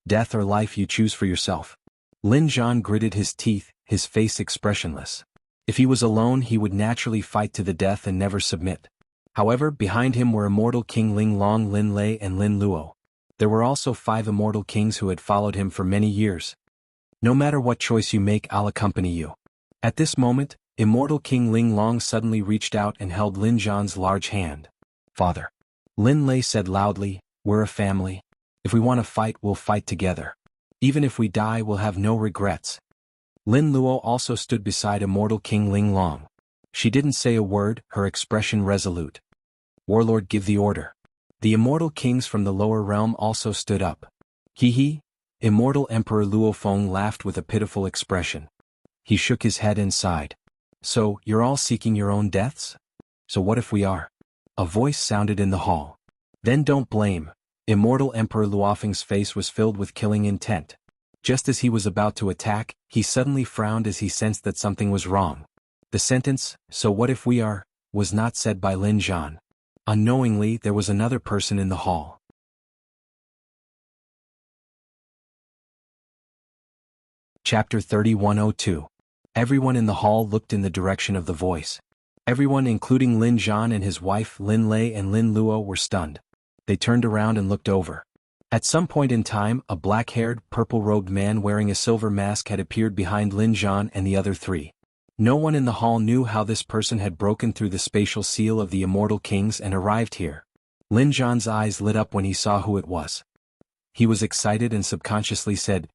Death or life you choose for yourself. Lin Zhan gritted his teeth, his face expressionless. If he was alone he would naturally fight to the death and never submit. However, behind him were Immortal King Ling Long, Lin Lei and Lin Luo. There were also 5 Immortal Kings who had followed him for many years. No matter what choice you make, I'll accompany you. At this moment, Immortal King Ling Long suddenly reached out and held Lin Zhan's large hand. Father. Lin Lei said loudly, we're a family. If we want to fight, we'll fight together. Even if we die, we'll have no regrets. Lin Luo also stood beside Immortal King Ling Long. She didn't say a word, her expression resolute. Warlord, give the order. The Immortal Kings from the lower realm also stood up. Hee hee. Immortal Emperor Luofeng laughed with a pitiful expression. He shook his head and sighed. So, you're all seeking your own deaths? So what if we are? A voice sounded in the hall. Then don't blame. Immortal Emperor Luofeng's face was filled with killing intent. Just as he was about to attack, he suddenly frowned as he sensed that something was wrong. The sentence, "So what if we are," was not said by Lin Zhan. Unknowingly, there was another person in the hall. Chapter 3102. Everyone in the hall looked in the direction of the voice. Everyone, including Lin Zhan and his wife Lin Lei and Lin Luo, were stunned. They turned around and looked over. At some point in time, a black-haired, purple-robed man wearing a silver mask had appeared behind Lin Zhan and the other three. No one in the hall knew how this person had broken through the spatial seal of the immortal kings and arrived here. Lin Zhan's eyes lit up when he saw who it was. He was excited and subconsciously said,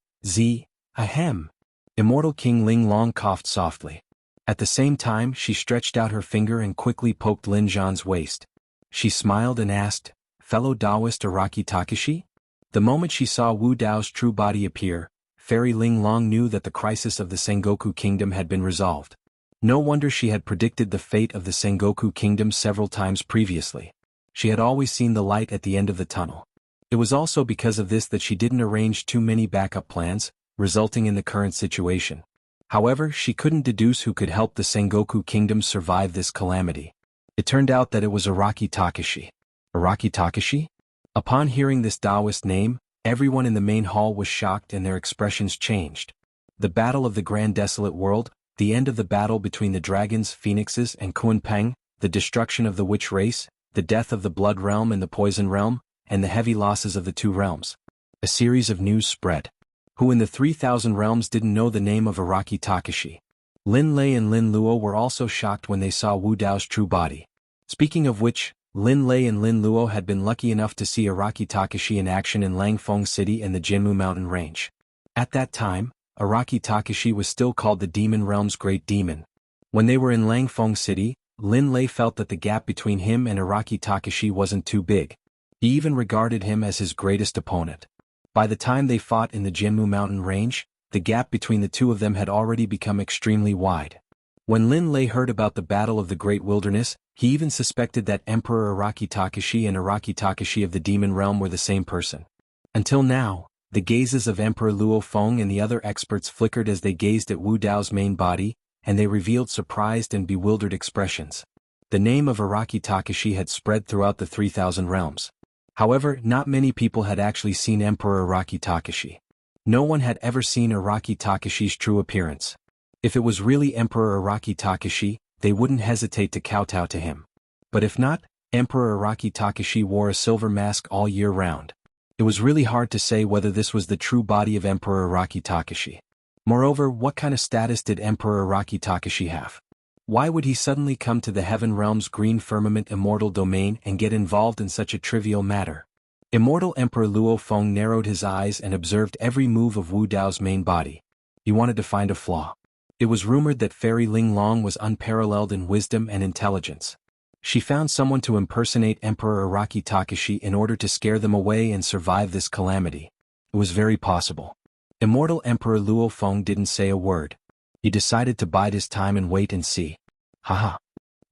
Ahem. Immortal King Ling Long coughed softly. At the same time, she stretched out her finger and quickly poked Lin Zhan's waist. She smiled and asked, "Fellow Taoist Araki Takeshi?" The moment she saw Wu Dao's true body appear, Fairy Ling Long knew that the crisis of the Sengoku Kingdom had been resolved. No wonder she had predicted the fate of the Sengoku Kingdom several times previously. She had always seen the light at the end of the tunnel. It was also because of this that she didn't arrange too many backup plans, resulting in the current situation. However, she couldn't deduce who could help the Sengoku Kingdom survive this calamity. It turned out that it was Araki Takeshi. Araki Takeshi? Upon hearing this Taoist name, everyone in the main hall was shocked and their expressions changed. The Battle of the Grand Desolate World, the end of the battle between the dragons, phoenixes, and Kunpeng, the destruction of the witch race, the death of the Blood Realm and the Poison Realm, and the heavy losses of the two realms. A series of news spread. Who in the 3,000 realms didn't know the name of Araki Takeshi? Lin Lei and Lin Luo were also shocked when they saw Wu Dao's true body. Speaking of which, Lin Lei and Lin Luo had been lucky enough to see Araki Takeshi in action in Langfeng City and the Jianghu mountain range. At that time, Araki Takeshi was still called the Demon Realm's Great Demon. When they were in Langfeng City, Lin Lei felt that the gap between him and Araki Takeshi wasn't too big. He even regarded him as his greatest opponent. By the time they fought in the Jianghu mountain range, the gap between the two of them had already become extremely wide. When Lin Lei heard about the Battle of the Great Wilderness, he even suspected that Emperor Araki Takeshi and Araki Takeshi of the Demon Realm were the same person. Until now, the gazes of Emperor Luo Feng and the other experts flickered as they gazed at Wu Dao's main body, and they revealed surprised and bewildered expressions. The name of Araki Takeshi had spread throughout the 3,000 realms. However, not many people had actually seen Emperor Araki Takeshi. No one had ever seen Araki Takeshi's true appearance. If it was really Emperor Araki Takeshi, they wouldn't hesitate to kowtow to him. But if not, Emperor Araki Takeshi wore a silver mask all year round. It was really hard to say whether this was the true body of Emperor Araki Takeshi. Moreover, what kind of status did Emperor Araki Takeshi have? Why would he suddenly come to the Heaven Realm's green firmament immortal domain and get involved in such a trivial matter? Immortal Emperor Luo Feng narrowed his eyes and observed every move of Wu Dao's main body. He wanted to find a flaw. It was rumored that Fairy Ling Long was unparalleled in wisdom and intelligence. She found someone to impersonate Emperor Araki Takeshi in order to scare them away and survive this calamity. It was very possible. Immortal Emperor Luo Feng didn't say a word. He decided to bide his time and wait and see. Haha.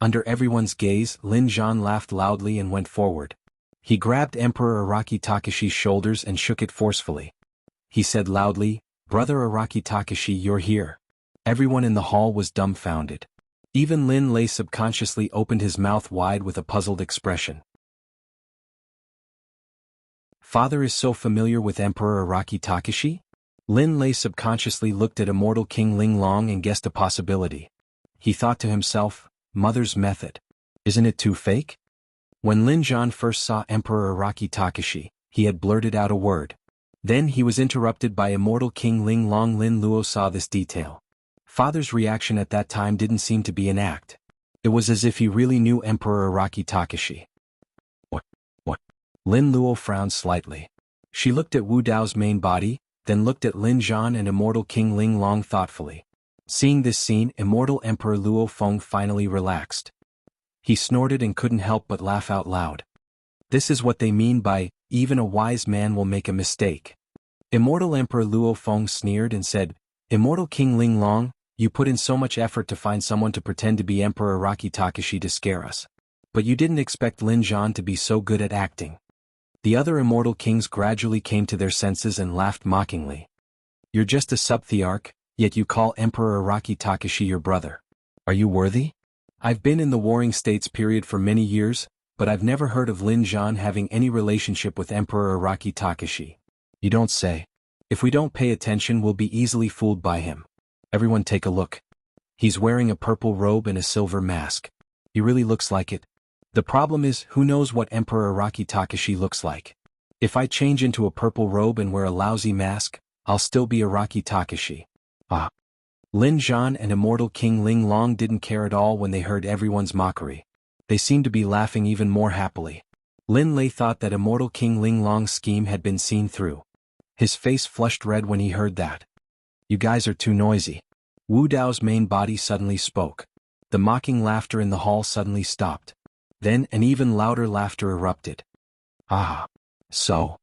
Under everyone's gaze, Lin Zhan laughed loudly and went forward. He grabbed Emperor Araki Takeshi's shoulders and shook it forcefully. He said loudly, "Brother Araki Takeshi, you're here." Everyone in the hall was dumbfounded. Even Lin Lei subconsciously opened his mouth wide with a puzzled expression. Father is so familiar with Emperor Araki Takeshi? Lin Lei subconsciously looked at Immortal King Ling Long and guessed a possibility. He thought to himself, Mother's method. Isn't it too fake? When Lin Zhan first saw Emperor Araki Takeshi, he had blurted out a word. Then he was interrupted by Immortal King Ling Long. Lin Luo saw this detail. Father's reaction at that time didn't seem to be an act. It was as if he really knew Emperor Araki Takeshi. What? Lin Luo frowned slightly. She looked at Wu Dao's main body, then looked at Lin Zhan and Immortal King Ling Long thoughtfully. Seeing this scene, Immortal Emperor Luo Feng finally relaxed. He snorted and couldn't help but laugh out loud. This is what they mean by, even a wise man will make a mistake. Immortal Emperor Luo Feng sneered and said, Immortal King Ling Long, You put in so much effort to find someone to pretend to be Emperor Araki Takashi to scare us. But you didn't expect Lin Zhan to be so good at acting. The other immortal kings gradually came to their senses and laughed mockingly. You're just a sub-thearch, yet you call Emperor Araki Takashi your brother. Are you worthy? I've been in the Warring States period for many years, but I've never heard of Lin Zhan having any relationship with Emperor Araki Takashi. You don't say. If we don't pay attention, we'll be easily fooled by him. Everyone take a look. He's wearing a purple robe and a silver mask. He really looks like it. The problem is, who knows what Emperor Araki Takashi looks like? If I change into a purple robe and wear a lousy mask, I'll still be Araki Takashi. Ah. Lin Zhan and Immortal King Ling Long didn't care at all when they heard everyone's mockery. They seemed to be laughing even more happily. Lin Lei thought that Immortal King Ling Long's scheme had been seen through. His face flushed red when he heard that. You guys are too noisy. Wu Dao's main body suddenly spoke. The mocking laughter in the hall suddenly stopped. Then an even louder laughter erupted. Ah. So.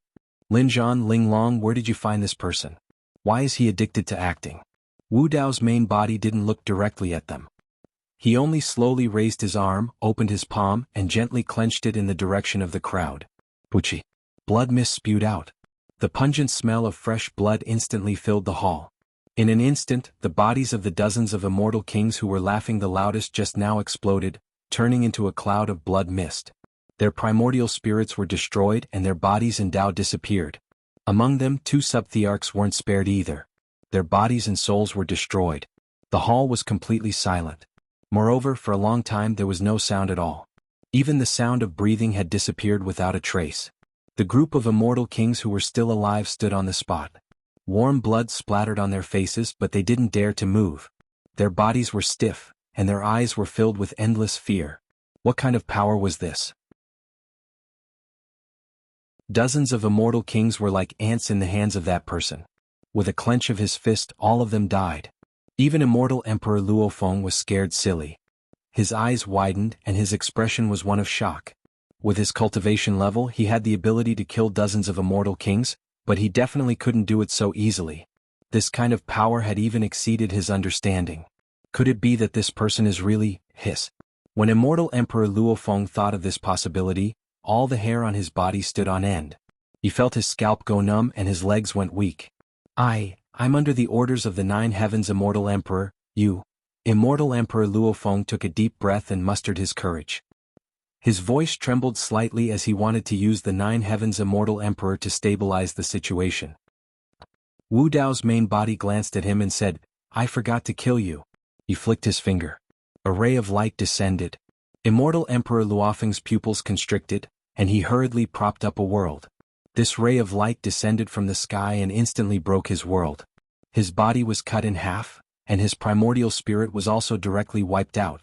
Lin Zhan, Ling Long, where did you find this person? Why is he addicted to acting? Wu Dao's main body didn't look directly at them. He only slowly raised his arm, opened his palm, and gently clenched it in the direction of the crowd. Puchi. Blood mist spewed out. The pungent smell of fresh blood instantly filled the hall. In an instant, the bodies of the dozens of immortal kings who were laughing the loudest just now exploded, turning into a cloud of blood mist. Their primordial spirits were destroyed and their bodies and Dao disappeared. Among them, 2 sub-thearchs weren't spared either. Their bodies and souls were destroyed. The hall was completely silent. Moreover, for a long time there was no sound at all. Even the sound of breathing had disappeared without a trace. The group of immortal kings who were still alive stood on the spot. Warm blood splattered on their faces, but they didn't dare to move. Their bodies were stiff, and their eyes were filled with endless fear. What kind of power was this? Dozens of immortal kings were like ants in the hands of that person. With a clench of his fist, all of them died. Even immortal Emperor Luofeng was scared silly. His eyes widened and his expression was one of shock. With his cultivation level, he had the ability to kill dozens of immortal kings, but he definitely couldn't do it so easily. This kind of power had even exceeded his understanding. Could it be that this person is really his? When immortal Emperor Luofeng thought of this possibility, all the hair on his body stood on end. He felt his scalp go numb and his legs went weak. I'm under the orders of the 9 heavens, Immortal Emperor, you. Immortal Emperor Luofeng took a deep breath and mustered his courage. His voice trembled slightly as he wanted to use the 9 heavens Immortal Emperor to stabilize the situation. Wu Dao's main body glanced at him and said, I forgot to kill you. He flicked his finger. A ray of light descended. Immortal Emperor Luofeng's pupils constricted, and he hurriedly propped up a world. This ray of light descended from the sky and instantly broke his world. His body was cut in half, and his primordial spirit was also directly wiped out.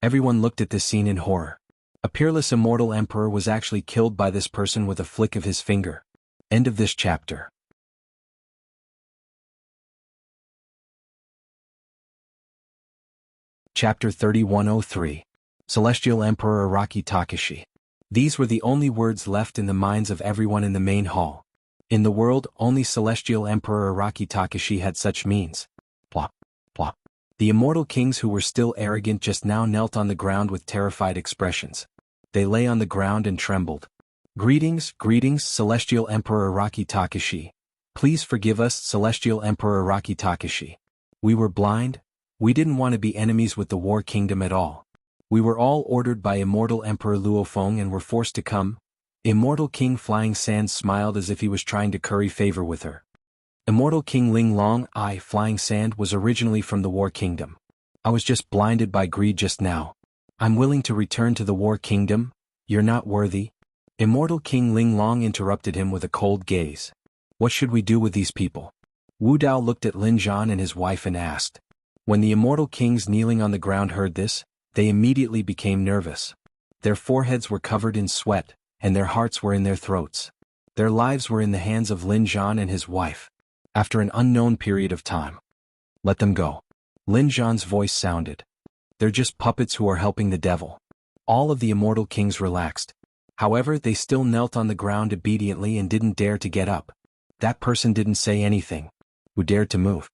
Everyone looked at this scene in horror. A peerless immortal emperor was actually killed by this person with a flick of his finger. End of this chapter. Chapter 3103. Celestial Emperor Araki Takashi. These were the only words left in the minds of everyone in the main hall. In the world, only Celestial Emperor Araki Takashi had such means. Plop, plop. The immortal kings who were still arrogant just now knelt on the ground with terrified expressions. They lay on the ground and trembled. Greetings, greetings, Celestial Emperor Araki Takashi. Please forgive us, Celestial Emperor Araki Takashi. We were blind. We didn't want to be enemies with the War Kingdom at all. We were all ordered by Immortal Emperor Luofeng and were forced to come. Immortal King Flying Sand smiled as if he was trying to curry favor with her. Immortal King Ling Long, Flying Sand, was originally from the War Kingdom. I was just blinded by greed just now. I'm willing to return to the War Kingdom. You're not worthy. Immortal King Ling Long interrupted him with a cold gaze. What should we do with these people? Wu Dao looked at Lin Zhan and his wife and asked. When the immortal kings kneeling on the ground heard this, they immediately became nervous. Their foreheads were covered in sweat, and their hearts were in their throats. Their lives were in the hands of Lin Zhan and his wife. After an unknown period of time. Let them go. Lin Zhan's voice sounded. They're just puppets who are helping the devil. All of the immortal kings relaxed. However, they still knelt on the ground obediently and didn't dare to get up. That person didn't say anything. Who dared to move?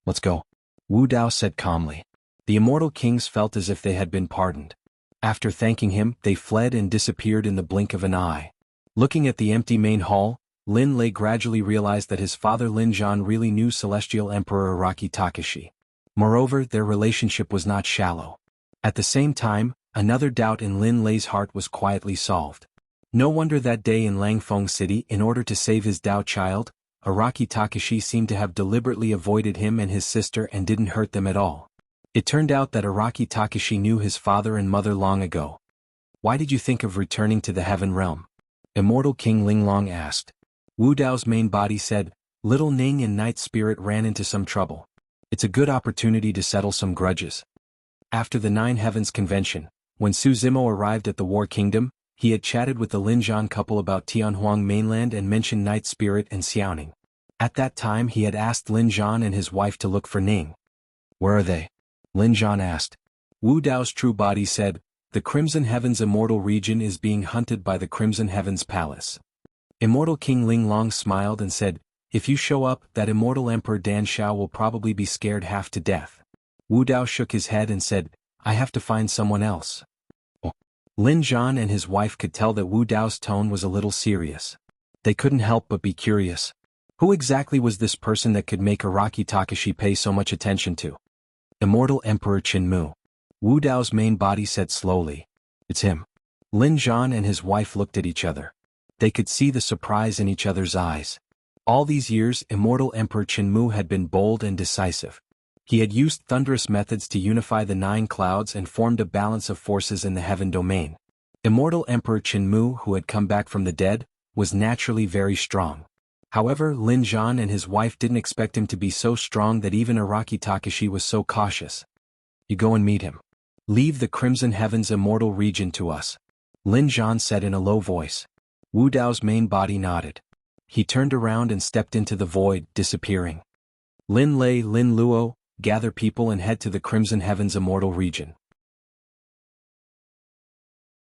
Let's go. Wu Dao said calmly. The immortal kings felt as if they had been pardoned. After thanking him, they fled and disappeared in the blink of an eye. Looking at the empty main hall, Lin Lei gradually realized that his father Lin Zhan really knew Celestial Emperor Araki Takashi. Moreover, their relationship was not shallow. At the same time, another doubt in Lin Lei's heart was quietly solved. No wonder that day in Langfeng City, in order to save his Dao child, Araki Takashi seemed to have deliberately avoided him and his sister and didn't hurt them at all. It turned out that Araki Takashi knew his father and mother long ago. Why did you think of returning to the Heaven Realm? Immortal King Linglong asked. Wu Dao's main body said, Little Ning and Night Spirit ran into some trouble. It's a good opportunity to settle some grudges. After the Nine Heavens convention, when Su Zimo arrived at the War Kingdom, he had chatted with the Lin Zhan couple about Tianhuang mainland and mentioned Night Spirit and Xiaoning. At that time he had asked Lin Zhan and his wife to look for Ning. Where are they? Lin Zhan asked. Wu Dao's true body said, The Crimson Heavens Immortal region is being hunted by the Crimson Heavens Palace. Immortal King Linglong smiled and said, If you show up, that Immortal Emperor Dan Xiao will probably be scared half to death. Wu Dao shook his head and said, I have to find someone else. Oh. Lin Zhan and his wife could tell that Wu Dao's tone was a little serious. They couldn't help but be curious. Who exactly was this person that could make Araki Takashi pay so much attention to? Immortal Emperor Qinmu. Wu Dao's main body said slowly. It's him. Lin Zhan and his wife looked at each other. They could see the surprise in each other's eyes. All these years, Immortal Emperor Qinmu had been bold and decisive. He had used thunderous methods to unify the nine clouds and formed a balance of forces in the heaven domain. Immortal Emperor Qinmu, who had come back from the dead, was naturally very strong. However, Lin Zhan and his wife didn't expect him to be so strong that even Araki Takashi was so cautious. You go and meet him. Leave the Crimson Heavens Immortal region to us. Lin Zhan said in a low voice. Wu Dao's main body nodded. He turned around and stepped into the void, disappearing. Lin Lei, Lin Luo, gather people and head to the Crimson Heavens Immortal region.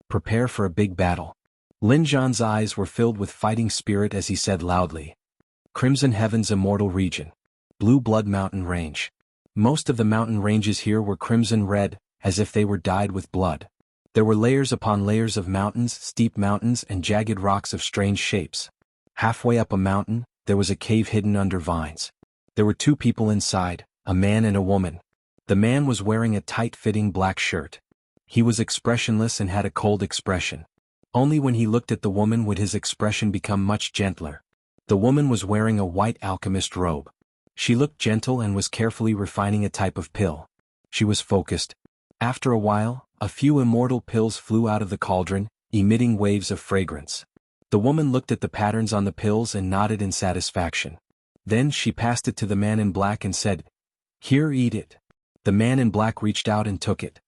Prepare for a big battle. Lin Zhan's eyes were filled with fighting spirit as he said loudly. Crimson Heavens Immortal region. Blue Blood Mountain Range. Most of the mountain ranges here were crimson red, as if they were dyed with blood. There were layers upon layers of mountains, steep mountains and jagged rocks of strange shapes. Halfway up a mountain, there was a cave hidden under vines. There were two people inside, a man and a woman. The man was wearing a tight-fitting black shirt. He was expressionless and had a cold expression. Only when he looked at the woman would his expression become much gentler. The woman was wearing a white alchemist robe. She looked gentle and was carefully refining a type of pill. She was focused. After a while, a few immortal pills flew out of the cauldron, emitting waves of fragrance. The woman looked at the patterns on the pills and nodded in satisfaction. Then she passed it to the man in black and said, Here, eat it. The man in black reached out and took it.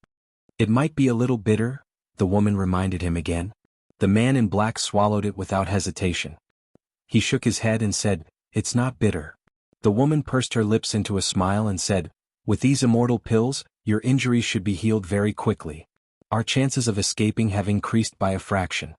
It might be a little bitter, the woman reminded him again. The man in black swallowed it without hesitation. He shook his head and said, It's not bitter. The woman pursed her lips into a smile and said, With these immortal pills, your injuries should be healed very quickly. Our chances of escaping have increased by a fraction.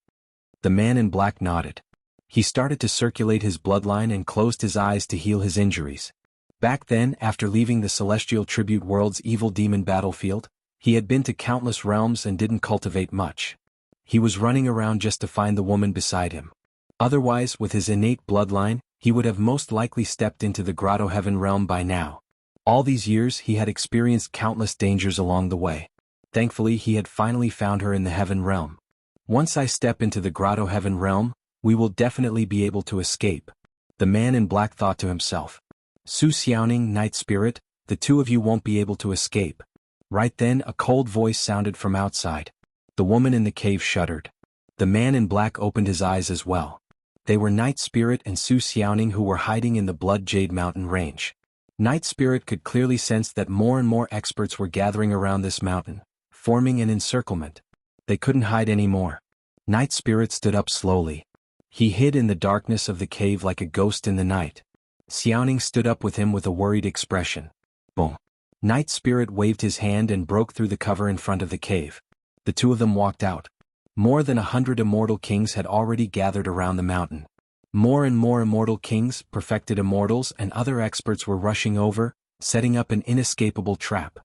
The man in black nodded. He started to circulate his bloodline and closed his eyes to heal his injuries. Back then, after leaving the Celestial Tribute World's evil demon battlefield, he had been to countless realms and didn't cultivate much. He was running around just to find the woman beside him. Otherwise, with his innate bloodline, he would have most likely stepped into the Grotto Heaven realm by now. All these years he had experienced countless dangers along the way. Thankfully he had finally found her in the Heaven realm. Once I step into the Grotto Heaven realm, we will definitely be able to escape. The man in black thought to himself. Su Xiaoning, Night Spirit, the two of you won't be able to escape. Right then a cold voice sounded from outside. The woman in the cave shuddered. The man in black opened his eyes as well. They were Night Spirit and Su Xiaoning who were hiding in the Blood Jade Mountain range. Night Spirit could clearly sense that more and more experts were gathering around this mountain, forming an encirclement. They couldn't hide anymore. Night Spirit stood up slowly. He hid in the darkness of the cave like a ghost in the night. Xiaoning stood up with him with a worried expression. Boom. Night Spirit waved his hand and broke through the cover in front of the cave. The two of them walked out. More than 100 immortal kings had already gathered around the mountain. More and more immortal kings, perfected immortals and other experts were rushing over, setting up an inescapable trap.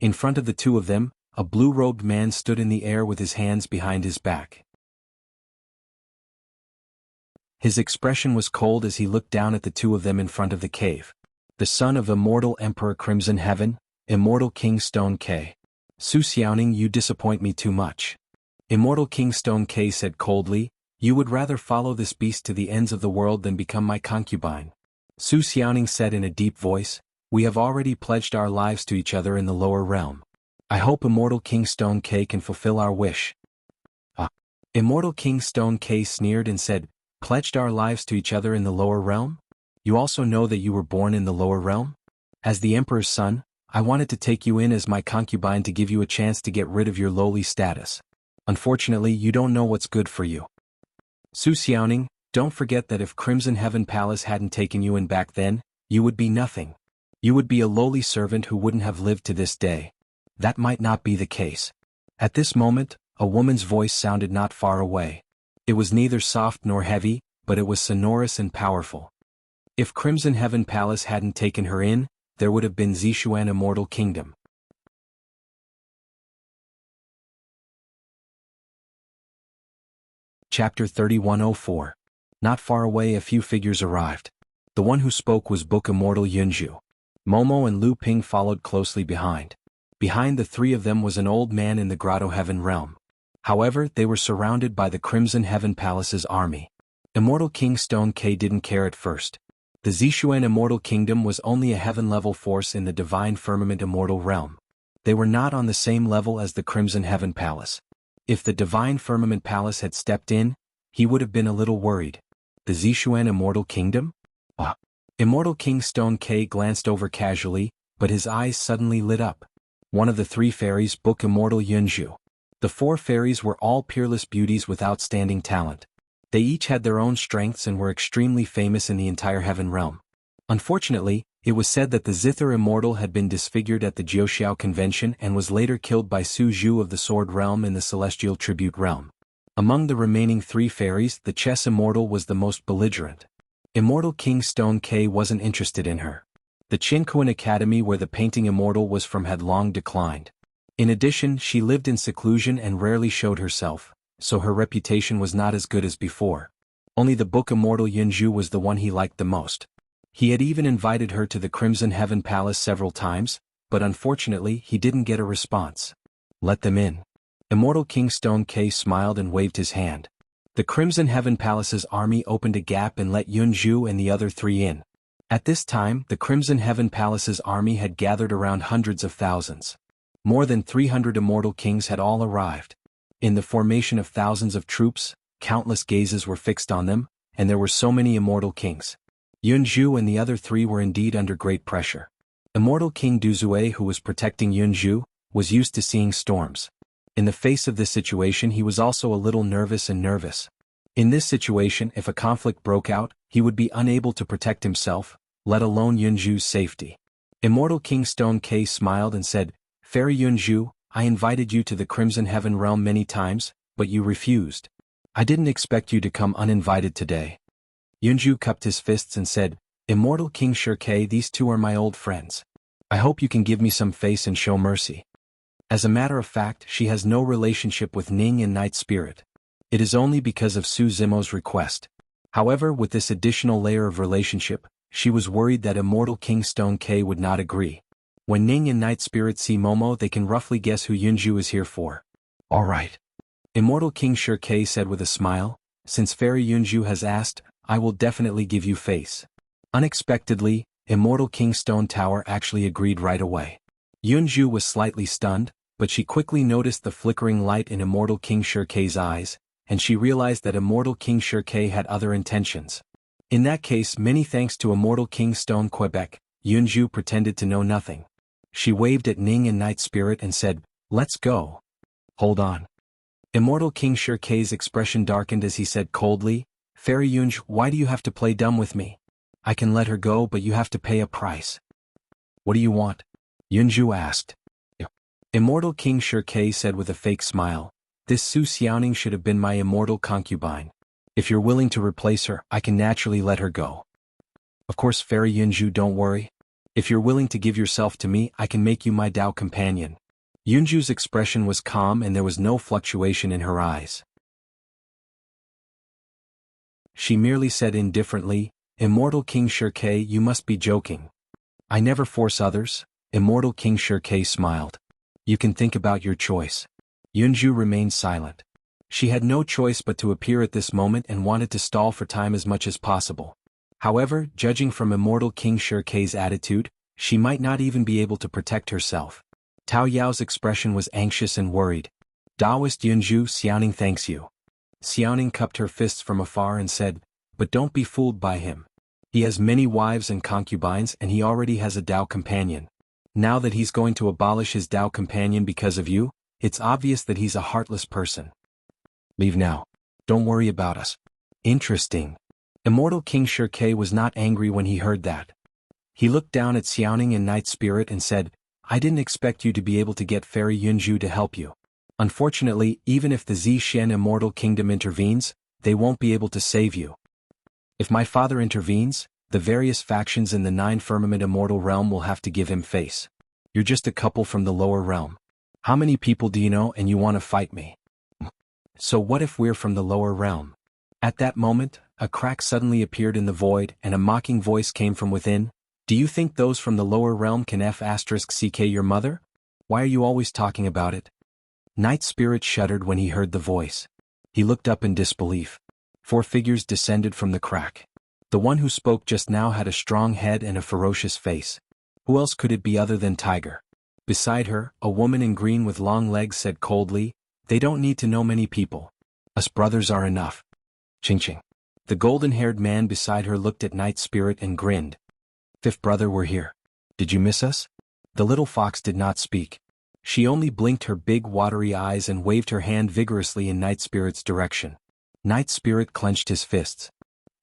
In front of the two of them, a blue-robed man stood in the air with his hands behind his back. His expression was cold as he looked down at the two of them in front of the cave. The son of Immortal Emperor Crimson Heaven, Immortal King Stone K. Su Xiaoning, you disappoint me too much. Immortal King Stone K said coldly, you would rather follow this beast to the ends of the world than become my concubine. Su Xiaoning said in a deep voice, we have already pledged our lives to each other in the lower realm. I hope Immortal King Stone K can fulfill our wish. Immortal King Stone K sneered and said, pledged our lives to each other in the lower realm? You also know that you were born in the lower realm? As the Emperor's son, I wanted to take you in as my concubine to give you a chance to get rid of your lowly status. Unfortunately, you don't know what's good for you. Su Xiaoning, don't forget that if Crimson Heaven Palace hadn't taken you in back then, you would be nothing. You would be a lowly servant who wouldn't have lived to this day. That might not be the case. At this moment, a woman's voice sounded not far away. It was neither soft nor heavy, but it was sonorous and powerful. If Crimson Heaven Palace hadn't taken her in, there would have been Zishuan Immortal Kingdom. Chapter 3104. Not far away a few figures arrived. The one who spoke was Book Immortal Yunju. Momo and Lu Ping followed closely behind. Behind the three of them was an old man in the Grotto Heaven realm. However, they were surrounded by the Crimson Heaven Palace's army. Immortal King Stone K didn't care at first. The Zishuan Immortal Kingdom was only a heaven-level force in the Divine Firmament Immortal Realm. They were not on the same level as the Crimson Heaven Palace. If the Divine Firmament Palace had stepped in, he would have been a little worried. The Zishuan Immortal Kingdom? Immortal King Stone K glanced over casually, but his eyes suddenly lit up. One of the three fairies, Book Immortal Yunju. The four fairies were all peerless beauties with outstanding talent. They each had their own strengths and were extremely famous in the entire heaven realm. Unfortunately, it was said that the Zither Immortal had been disfigured at the Jiuxiao Convention and was later killed by Su Zhu of the Sword Realm in the Celestial Tribute Realm. Among the remaining three fairies, the Chess Immortal was the most belligerent. Immortal King Stone K wasn't interested in her. The Qinkuan Academy where the Painting Immortal was from had long declined. In addition, she lived in seclusion and rarely showed herself, so her reputation was not as good as before. Only the Book Immortal Yunju was the one he liked the most. He had even invited her to the Crimson Heaven Palace several times, but unfortunately he didn't get a response. Let them in. Immortal King Stone K smiled and waved his hand. The Crimson Heaven Palace's army opened a gap and let Yunju and the other three in. At this time, the Crimson Heaven Palace's army had gathered around hundreds of thousands. More than 300 immortal kings had all arrived. In the formation of thousands of troops, countless gazes were fixed on them, and there were so many immortal kings. Yunju and the other three were indeed under great pressure. Immortal King Duzue, who was protecting Yunju, was used to seeing storms. In the face of this situation, he was also a little nervous. In this situation, if a conflict broke out, he would be unable to protect himself, let alone Yunju's safety. Immortal King Stone K smiled and said, Fairy Yunju, I invited you to the Crimson Heaven Realm many times, but you refused. I didn't expect you to come uninvited today. Yunju cupped his fists and said, Immortal King Shirke, these two are my old friends. I hope you can give me some face and show mercy. As a matter of fact, she has no relationship with Ning and Night Spirit. It is only because of Su Zimo's request. However, with this additional layer of relationship, she was worried that Immortal King Stone K would not agree. When Ning and Night Spirit see Momo, they can roughly guess who Yunju is here for. All right. Immortal King Shirke said with a smile, since Fairy Yunju has asked, I will definitely give you face. Unexpectedly, Immortal King Stone Tower actually agreed right away. Yunju was slightly stunned, but she quickly noticed the flickering light in Immortal King Shirke's eyes, and she realized that Immortal King Shirke had other intentions. In that case, many thanks to Immortal King Stone Quebec, Yunju pretended to know nothing. She waved at Ning and Night Spirit and said, Let's go. Hold on. Immortal King Shirke's expression darkened as he said coldly, Fairy Yunju, why do you have to play dumb with me? I can let her go, but you have to pay a price. What do you want? Yunju asked. Immortal King Shirke said with a fake smile, This Su Xiaoning should have been my immortal concubine. If you're willing to replace her, I can naturally let her go. Of course, Fairy Yunju, don't worry. If you're willing to give yourself to me, I can make you my Tao companion. Yunju's expression was calm and there was no fluctuation in her eyes. She merely said indifferently, Immortal King Shirke, you must be joking. I never force others. Immortal King Shirke smiled. You can think about your choice. Yunju remained silent. She had no choice but to appear at this moment and wanted to stall for time as much as possible. However, judging from Immortal King Shirke's attitude, she might not even be able to protect herself. Tao Yao's expression was anxious and worried. Taoist Yunju, Xiaoning thanks you. Xiaoning cupped her fists from afar and said, but don't be fooled by him. He has many wives and concubines and he already has a Tao companion. Now that he's going to abolish his Tao companion because of you, it's obvious that he's a heartless person. Leave now. Don't worry about us. Interesting. Immortal King Shirke was not angry when he heard that. He looked down at Xiaoning and Night Spirit and said, I didn't expect you to be able to get Fairy Yunju to help you. Unfortunately, even if the Zishen Immortal Kingdom intervenes, they won't be able to save you. If my father intervenes, the various factions in the 9 Firmament Immortal Realm will have to give him face. You're just a couple from the lower realm. How many people do you know and you want to fight me? So what if we're from the lower realm? At that moment, a crack suddenly appeared in the void and a mocking voice came from within. Do you think those from the lower realm can F***ck your mother? Why are you always talking about it? Night Spirit shuddered when he heard the voice. He looked up in disbelief. 4 figures descended from the crack. The one who spoke just now had a strong head and a ferocious face. Who else could it be other than Tiger? Beside her, a woman in green with long legs said coldly, they don't need to know many people. Us brothers are enough. Ching ching. The golden-haired man beside her looked at Night Spirit and grinned. 5th brother, we're here. Did you miss us? The little fox did not speak. She only blinked her big watery eyes and waved her hand vigorously in Night Spirit's direction. Night Spirit clenched his fists.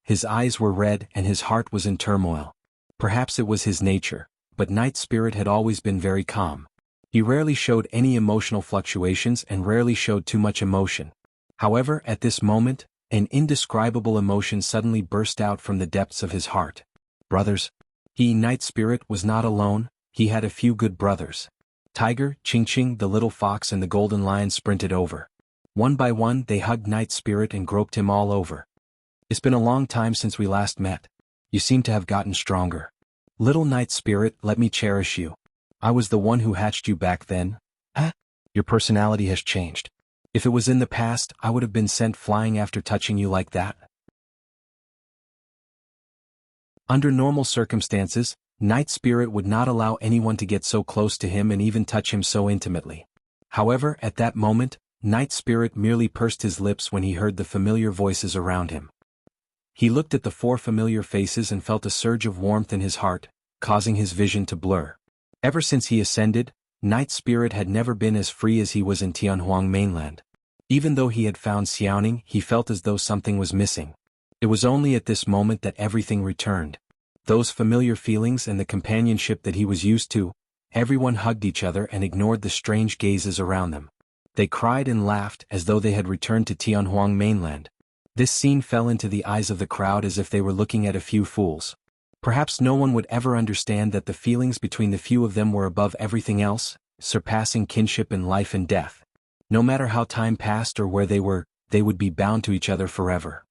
His eyes were red and his heart was in turmoil. Perhaps it was his nature, but Night Spirit had always been very calm. He rarely showed any emotional fluctuations and rarely showed too much emotion. However, at this moment, an indescribable emotion suddenly burst out from the depths of his heart. Brothers. He, Night Spirit, was not alone, he had a few good brothers. Tiger, Ching Ching, the little fox and the golden lion sprinted over. One by one they hugged Night Spirit and groped him all over. It's been a long time since we last met. You seem to have gotten stronger. Little Night Spirit, let me cherish you. I was the one who hatched you back then. Huh? Your personality has changed. If it was in the past, I would have been sent flying after touching you like that. Under normal circumstances, Night Spirit would not allow anyone to get so close to him and even touch him so intimately. However, at that moment, Night Spirit merely pursed his lips when he heard the familiar voices around him. He looked at the 4 familiar faces and felt a surge of warmth in his heart, causing his vision to blur. Ever since he ascended, Night Spirit had never been as free as he was in Tianhuang mainland. Even though he had found Xiaoning, he felt as though something was missing. It was only at this moment that everything returned. Those familiar feelings and the companionship that he was used to. Everyone hugged each other and ignored the strange gazes around them. They cried and laughed as though they had returned to Tianhuang mainland. This scene fell into the eyes of the crowd as if they were looking at a few fools. Perhaps no one would ever understand that the feelings between the few of them were above everything else, surpassing kinship in life and death. No matter how time passed or where they were, they would be bound to each other forever.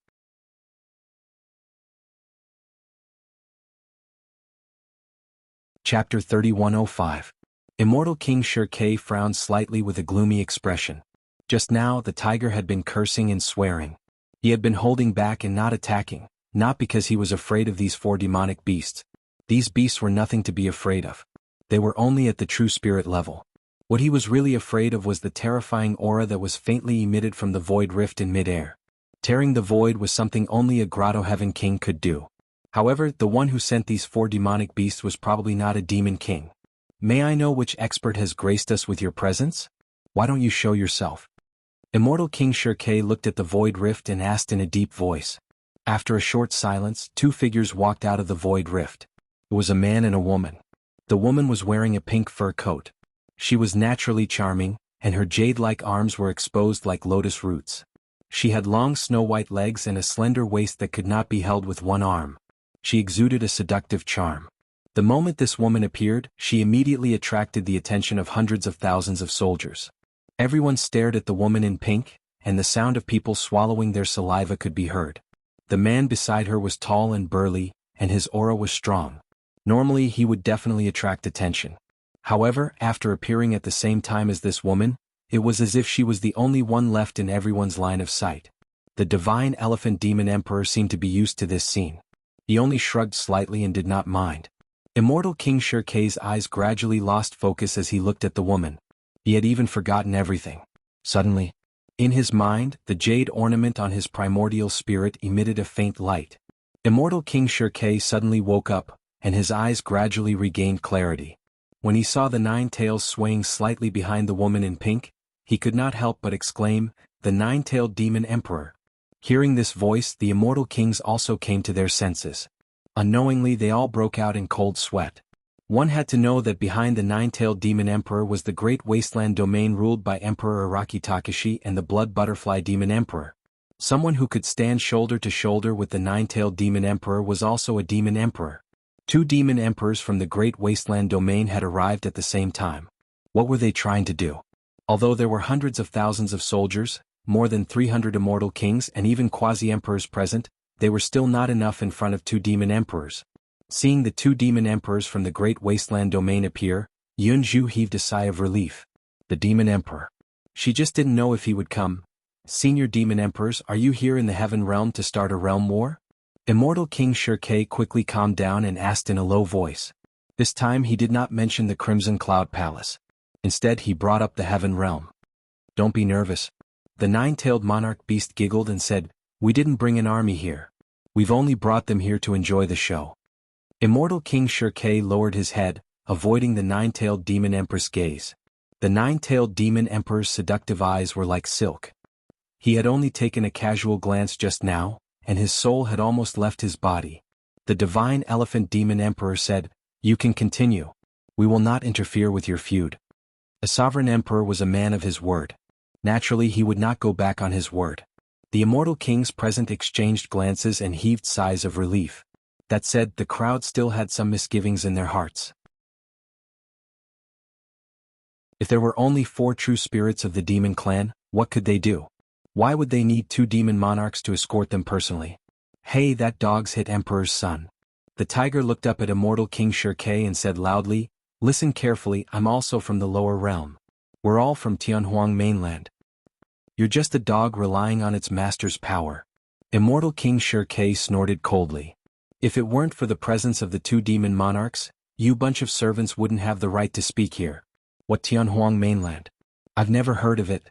Chapter 3105. Immortal King Shirke frowned slightly with a gloomy expression. Just now, the tiger had been cursing and swearing. He had been holding back and not attacking, not because he was afraid of these 4 demonic beasts. These beasts were nothing to be afraid of. They were only at the true spirit level. What he was really afraid of was the terrifying aura that was faintly emitted from the void rift in midair. Tearing the void was something only a Grotto Heaven King could do. However, the one who sent these 4 demonic beasts was probably not a demon king. May I know which expert has graced us with your presence? Why don't you show yourself? Immortal King Shirke looked at the void rift and asked in a deep voice. After a short silence, 2 figures walked out of the void rift. It was a man and a woman. The woman was wearing a pink fur coat. She was naturally charming, and her jade-like arms were exposed like lotus roots. She had long snow-white legs and a slender waist that could not be held with one arm. She exuded a seductive charm. The moment this woman appeared, she immediately attracted the attention of hundreds of thousands of soldiers. Everyone stared at the woman in pink, and the sound of people swallowing their saliva could be heard. The man beside her was tall and burly, and his aura was strong. Normally he would definitely attract attention. However, after appearing at the same time as this woman, it was as if she was the only one left in everyone's line of sight. The divine elephant demon emperor seemed to be used to this scene. He only shrugged slightly and did not mind. Immortal King Shirkei's eyes gradually lost focus as he looked at the woman. He had even forgotten everything. Suddenly, in his mind, the jade ornament on his primordial spirit emitted a faint light. Immortal King Shirkei suddenly woke up, and his eyes gradually regained clarity. When he saw the 9 tails swaying slightly behind the woman in pink, he could not help but exclaim, "The 9-tailed demon emperor." Hearing this voice, the immortal kings also came to their senses. Unknowingly they all broke out in cold sweat. One had to know that behind the 9-tailed demon emperor was the great wasteland domain ruled by Emperor Araki Takashi and the blood butterfly demon emperor. Someone who could stand shoulder to shoulder with the 9-tailed demon emperor was also a demon emperor. 2 demon emperors from the great wasteland domain had arrived at the same time. What were they trying to do? Although there were hundreds of thousands of soldiers, more than 300 immortal kings and even quasi-emperors present, they were still not enough in front of 2 demon emperors. Seeing the 2 demon emperors from the great wasteland domain appear, Yunju heaved a sigh of relief. The demon emperor. She just didn't know if he would come. "Senior demon emperors, are you here in the heaven realm to start a realm war?" Immortal King Shirkei quickly calmed down and asked in a low voice. This time he did not mention the Crimson Cloud Palace. Instead he brought up the heaven realm. "Don't be nervous." The 9-tailed monarch beast giggled and said, "We didn't bring an army here. We've only brought them here to enjoy the show." Immortal King Shirkei lowered his head, avoiding the 9-tailed demon emperor's gaze. The 9-tailed demon emperor's seductive eyes were like silk. He had only taken a casual glance just now, and his soul had almost left his body. The divine elephant demon emperor said, "You can continue. We will not interfere with your feud." A sovereign emperor was a man of his word. Naturally he would not go back on his word. The immortal kings present exchanged glances and heaved sighs of relief. That said, the crowd still had some misgivings in their hearts. If there were only 4 true spirits of the demon clan, what could they do? Why would they need 2 demon monarchs to escort them personally? "Hey, that dog's hit Emperor's son." The tiger looked up at immortal King Shirkei and said loudly, "Listen carefully, I'm also from the lower realm. We're all from Tianhuang mainland. You're just a dog relying on its master's power." Immortal King Shirkei snorted coldly. "If it weren't for the presence of the 2 demon monarchs, you bunch of servants wouldn't have the right to speak here." "What Tianhuang mainland? I've never heard of it."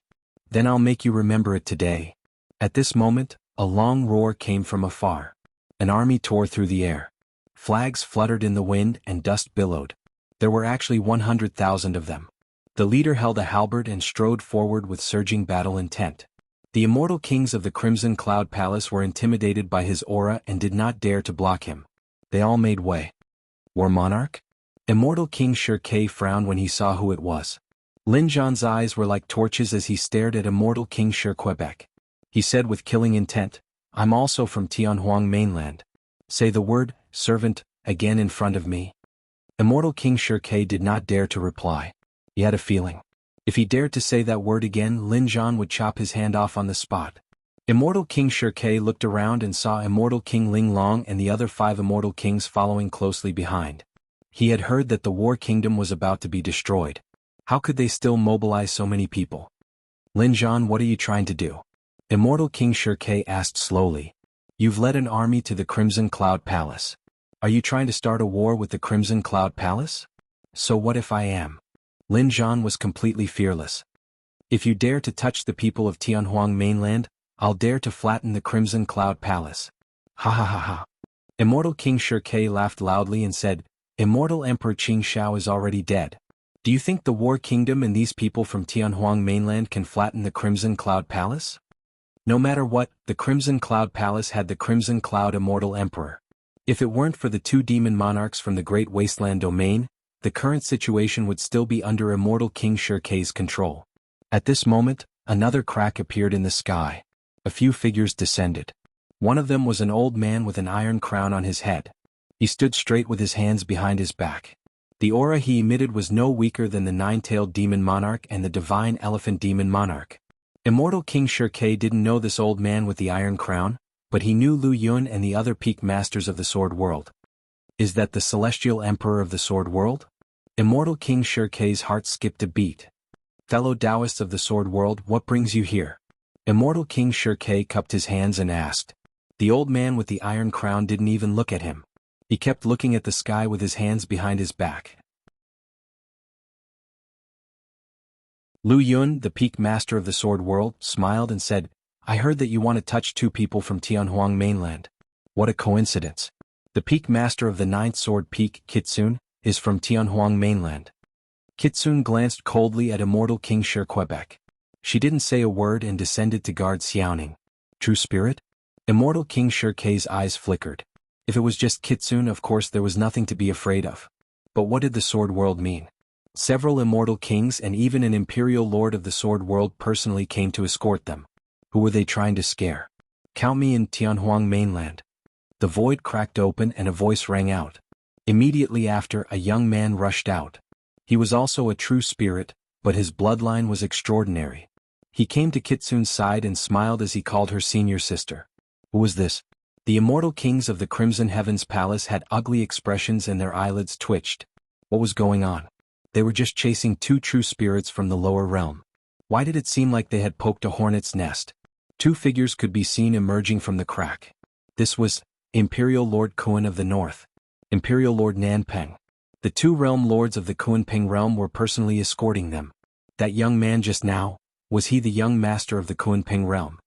"Then I'll make you remember it today." At this moment, a long roar came from afar. An army tore through the air. Flags fluttered in the wind and dust billowed. There were actually 100,000 of them. The leader held a halberd and strode forward with surging battle intent. The immortal kings of the Crimson Cloud Palace were intimidated by his aura and did not dare to block him. They all made way. "War monarch?" Immortal King Shirkei frowned when he saw who it was. Lin Zhan's eyes were like torches as he stared at immortal King Shirquebec. He said with killing intent, "I'm also from Tianhuang mainland. Say the word, servant, again in front of me." Immortal King Shirkei did not dare to reply. He had a feeling. If he dared to say that word again, Lin Zhan would chop his hand off on the spot. Immortal King Shirkei looked around and saw Immortal King Ling Long and the other 5 immortal kings following closely behind. He had heard that the War Kingdom was about to be destroyed. How could they still mobilize so many people? "Lin Zhan, what are you trying to do?" Immortal King Shirkei asked slowly. "You've led an army to the Crimson Cloud Palace. Are you trying to start a war with the Crimson Cloud Palace?" "So what if I am?" Lin Zhan was completely fearless. "If you dare to touch the people of Tianhuang mainland, I'll dare to flatten the Crimson Cloud Palace." "Ha ha ha ha." Immortal King Shirkei laughed loudly and said, "Immortal Emperor Qing Shao is already dead. Do you think the War Kingdom and these people from Tianhuang mainland can flatten the Crimson Cloud Palace?" No matter what, the Crimson Cloud Palace had the Crimson Cloud Immortal Emperor. If it weren't for the 2 demon monarchs from the Great Wasteland Domain, the current situation would still be under Immortal King Shirkei's control. At this moment, another crack appeared in the sky. A few figures descended. One of them was an old man with an iron crown on his head. He stood straight with his hands behind his back. The aura he emitted was no weaker than the nine-tailed demon monarch and the divine elephant demon monarch. Immortal King Shirkei didn't know this old man with the iron crown, but he knew Lu Yun and the other peak masters of the Sword World. Is that the celestial emperor of the Sword World? Immortal King Shirkei's heart skipped a beat. Fellow Taoists of the Sword World, what brings you here? Immortal King Shirkei cupped his hands and asked. The old man with the iron crown didn't even look at him. He kept looking at the sky with his hands behind his back. Lu Yun, the peak master of the Sword World, smiled and said, I heard that you want to touch two people from Tianhuang mainland. What a coincidence. The peak master of the ninth sword peak, Kitsune, is from Tianhuang mainland. Kitsune glanced coldly at Immortal King Shirquebec. She didn't say a word and descended to guard Xiaoning. True spirit? Immortal King Shirkei's eyes flickered. If it was just Kitsune, of course there was nothing to be afraid of. But what did the Sword World mean? Several immortal kings and even an imperial lord of the Sword World personally came to escort them. Who were they trying to scare? Count me in, Tianhuang mainland. The void cracked open and a voice rang out. Immediately after, a young man rushed out. He was also a true spirit, but his bloodline was extraordinary. He came to Kitsune's side and smiled as he called her senior sister. Who was this? The immortal kings of the Crimson Heavens Palace had ugly expressions and their eyelids twitched. What was going on? They were just chasing two true spirits from the lower realm. Why did it seem like they had poked a hornet's nest? Two figures could be seen emerging from the crack. This was Imperial Lord Kuan of the North, Imperial Lord Nanpeng. The two realm lords of the Kuanping realm were personally escorting them. That young man just now, was he the young master of the Kuanping realm?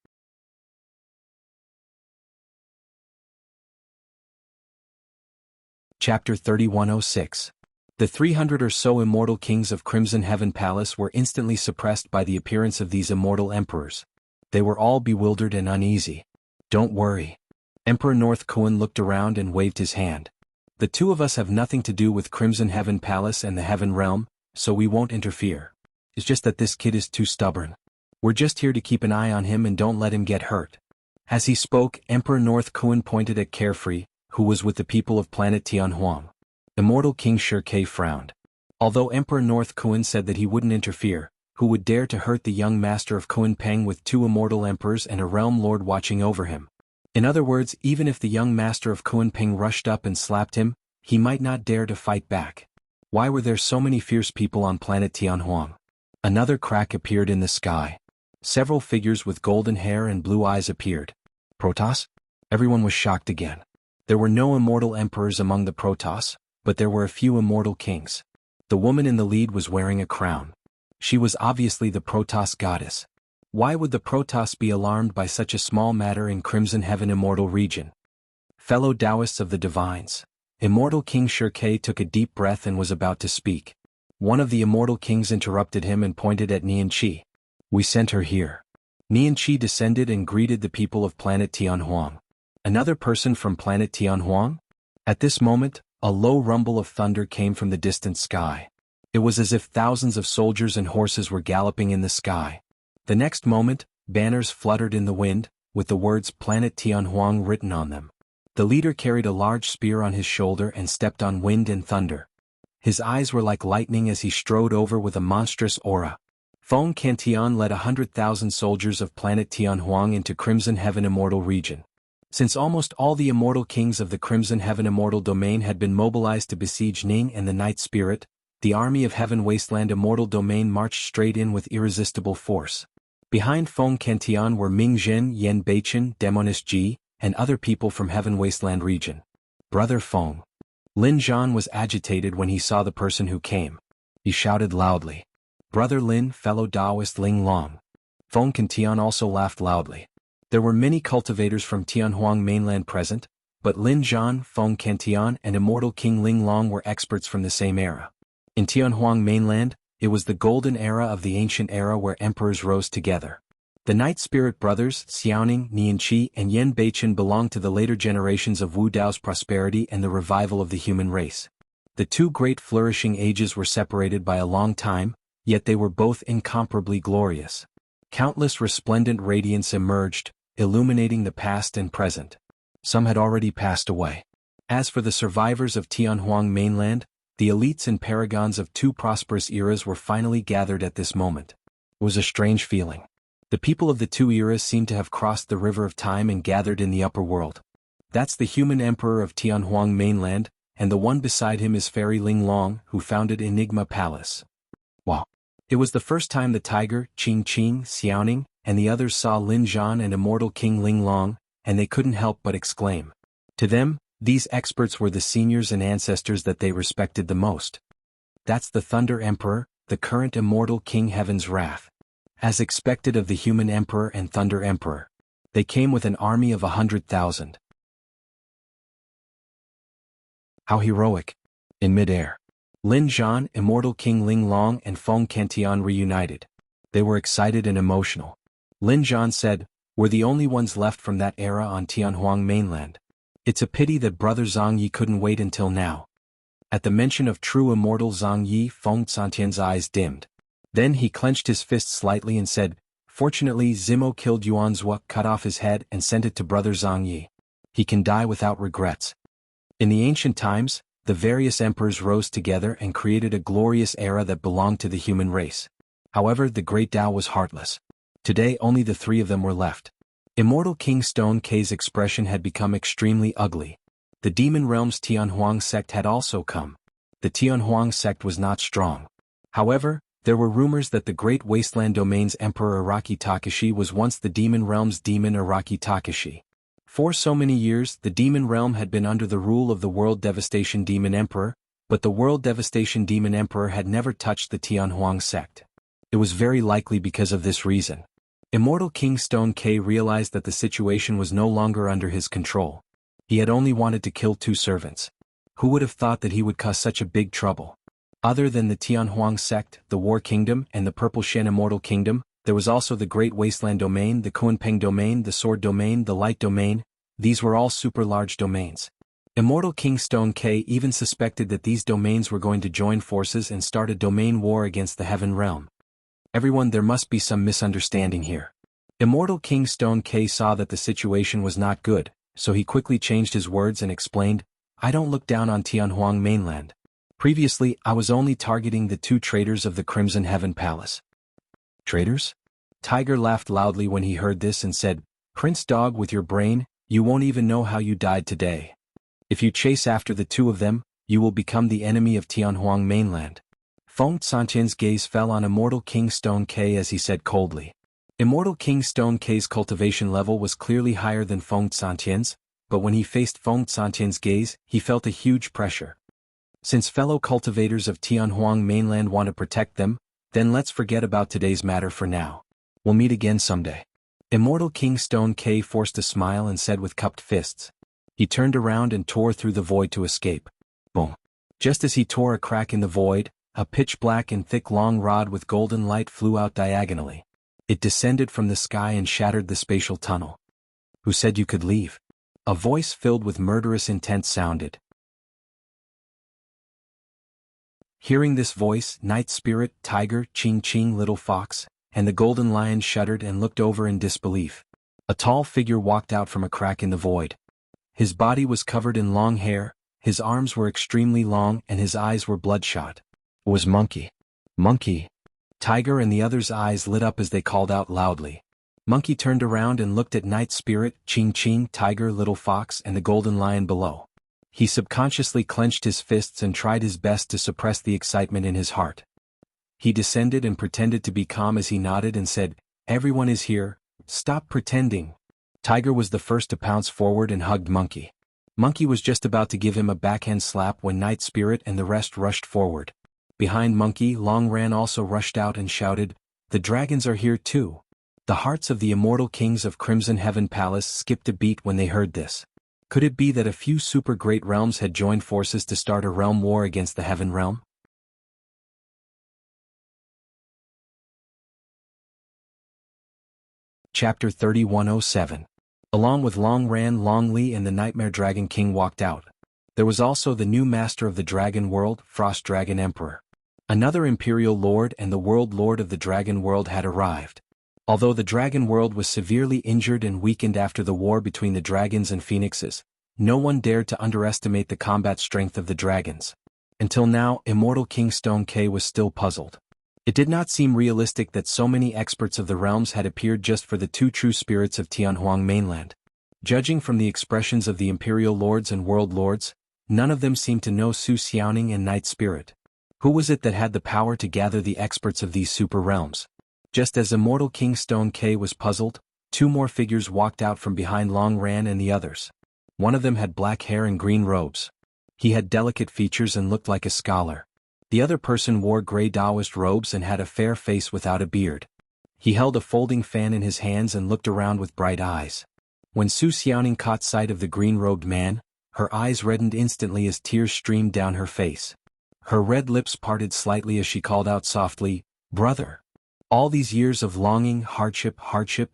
Chapter 3106. The 300 or so immortal kings of Crimson Heaven Palace were instantly suppressed by the appearance of these immortal emperors. They were all bewildered and uneasy. Don't worry. Emperor North Kuan looked around and waved his hand. The two of us have nothing to do with Crimson Heaven Palace and the Heaven Realm, so we won't interfere. It's just that this kid is too stubborn. We're just here to keep an eye on him and don't let him get hurt. As he spoke, Emperor North Kuan pointed at Carefree, who was with the people of planet Tianhuang. Immortal King Shirkei frowned. Although Emperor North Kuan said that he wouldn't interfere, who would dare to hurt the young master of Kuanpeng with two immortal emperors and a realm lord watching over him? In other words, even if the young master of Kuanping rushed up and slapped him, he might not dare to fight back. Why were there so many fierce people on planet Tianhuang? Another crack appeared in the sky. Several figures with golden hair and blue eyes appeared. Protoss? Everyone was shocked again. There were no immortal emperors among the Protoss, but there were a few immortal kings. The woman in the lead was wearing a crown. She was obviously the Protoss goddess. Why would the Protoss be alarmed by such a small matter in Crimson Heaven Immortal region? Fellow Taoists of the Divines, Immortal King Shirkei took a deep breath and was about to speak. One of the immortal kings interrupted him and pointed at Nian Qi. We sent her here. Nian Qi descended and greeted the people of planet Tianhuang. Another person from planet Tianhuang? At this moment, a low rumble of thunder came from the distant sky. It was as if thousands of soldiers and horses were galloping in the sky. The next moment, banners fluttered in the wind, with the words Planet Tianhuang written on them. The leader carried a large spear on his shoulder and stepped on wind and thunder. His eyes were like lightning as he strode over with a monstrous aura. Feng Cantian led 100,000 soldiers of planet Tianhuang into Crimson Heaven Immortal region. Since almost all the immortal kings of the Crimson Heaven Immortal domain had been mobilized to besiege Ning and the Night Spirit, the army of Heaven Wasteland Immortal domain marched straight in with irresistible force. Behind Feng Cantian were Ming Zhen, Yen Beichen, Demonist Ji, and other people from Heaven Wasteland region. Brother Feng. Lin Zhan was agitated when he saw the person who came. He shouted loudly. Brother Lin, fellow Taoist Ling Long. Feng Cantian also laughed loudly. There were many cultivators from Tianhuang mainland present, but Lin Zhan, Feng Cantian, and Immortal King Ling Long were experts from the same era. In Tianhuang mainland, it was the golden era of the ancient era where emperors rose together. The Night Spirit brothers, Xiaoning, Nian Qi, and Yen Beichen belonged to the later generations of Wu Dao's prosperity and the revival of the human race. The two great flourishing ages were separated by a long time, yet they were both incomparably glorious. Countless resplendent radiance emerged, illuminating the past and present. Some had already passed away. As for the survivors of Tianhuang mainland, the elites and paragons of two prosperous eras were finally gathered at this moment. It was a strange feeling. The people of the two eras seemed to have crossed the river of time and gathered in the upper world. That's the human emperor of Tianhuang mainland, and the one beside him is Fairy Ling Long, who founded Enigma Palace. Wow. It was the first time the tiger, Qing Qing, Xiaoning, and the others saw Lin Zhan and immortal King Ling Long, and they couldn't help but exclaim. To them, these experts were the seniors and ancestors that they respected the most. That's the Thunder Emperor, the current immortal King Heaven's Wrath. As expected of the human emperor and Thunder Emperor, they came with an army of 100,000. How heroic! In mid-air, Lin Zhan, immortal King Ling Long, and Feng Cantian reunited. They were excited and emotional. Lin Zhan said, "We're the only ones left from that era on Tianhuang mainland. It's a pity that brother Zhang Yi couldn't wait until now." At the mention of true immortal Zhang Yi, Feng Cantian's eyes dimmed. Then he clenched his fist slightly and said, "Fortunately Zimo killed Yuan Zhuo, cut off his head and sent it to brother Zhang Yi. He can die without regrets." In the ancient times, the various emperors rose together and created a glorious era that belonged to the human race. However, the great Tao was heartless. Today only the three of them were left. Immortal King Stone K's expression had become extremely ugly. The Demon Realm's Tianhuang sect had also come. The Tianhuang sect was not strong. However, there were rumors that the Great Wasteland Domain's Emperor Araki Takashi was once the Demon Realm's demon Araki Takashi. For so many years, the Demon Realm had been under the rule of the World Devastation Demon Emperor, but the World Devastation Demon Emperor had never touched the Tianhuang sect. It was very likely because of this reason. Immortal King Stone K realized that the situation was no longer under his control. He had only wanted to kill two servants. Who would have thought that he would cause such a big trouble? Other than the Tianhuang sect, the War Kingdom, and the Purple Shen Immortal Kingdom, there was also the Great Wasteland Domain, the Kuanpeng Domain, the Sword Domain, the Light Domain. These were all super large domains. Immortal King Stone K even suspected that these domains were going to join forces and start a domain war against the Heaven Realm. Everyone, there must be some misunderstanding here. Immortal King Stone K saw that the situation was not good, so he quickly changed his words and explained, "I don't look down on Tianhuang mainland. Previously, I was only targeting the two traitors of the Crimson Heaven Palace." Traitors? Tiger laughed loudly when he heard this and said, "Prince Dog, with your brain, you won't even know how you died today. If you chase after the two of them, you will become the enemy of Tianhuang mainland." Feng Santian's gaze fell on Immortal King Stone K as he said coldly. Immortal King Stone K's cultivation level was clearly higher than Feng Santian's, but when he faced Feng Santian's gaze, he felt a huge pressure. Since fellow cultivators of Tianhuang mainland want to protect them, then let's forget about today's matter for now. We'll meet again someday. Immortal King Stone K forced a smile and said with cupped fists. He turned around and tore through the void to escape. Boom. Just as he tore a crack in the void, a pitch-black and thick long rod with golden light flew out diagonally. It descended from the sky and shattered the spatial tunnel. "Who said you could leave?" A voice filled with murderous intent sounded. Hearing this voice, Night Spirit, Tiger, Qing Qing, Little Fox, and the Golden Lion shuddered and looked over in disbelief. A tall figure walked out from a crack in the void. His body was covered in long hair, his arms were extremely long and his eyes were bloodshot. It was Monkey. Monkey. Tiger and the others' eyes lit up as they called out loudly. Monkey turned around and looked at Night Spirit, Qing Qing, Tiger, Little Fox, and the Golden Lion below. He subconsciously clenched his fists and tried his best to suppress the excitement in his heart. He descended and pretended to be calm as he nodded and said, "Everyone is here, stop pretending." Tiger was the first to pounce forward and hugged Monkey. Monkey was just about to give him a backhand slap when Night Spirit and the rest rushed forward. Behind Monkey, Long Ran also rushed out and shouted, "The dragons are here too." The hearts of the immortal kings of Crimson Heaven Palace skipped a beat when they heard this. Could it be that a few super great realms had joined forces to start a realm war against the Heaven Realm? Chapter 3107. Along with Long Ran, Long Li and the Nightmare Dragon King walked out. There was also the new master of the Dragon World, Frost Dragon Emperor. Another Imperial Lord and the World Lord of the Dragon World had arrived. Although the Dragon World was severely injured and weakened after the war between the dragons and phoenixes, no one dared to underestimate the combat strength of the dragons. Until now, Immortal King Stone K was still puzzled. It did not seem realistic that so many experts of the realms had appeared just for the two true spirits of Tianhuang mainland. Judging from the expressions of the Imperial Lords and World Lords, none of them seemed to know Su Xiaoning and Night Spirit. Who was it that had the power to gather the experts of these super realms? Just as Immortal King Stone K was puzzled, two more figures walked out from behind Long Ran and the others. One of them had black hair and green robes. He had delicate features and looked like a scholar. The other person wore gray Taoist robes and had a fair face without a beard. He held a folding fan in his hands and looked around with bright eyes. When Su Xiaoning caught sight of the green-robed man, her eyes reddened instantly as tears streamed down her face. Her red lips parted slightly as she called out softly, "Brother." All these years of longing, hardship,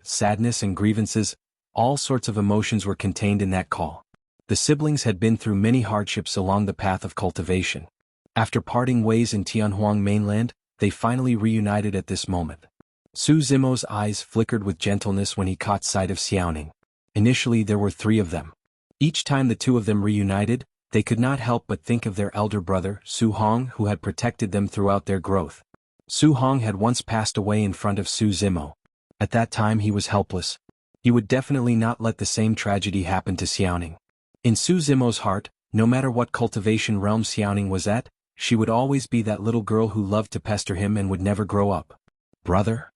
sadness and grievances, all sorts of emotions were contained in that call. The siblings had been through many hardships along the path of cultivation. After parting ways in Tianhuang mainland, they finally reunited at this moment. Su Zimo's eyes flickered with gentleness when he caught sight of Xiaoning. Initially there were three of them. Each time the two of them reunited, they could not help but think of their elder brother, Su Hong, who had protected them throughout their growth. Su Hong had once passed away in front of Su Zimo. At that time he was helpless. He would definitely not let the same tragedy happen to Xiaoning. In Su Zimo's heart, no matter what cultivation realm Xiaoning was at, she would always be that little girl who loved to pester him and would never grow up. "Brother?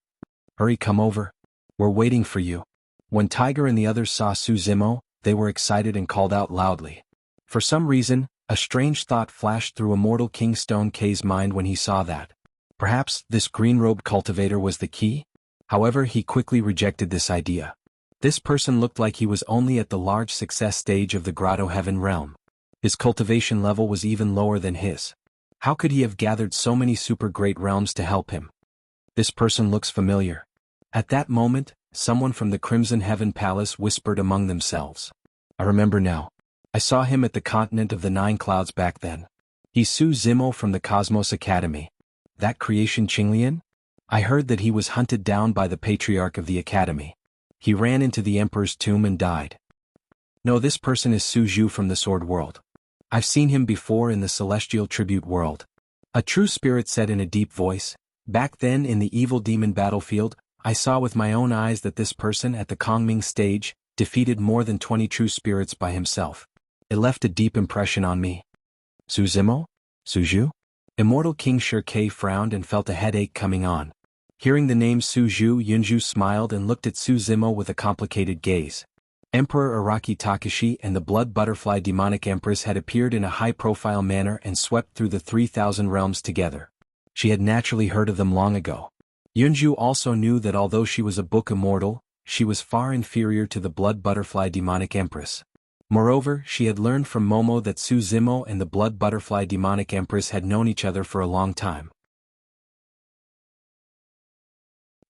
Hurry, come over. We're waiting for you." When Tiger and the others saw Su Zimo, they were excited and called out loudly. For some reason, a strange thought flashed through Immortal King Stone K's mind when he saw that. Perhaps this green-robed cultivator was the key? However, he quickly rejected this idea. This person looked like he was only at the large success stage of the Grotto Heaven realm. His cultivation level was even lower than his. How could he have gathered so many super great realms to help him? This person looks familiar. At that moment, someone from the Crimson Heaven Palace whispered among themselves. I remember now. I saw him at the continent of the Nine Clouds back then. He's Su Zimo from the Cosmos Academy. That creation Qinglian? I heard that he was hunted down by the Patriarch of the Academy. He ran into the Emperor's tomb and died. No, this person is Su Zhu from the Sword World. I've seen him before in the Celestial Tribute World. A true spirit said in a deep voice. Back then in the evil demon battlefield, I saw with my own eyes that this person at the Kongming stage defeated more than 20 true spirits by himself. It left a deep impression on me. Su Zimo? Su Zhu? Immortal King Shirkei frowned and felt a headache coming on. Hearing the name Su Zhu, Yunju smiled and looked at Su Zimo with a complicated gaze. Emperor Araki Takashi and the Blood Butterfly Demonic Empress had appeared in a high-profile manner and swept through the 3,000 realms together. She had naturally heard of them long ago. Yunju also knew that although she was a book immortal, she was far inferior to the Blood Butterfly Demonic Empress. Moreover, she had learned from Momo that Su Zimo and the Blood Butterfly Demonic Empress had known each other for a long time.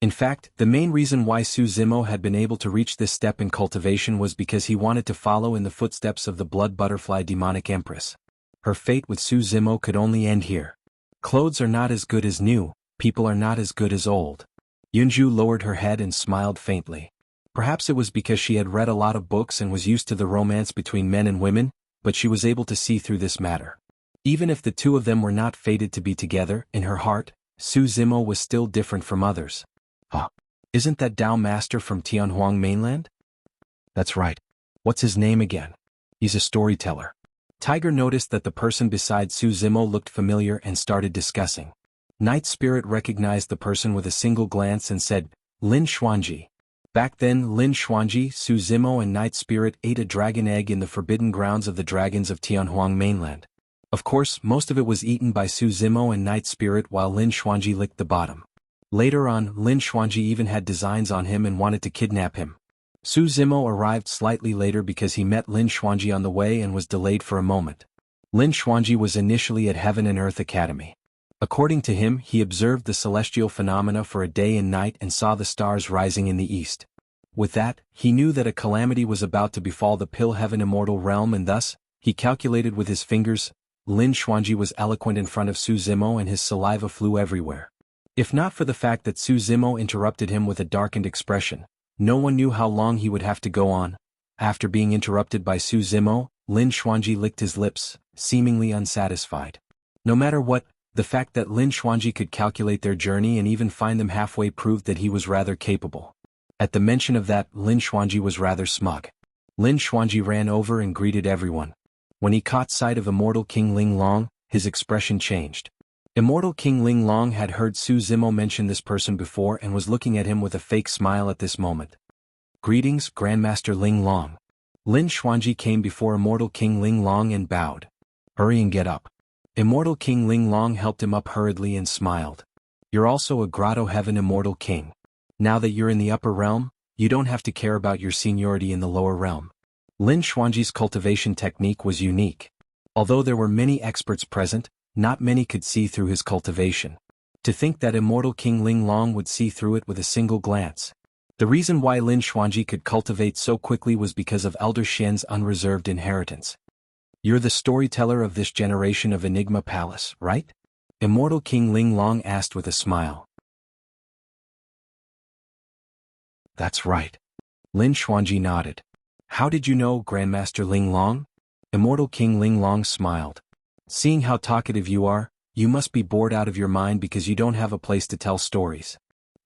In fact, the main reason why Su Zimo had been able to reach this step in cultivation was because he wanted to follow in the footsteps of the Blood Butterfly Demonic Empress. Her fate with Su Zimo could only end here. Clothes are not as good as new, people are not as good as old. Yunju lowered her head and smiled faintly. Perhaps it was because she had read a lot of books and was used to the romance between men and women, but she was able to see through this matter. Even if the two of them were not fated to be together, in her heart, Su Zimo was still different from others. Isn't that Dao Master from Tianhuang mainland? That's right. What's his name again? He's a storyteller. Tiger noticed that the person beside Su Zimo looked familiar and started discussing. Night Spirit recognized the person with a single glance and said, Lin Xuanji. Back then Lin Xuanji, Su Zimo and Night Spirit ate a dragon egg in the forbidden grounds of the dragons of Tianhuang mainland. Of course, most of it was eaten by Su Zimo and Night Spirit while Lin Xuanji licked the bottom. Later on, Lin Xuanji even had designs on him and wanted to kidnap him. Su Zimo arrived slightly later because he met Lin Xuanji on the way and was delayed for a moment. Lin Xuanji was initially at Heaven and Earth Academy. According to him, he observed the celestial phenomena for a day and night and saw the stars rising in the east. With that, he knew that a calamity was about to befall the Pill Heaven Immortal Realm and thus, he calculated with his fingers. Lin Xuanji was eloquent in front of Su Zimo and his saliva flew everywhere. If not for the fact that Su Zimo interrupted him with a darkened expression, no one knew how long he would have to go on. After being interrupted by Su Zimo, Lin Xuanji licked his lips, seemingly unsatisfied. No matter what, the fact that Lin Xuanji could calculate their journey and even find them halfway proved that he was rather capable. At the mention of that, Lin Xuanji was rather smug. Lin Xuanji ran over and greeted everyone. When he caught sight of Immortal King Ling Long, his expression changed. Immortal King Ling Long had heard Su Zimo mention this person before and was looking at him with a fake smile at this moment. Greetings, Grandmaster Ling Long. Lin Xuanji came before Immortal King Ling Long and bowed. Hurry and get up. Immortal King Ling Long helped him up hurriedly and smiled. You're also a Grotto Heaven Immortal King. Now that you're in the upper realm, you don't have to care about your seniority in the lower realm. Lin Xuanji's cultivation technique was unique. Although there were many experts present, not many could see through his cultivation. To think that Immortal King Ling Long would see through it with a single glance. The reason why Lin Xuanji could cultivate so quickly was because of Elder Xian's unreserved inheritance. You're the storyteller of this generation of Enigma Palace, right? Immortal King Ling Long asked with a smile. That's right. Lin Xuanji nodded. How did you know, Grandmaster Ling Long? Immortal King Ling Long smiled. Seeing how talkative you are, you must be bored out of your mind because you don't have a place to tell stories.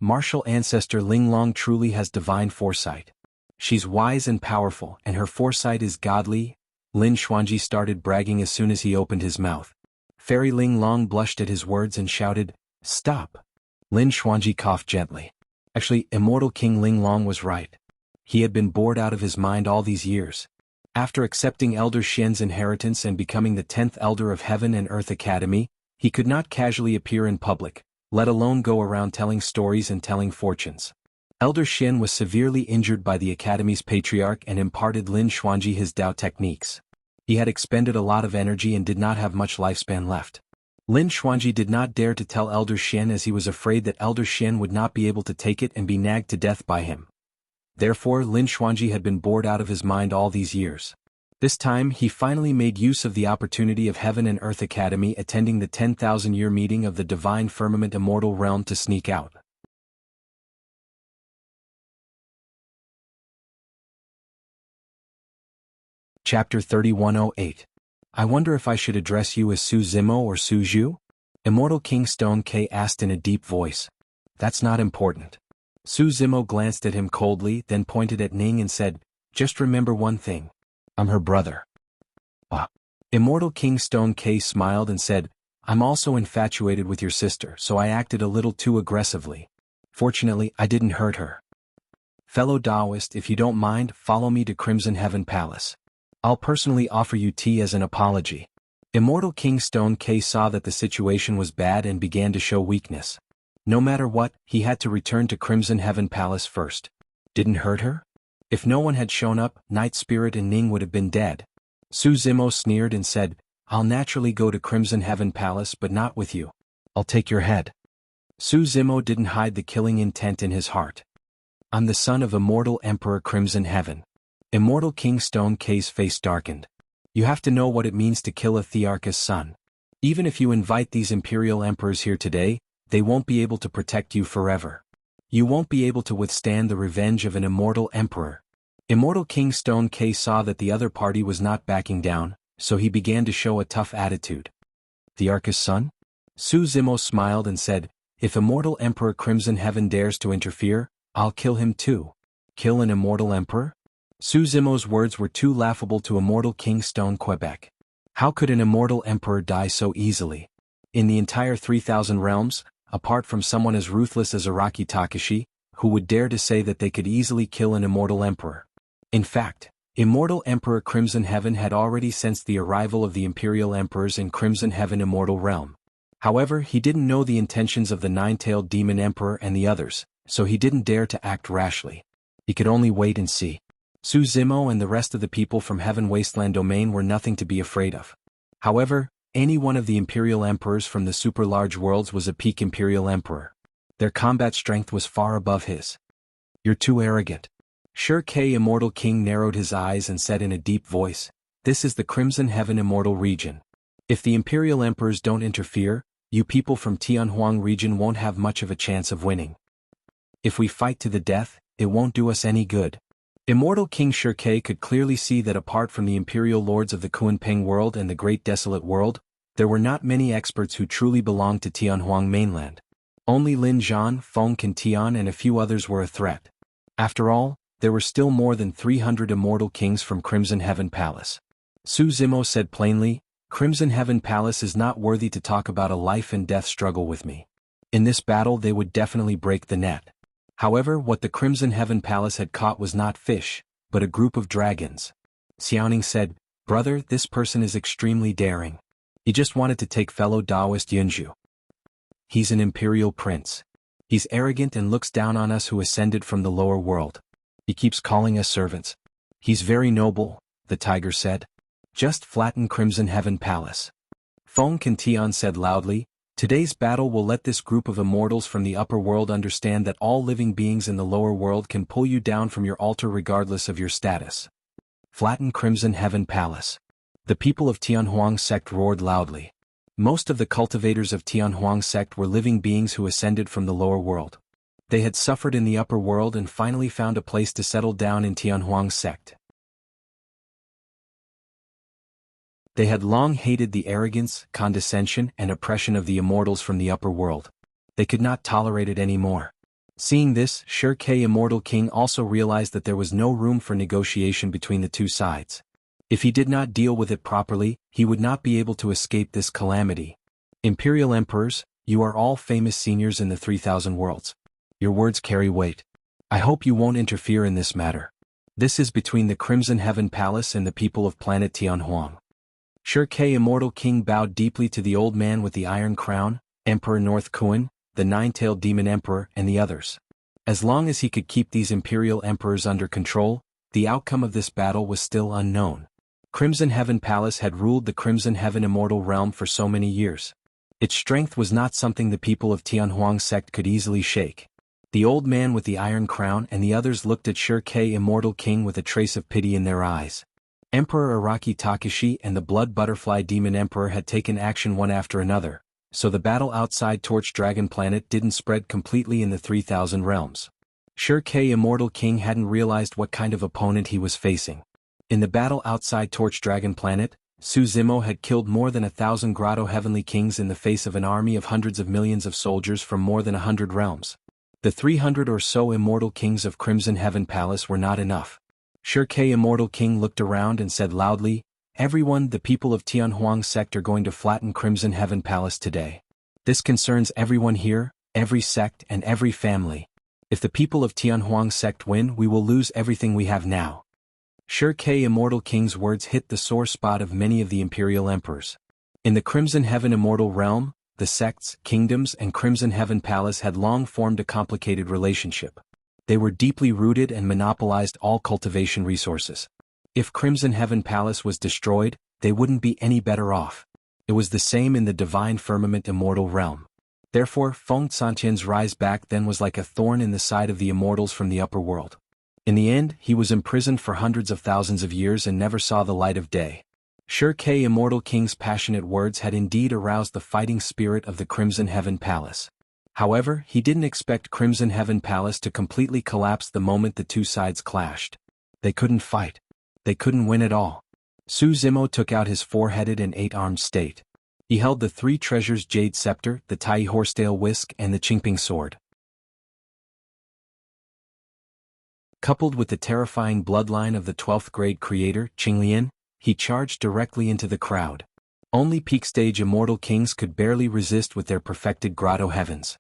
Martial ancestor Ling Long truly has divine foresight. She's wise and powerful, and her foresight is godly. Lin Xuanji started bragging as soon as he opened his mouth. Fairy Ling Long blushed at his words and shouted, "Stop!" Lin Xuanji coughed gently. Actually, Immortal King Ling Long was right. He had been bored out of his mind all these years. After accepting Elder Xian's inheritance and becoming the 10th Elder of Heaven and Earth Academy, he could not casually appear in public, let alone go around telling stories and telling fortunes. Elder Xian was severely injured by the Academy's patriarch and imparted Lin Xuanji his Dao techniques. He had expended a lot of energy and did not have much lifespan left. Lin Xuanji did not dare to tell Elder Xian as he was afraid that Elder Xian would not be able to take it and be nagged to death by him. Therefore, Lin Xuanji had been bored out of his mind all these years. This time, he finally made use of the opportunity of Heaven and Earth Academy attending the 10,000-year meeting of the Divine Firmament Immortal Realm to sneak out. Chapter 3108. I wonder if I should address you as Su Zimo or Su Zhu? Immortal King Stone K asked in a deep voice. That's not important. Su Zimo glanced at him coldly, then pointed at Ning and said, just remember one thing. I'm her brother. Immortal King Stone K smiled and said, I'm also infatuated with your sister, so I acted a little too aggressively. Fortunately, I didn't hurt her. Fellow Taoist, if you don't mind, follow me to Crimson Heaven Palace. I'll personally offer you tea as an apology. Immortal King Stone K saw that the situation was bad and began to show weakness. No matter what, he had to return to Crimson Heaven Palace first. Didn't hurt her? If no one had shown up, Night Spirit and Ning would have been dead. Su Zimo sneered and said, I'll naturally go to Crimson Heaven Palace but not with you. I'll take your head. Su Zimo didn't hide the killing intent in his heart. I'm the son of Immortal Emperor Crimson Heaven. Immortal King Stone K's face darkened. You have to know what it means to kill a Thearch's son. Even if you invite these Imperial Emperors here today, they won't be able to protect you forever. You won't be able to withstand the revenge of an Immortal Emperor. Immortal King Stone K saw that the other party was not backing down, so he began to show a tough attitude. Thearch's son? Su Zimo smiled and said, if Immortal Emperor Crimson Heaven dares to interfere, I'll kill him too. Kill an Immortal Emperor? Su Zimo's words were too laughable to Immortal King Stone Quebec. How could an Immortal Emperor die so easily? In the entire 3,000 realms, apart from someone as ruthless as Araki Takashi, who would dare to say that they could easily kill an Immortal Emperor? In fact, Immortal Emperor Crimson Heaven had already sensed the arrival of the Imperial Emperors in Crimson Heaven Immortal Realm. However, he didn't know the intentions of the Nine-Tailed Demon Emperor and the others, so he didn't dare to act rashly. He could only wait and see. Su Zimo and the rest of the people from Heaven Wasteland Domain were nothing to be afraid of. However, any one of the Imperial Emperors from the super-large worlds was a peak Imperial Emperor. Their combat strength was far above his. You're too arrogant. Sure K Immortal King narrowed his eyes and said in a deep voice, this is the Crimson Heaven Immortal region. If the Imperial Emperors don't interfere, you people from Tianhuang region won't have much of a chance of winning. If we fight to the death, it won't do us any good. Immortal King Shirke could clearly see that apart from the imperial lords of the Kunpeng world and the Great Desolate World, there were not many experts who truly belonged to Tianhuang mainland. Only Lin Zhan, Feng Qintian and a few others were a threat. After all, there were still more than 300 immortal kings from Crimson Heaven Palace. Su Zimo said plainly, Crimson Heaven Palace is not worthy to talk about a life and death struggle with me. In this battle they would definitely break the net. However, what the Crimson Heaven Palace had caught was not fish, but a group of dragons. Xiaoning said, Brother, this person is extremely daring. He just wanted to take fellow Taoist Yunju. He's an imperial prince. He's arrogant and looks down on us who ascended from the lower world. He keeps calling us servants. He's very noble, the tiger said. Just flatten Crimson Heaven Palace. Feng Qintian said loudly, Today's battle will let this group of immortals from the upper world understand that all living beings in the lower world can pull you down from your altar regardless of your status. Flatten Crimson Heaven Palace. The people of Tianhuang sect roared loudly. Most of the cultivators of Tianhuang sect were living beings who ascended from the lower world. They had suffered in the upper world and finally found a place to settle down in Tianhuang sect. They had long hated the arrogance, condescension, and oppression of the immortals from the upper world. They could not tolerate it anymore. Seeing this, Shirke Immortal King also realized that there was no room for negotiation between the two sides. If he did not deal with it properly, he would not be able to escape this calamity. Imperial Emperors, you are all famous seniors in the 3,000 worlds. Your words carry weight. I hope you won't interfere in this matter. This is between the Crimson Heaven Palace and the people of planet Tianhuang. Shirke Immortal King bowed deeply to the old man with the iron crown, Emperor North Kuan, the nine-tailed demon emperor and the others. As long as he could keep these imperial emperors under control, the outcome of this battle was still unknown. Crimson Heaven Palace had ruled the Crimson Heaven Immortal Realm for so many years. Its strength was not something the people of Tianhuang sect could easily shake. The old man with the iron crown and the others looked at Shirke Immortal King with a trace of pity in their eyes. Emperor Araki Takashi and the Blood Butterfly Demon Emperor had taken action one after another, so the battle outside Torch Dragon Planet didn't spread completely in the 3,000 realms. Shirke Immortal King hadn't realized what kind of opponent he was facing. In the battle outside Torch Dragon Planet, Su Zimo had killed more than 1,000 Grotto Heavenly Kings in the face of an army of hundreds of millions of soldiers from more than 100 realms. The 300 or so immortal kings of Crimson Heaven Palace were not enough. Shirke Immortal King looked around and said loudly, Everyone, the people of Tianhuang sect are going to flatten Crimson Heaven Palace today. This concerns everyone here, every sect and every family. If the people of Tianhuang sect win, we will lose everything we have now. Shirke Immortal King's words hit the sore spot of many of the imperial emperors. In the Crimson Heaven Immortal Realm, the sects, kingdoms and Crimson Heaven Palace had long formed a complicated relationship. They were deeply rooted and monopolized all cultivation resources. If Crimson Heaven Palace was destroyed, they wouldn't be any better off. It was the same in the Divine Firmament Immortal Realm. Therefore, Feng Santian's rise back then was like a thorn in the side of the immortals from the upper world. In the end, he was imprisoned for hundreds of thousands of years and never saw the light of day. Shirke Immortal King's passionate words had indeed aroused the fighting spirit of the Crimson Heaven Palace. However, he didn't expect Crimson Heaven Palace to completely collapse the moment the two sides clashed. They couldn't fight. They couldn't win at all. Su Zimo took out his four-headed and eight-armed state. He held the three treasures Jade Scepter, the Tai Horsetail Whisk and the Qingping Sword. Coupled with the terrifying bloodline of the 12th grade creator, Qinglian, he charged directly into the crowd. Only peak-stage immortal kings could barely resist with their perfected grotto heavens.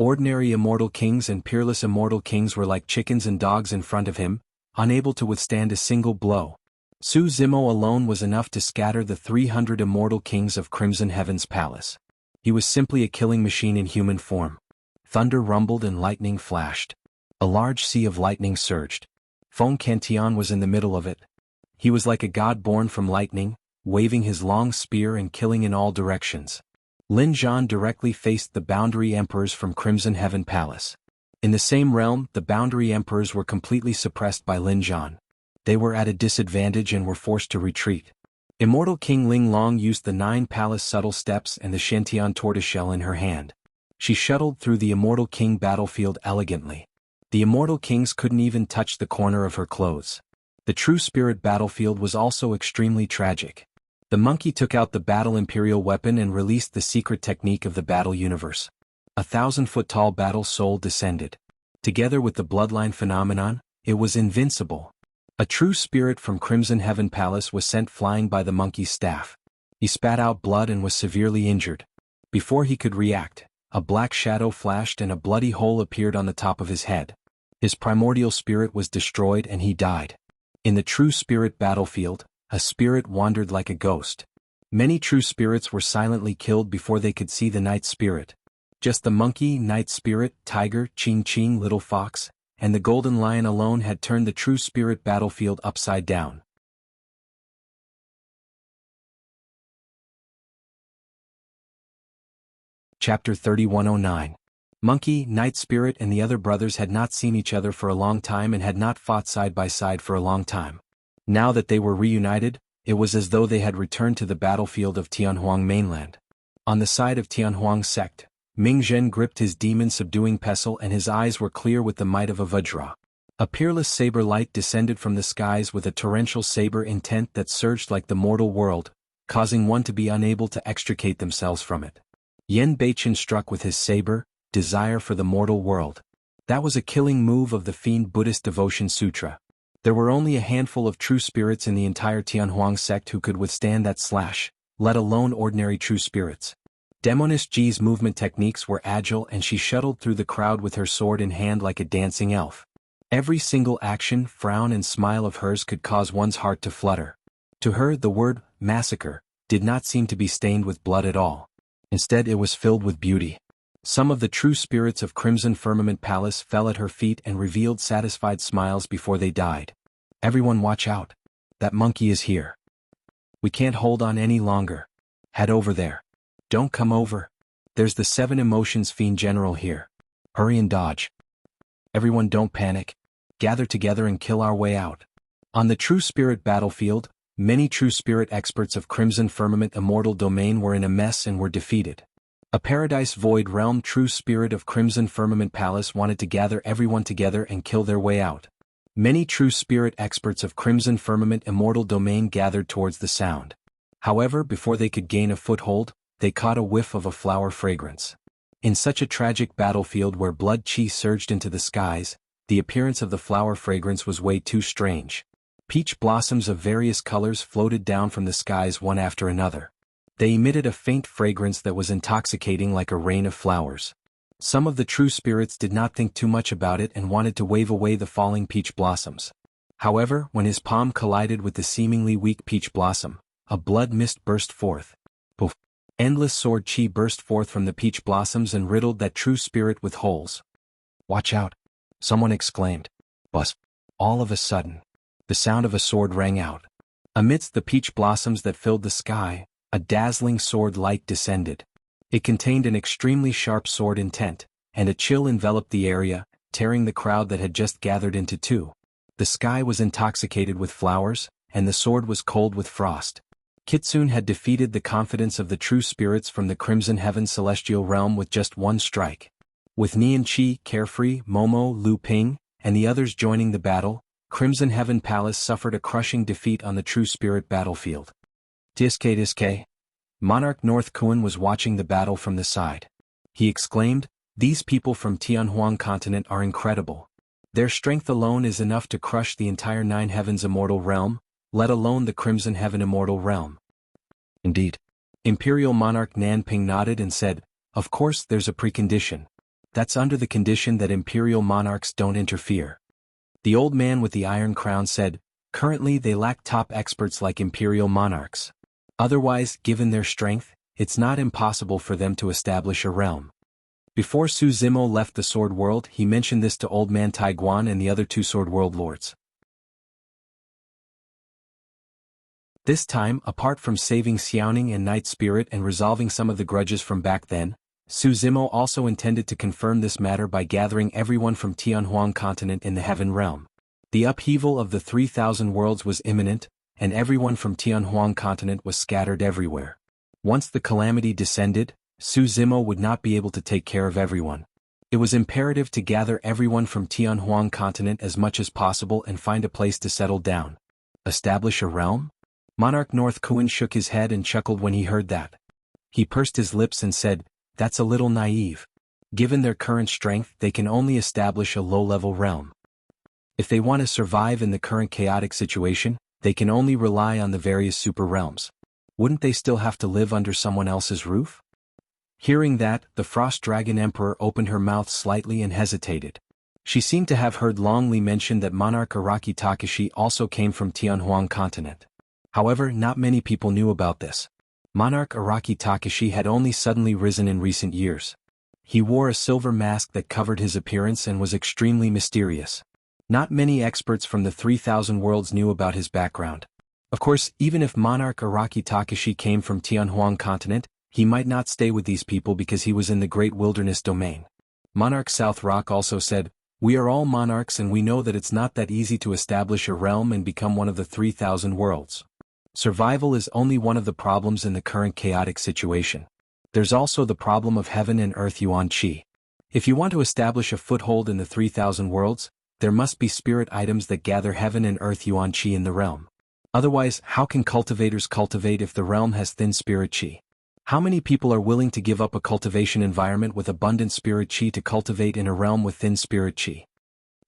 Ordinary immortal kings and peerless immortal kings were like chickens and dogs in front of him, unable to withstand a single blow. Su Zimo alone was enough to scatter the 300 immortal kings of Crimson Heaven's palace. He was simply a killing machine in human form. Thunder rumbled and lightning flashed. A large sea of lightning surged. Feng Qintian was in the middle of it. He was like a god born from lightning, waving his long spear and killing in all directions. Lin Zhan directly faced the Boundary Emperors from Crimson Heaven Palace. In the same realm, the Boundary Emperors were completely suppressed by Lin Zhan. They were at a disadvantage and were forced to retreat. Immortal King Ling Long used the 9 palace subtle steps and the Shantian tortoiseshell in her hand. She shuttled through the Immortal King battlefield elegantly. The immortal kings couldn't even touch the corner of her clothes. The true spirit battlefield was also extremely tragic. The monkey took out the battle imperial weapon and released the secret technique of the battle universe. 1,000-foot-tall battle soul descended. Together with the bloodline phenomenon, it was invincible. A true spirit from Crimson Heaven Palace was sent flying by the monkey's staff. He spat out blood and was severely injured. Before he could react, a black shadow flashed and a bloody hole appeared on the top of his head. His primordial spirit was destroyed and he died. In the true spirit battlefield, a spirit wandered like a ghost. Many true spirits were silently killed before they could see the night spirit. Just the monkey, night spirit, tiger, ching, little fox, and the golden lion alone had turned the true spirit battlefield upside down. Chapter 3109. Monkey, Night Spirit and the other brothers had not seen each other for a long time and had not fought side by side for a long time. Now that they were reunited, it was as though they had returned to the battlefield of Tianhuang mainland. On the side of Tianhuang's sect, Ming Zhen gripped his demon-subduing pestle and his eyes were clear with the might of a vajra. A peerless saber light descended from the skies with a torrential saber intent that surged like the mortal world, causing one to be unable to extricate themselves from it. Yen Beichen struck with his saber, desire for the mortal world. That was a killing move of the Fiend Buddhist Devotion Sutra. There were only a handful of true spirits in the entire Tianhuang sect who could withstand that slash, let alone ordinary true spirits. Demoness Ji's movement techniques were agile and she shuttled through the crowd with her sword in hand like a dancing elf. Every single action, frown and smile of hers could cause one's heart to flutter. To her the word, massacre, did not seem to be stained with blood at all. Instead it was filled with beauty. Some of the true spirits of Crimson Firmament Palace fell at her feet and revealed satisfied smiles before they died. Everyone watch out. That monkey is here. We can't hold on any longer. Head over there. Don't come over. There's the 7 Emotions Fiend General here. Hurry and dodge. Everyone don't panic. Gather together and kill our way out. On the true spirit battlefield, many true spirit experts of Crimson Firmament Immortal Domain were in a mess and were defeated. A Paradise Void Realm true spirit of Crimson Firmament Palace wanted to gather everyone together and kill their way out. Many true spirit experts of Crimson Firmament Immortal Domain gathered towards the sound. However, before they could gain a foothold, they caught a whiff of a flower fragrance. In such a tragic battlefield where blood chi surged into the skies, the appearance of the flower fragrance was way too strange. Peach blossoms of various colors floated down from the skies one after another. They emitted a faint fragrance that was intoxicating like a rain of flowers. Some of the true spirits did not think too much about it and wanted to wave away the falling peach blossoms. However, when his palm collided with the seemingly weak peach blossom, a blood mist burst forth. Poof! Endless sword chi burst forth from the peach blossoms and riddled that true spirit with holes. Watch out! Someone exclaimed. Buzz! All of a sudden, the sound of a sword rang out. Amidst the peach blossoms that filled the sky, a dazzling sword light descended. It contained an extremely sharp sword intent, and a chill enveloped the area, tearing the crowd that had just gathered into two. The sky was intoxicated with flowers, and the sword was cold with frost. Kitsune had defeated the confidence of the true spirits from the Crimson Heaven Celestial Realm with just one strike. With Nian Chi, Carefree, Momo, Lu Ping, and the others joining the battle, Crimson Heaven Palace suffered a crushing defeat on the true spirit battlefield. Diske. Monarch North Kuan was watching the battle from the side. He exclaimed, "These people from Tianhuang continent are incredible. Their strength alone is enough to crush the entire Nine Heavens Immortal Realm, let alone the Crimson Heaven Immortal Realm." Indeed. Imperial Monarch Nanping nodded and said, "Of course there's a precondition. That's under the condition that Imperial Monarchs don't interfere." The old man with the iron crown said, "Currently they lack top experts like Imperial Monarchs. Otherwise, given their strength, it's not impossible for them to establish a realm." Before Su Zimo left the Sword World, he mentioned this to Old Man Taiguan and the other two Sword World lords. This time, apart from saving Xiaoning and Night Spirit and resolving some of the grudges from back then, Su Zimo also intended to confirm this matter by gathering everyone from Tianhuang continent in the Heaven Realm. The upheaval of the 3,000 worlds was imminent, and everyone from Tianhuang continent was scattered everywhere. Once the calamity descended, Su Zimo would not be able to take care of everyone. It was imperative to gather everyone from Tianhuang continent as much as possible and find a place to settle down. Establish a realm? Monarch North Kuan shook his head and chuckled when he heard that. He pursed his lips and said, "That's a little naive. Given their current strength, they can only establish a low-level realm. If they want to survive in the current chaotic situation, they can only rely on the various super realms. Wouldn't they still have to live under someone else's roof?" Hearing that, the Frost Dragon Emperor opened her mouth slightly and hesitated. She seemed to have heard Long Li mention that Monarch Araki Takashi also came from Tianhuang continent. However, not many people knew about this. Monarch Araki Takashi had only suddenly risen in recent years. He wore a silver mask that covered his appearance and was extremely mysterious. Not many experts from the 3,000 worlds knew about his background. Of course, even if Monarch Araki Takashi came from Tianhuang continent, he might not stay with these people because he was in the Great Wilderness domain. Monarch South Rock also said, "We are all monarchs and we know that it's not that easy to establish a realm and become one of the 3,000 worlds. Survival is only one of the problems in the current chaotic situation. There's also the problem of heaven and earth yuan qi. If you want to establish a foothold in the 3,000 worlds, there must be spirit items that gather heaven and earth yuan qi in the realm. Otherwise, how can cultivators cultivate if the realm has thin spirit qi? How many people are willing to give up a cultivation environment with abundant spirit qi to cultivate in a realm with thin spirit qi?"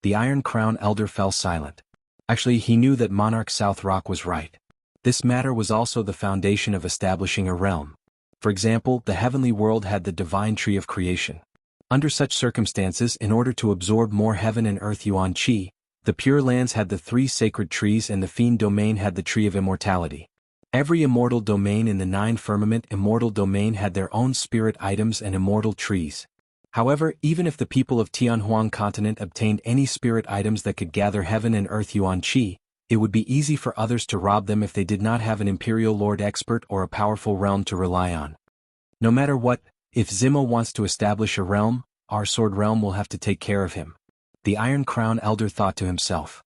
The Iron Crown Elder fell silent. Actually, he knew that Monarch South Rock was right. This matter was also the foundation of establishing a realm. For example, the heavenly world had the divine tree of creation. Under such circumstances, in order to absorb more heaven and earth yuan qi, the Pure Lands had the 3 sacred trees and the Fiend domain had the tree of immortality. Every immortal domain in the 9 firmament immortal domain had their own spirit items and immortal trees. However, even if the people of Tianhuang continent obtained any spirit items that could gather heaven and earth yuan qi, it would be easy for others to rob them if they did not have an Imperial Lord expert or a powerful realm to rely on. No matter what, if Zimo wants to establish a realm, our Sword Realm will have to take care of him. The Iron Crown Elder thought to himself.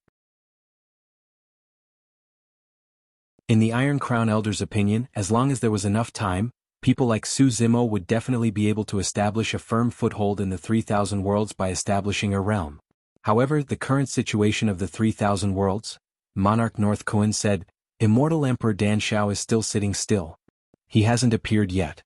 In the Iron Crown Elder's opinion, as long as there was enough time, people like Su Zimo would definitely be able to establish a firm foothold in the 3,000 worlds by establishing a realm. However, the current situation of the 3,000 worlds, Monarch North Kuan said, "Immortal Emperor Dan Shao is still sitting still. He hasn't appeared yet.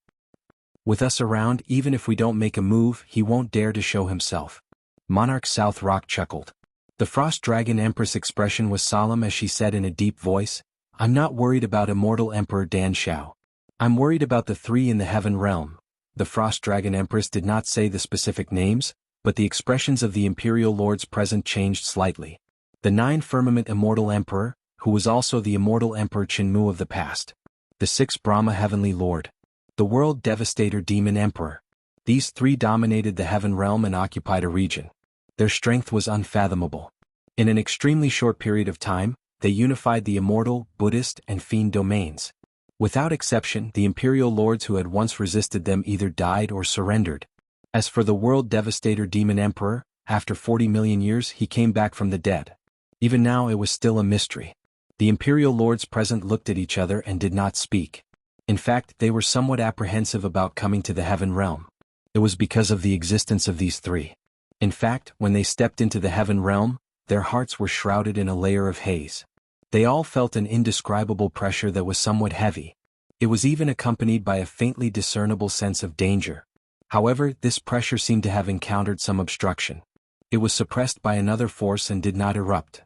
With us around, even if we don't make a move, he won't dare to show himself." Monarch South Rock chuckled. The Frost Dragon Empress' expression was solemn as she said in a deep voice, "I'm not worried about Immortal Emperor Dan Shao. I'm worried about the 3 in the Heaven Realm." The Frost Dragon Empress did not say the specific names, but the expressions of the Imperial Lords present changed slightly. The 9 Firmament Immortal Emperor, who was also the Immortal Emperor Chenmu of the past. The 6 Brahma Heavenly Lord. The World Devastator Demon Emperor. These 3 dominated the Heaven Realm and occupied a region. Their strength was unfathomable. In an extremely short period of time, they unified the Immortal, Buddhist, and Fiend domains. Without exception, the Imperial Lords who had once resisted them either died or surrendered. As for the World Devastator Demon Emperor, after 40 million years he came back from the dead. Even now it was still a mystery. The Imperial Lords present looked at each other and did not speak. In fact, they were somewhat apprehensive about coming to the Heaven Realm. It was because of the existence of these 3. In fact, when they stepped into the Heaven Realm, their hearts were shrouded in a layer of haze. They all felt an indescribable pressure that was somewhat heavy. It was even accompanied by a faintly discernible sense of danger. However, this pressure seemed to have encountered some obstruction. It was suppressed by another force and did not erupt.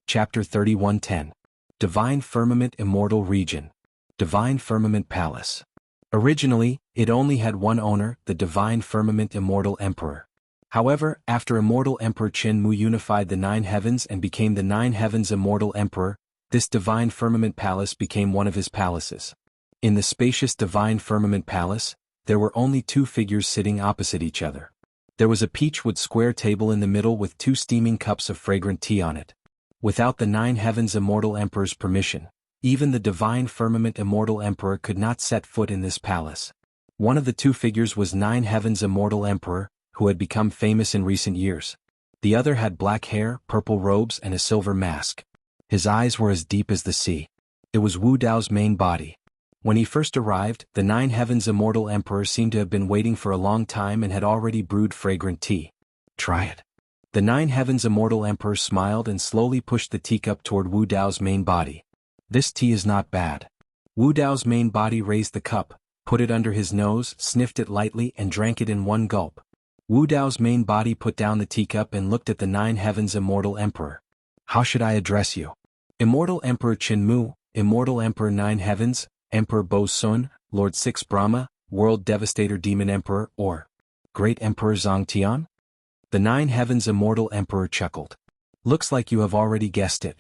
Chapter 31:10. Divine Firmament Immortal Region. Divine Firmament Palace. Originally, it only had one owner, the Divine Firmament Immortal Emperor. However, after Immortal Emperor Chenmu unified the 9 heavens and became the 9 heavens Immortal Emperor, this Divine Firmament Palace became one of his palaces. In the spacious Divine Firmament Palace, there were only 2 figures sitting opposite each other. There was a peachwood square table in the middle with 2 steaming cups of fragrant tea on it. Without the 9 heavens Immortal Emperor's permission, even the Divine Firmament Immortal Emperor could not set foot in this palace. One of the 2 figures was 9 heavens Immortal Emperor, who had become famous in recent years. The other had black hair, purple robes and a silver mask. His eyes were as deep as the sea. It was Wu Dao's main body. When he first arrived, the Nine Heavens Immortal Emperor seemed to have been waiting for a long time and had already brewed fragrant tea. Try it. The Nine Heavens Immortal Emperor smiled and slowly pushed the teacup toward Wu Dao's main body. This tea is not bad. Wu Dao's main body raised the cup, put it under his nose, sniffed it lightly and drank it in one gulp. Wu Dao's main body put down the teacup and looked at the Nine Heavens Immortal Emperor. How should I address you? Immortal Emperor Qinmu, Immortal Emperor Nine Heavens, Emperor Bo Sun, Lord Six Brahma, World Devastator Demon Emperor, or Great Emperor Zhangtian? The Nine Heavens Immortal Emperor chuckled. Looks like you have already guessed it.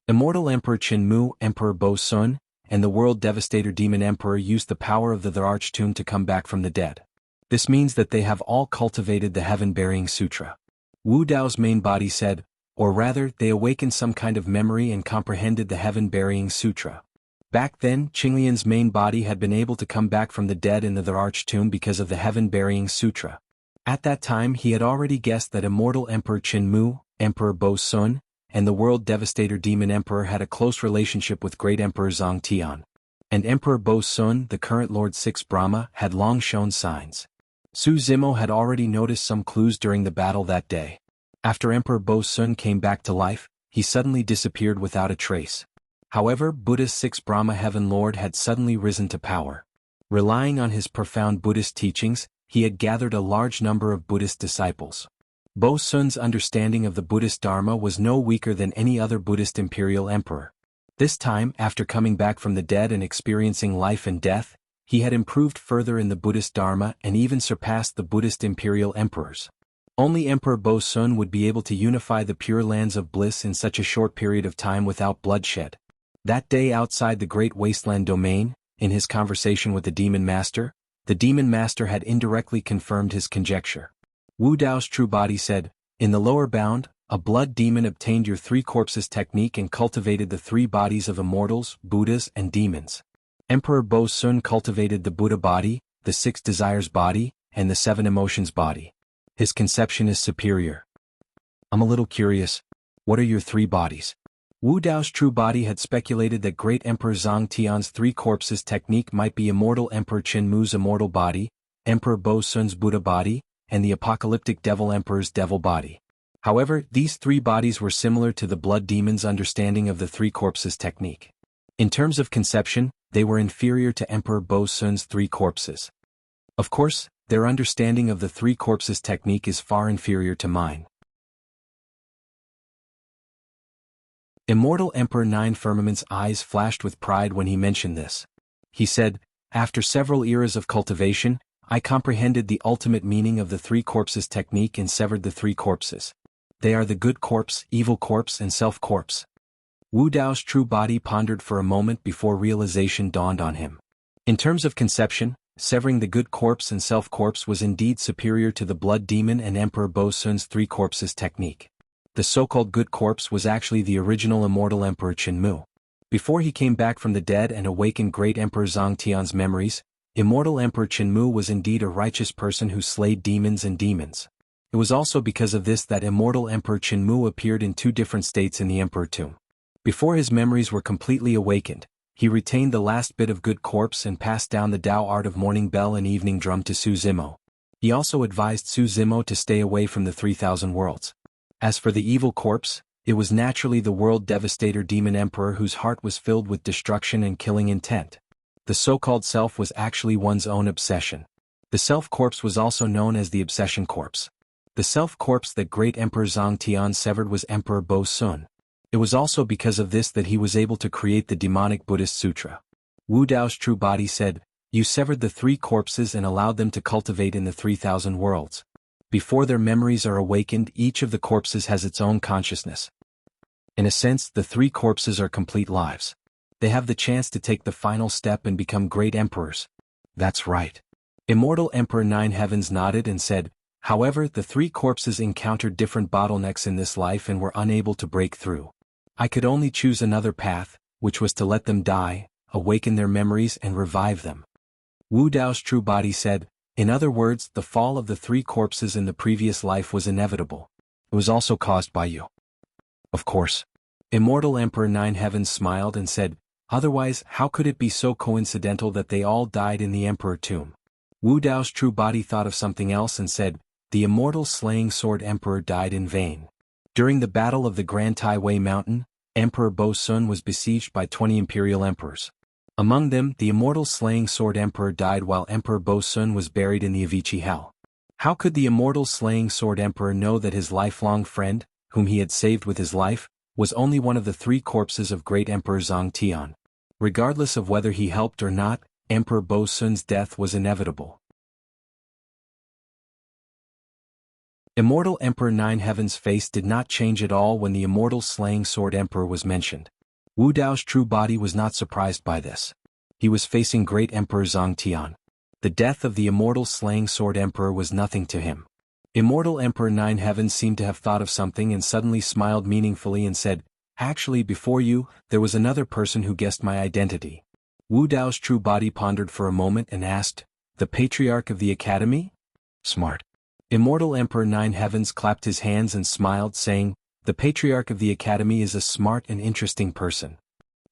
Immortal Emperor Qinmu, Emperor Bo Sun, and the World Devastator Demon Emperor used the power of the Archtune to come back from the dead. This means that they have all cultivated the Heaven-Burying Sutra. Wu Dao's main body said, or rather, they awakened some kind of memory and comprehended the Heaven-Burying Sutra. Back then, Qinglian's main body had been able to come back from the dead in the Archtune because of the Heaven-Burying Sutra. At that time he had already guessed that Immortal Emperor Qinmu, Emperor Bo Sun, and the World Devastator Demon Emperor had a close relationship with Great Emperor Zhangtian. And Emperor Bo Sun, the current Lord Six Brahma, had long shown signs. Su Zimo had already noticed some clues during the battle that day. After Emperor Bo Sun came back to life, he suddenly disappeared without a trace. However, Buddha's Six Brahma Heaven Lord had suddenly risen to power. Relying on his profound Buddhist teachings, he had gathered a large number of Buddhist disciples. Bo Sun's understanding of the Buddhist Dharma was no weaker than any other Buddhist imperial emperor. This time, after coming back from the dead and experiencing life and death, he had improved further in the Buddhist Dharma and even surpassed the Buddhist imperial emperors. Only Emperor Bo Sun would be able to unify the Pure Lands of Bliss in such a short period of time without bloodshed. That day outside the Great Wasteland Domain, in his conversation with the Demon Master, the Demon Master had indirectly confirmed his conjecture. Wu Dao's true body said, in the lower bound, a blood demon obtained your three corpses technique and cultivated the three bodies of immortals, Buddhas, and demons. Emperor Bo Sun cultivated the Buddha body, the six desires body, and the seven emotions body. His conception is superior. I'm a little curious, what are your three bodies? Wu Dao's true body had speculated that Great Emperor Zhangtian's three corpses technique might be Immortal Emperor Qinmu's immortal body, Emperor Bo Sun's Buddha body, and the apocalyptic Devil Emperor's devil body. However, these three bodies were similar to the blood demon's understanding of the three corpses technique. In terms of conception, they were inferior to Emperor Bo Sun's three corpses. Of course, their understanding of the three corpses technique is far inferior to mine. Immortal Emperor Nine Firmament's eyes flashed with pride when he mentioned this. He said, after several eras of cultivation, I comprehended the ultimate meaning of the three corpses technique and severed the three corpses. They are the good corpse, evil corpse, and self corpse. Wu Dao's true body pondered for a moment before realization dawned on him. In terms of conception, severing the good corpse and self corpse was indeed superior to the blood demon and Emperor Bo Sun's three corpses technique. The so-called good corpse was actually the original Immortal Emperor Qinmu. Before he came back from the dead and awakened Great Emperor Zhangtian's memories, Immortal Emperor Qinmu was indeed a righteous person who slayed demons and demons. It was also because of this that Immortal Emperor Qinmu appeared in two different states in the Emperor Tomb. Before his memories were completely awakened, he retained the last bit of good corpse and passed down the Tao art of morning bell and evening drum to Su Zimo. He also advised Su Zimo to stay away from the 3,000 worlds. As for the evil corpse, it was naturally the World Devastator Demon Emperor whose heart was filled with destruction and killing intent. The so-called self was actually one's own obsession. The self-corpse was also known as the obsession corpse. The self-corpse that Great Emperor Zhangtian severed was Emperor Bo Sun. It was also because of this that he was able to create the demonic Buddhist sutra. Wu Dao's true body said, you severed the three corpses and allowed them to cultivate in the 3,000 worlds. Before their memories are awakened, each of the corpses has its own consciousness. In a sense, the three corpses are complete lives. They have the chance to take the final step and become great emperors. That's right. Immortal Emperor Nine Heavens nodded and said, however, the three corpses encountered different bottlenecks in this life and were unable to break through. I could only choose another path, which was to let them die, awaken their memories and revive them. Wu Dao's true body said, in other words, the fall of the three corpses in the previous life was inevitable. It was also caused by you. Of course. Immortal Emperor Nine Heavens smiled and said, Otherwise, how could it be so coincidental that they all died in the emperor tomb? Wu Dao's true body thought of something else and said, the immortal slaying sword emperor died in vain. During the battle of the Grand Taiwei Mountain, Emperor Bo Sun was besieged by 20 imperial emperors. Among them, the immortal slaying sword emperor died while Emperor Bo Sun was buried in the Avici Hell. How could the immortal slaying sword emperor know that his lifelong friend, whom he had saved with his life, was only one of the 3 corpses of great Emperor Zhang Tian? Regardless of whether he helped or not, Emperor Bo Sun's death was inevitable. Immortal Emperor Nine Heaven's face did not change at all when the immortal slaying sword emperor was mentioned. Wu Dao's true body was not surprised by this. He was facing great Emperor Zhang Tian. The death of the immortal slaying sword emperor was nothing to him. Immortal Emperor Nine Heavens seemed to have thought of something and suddenly smiled meaningfully and said, actually before you, there was another person who guessed my identity. Wu Dao's true body pondered for a moment and asked, the Patriarch of the Academy? Smart. Immortal Emperor Nine Heavens clapped his hands and smiled, saying, the Patriarch of the Academy is a smart and interesting person.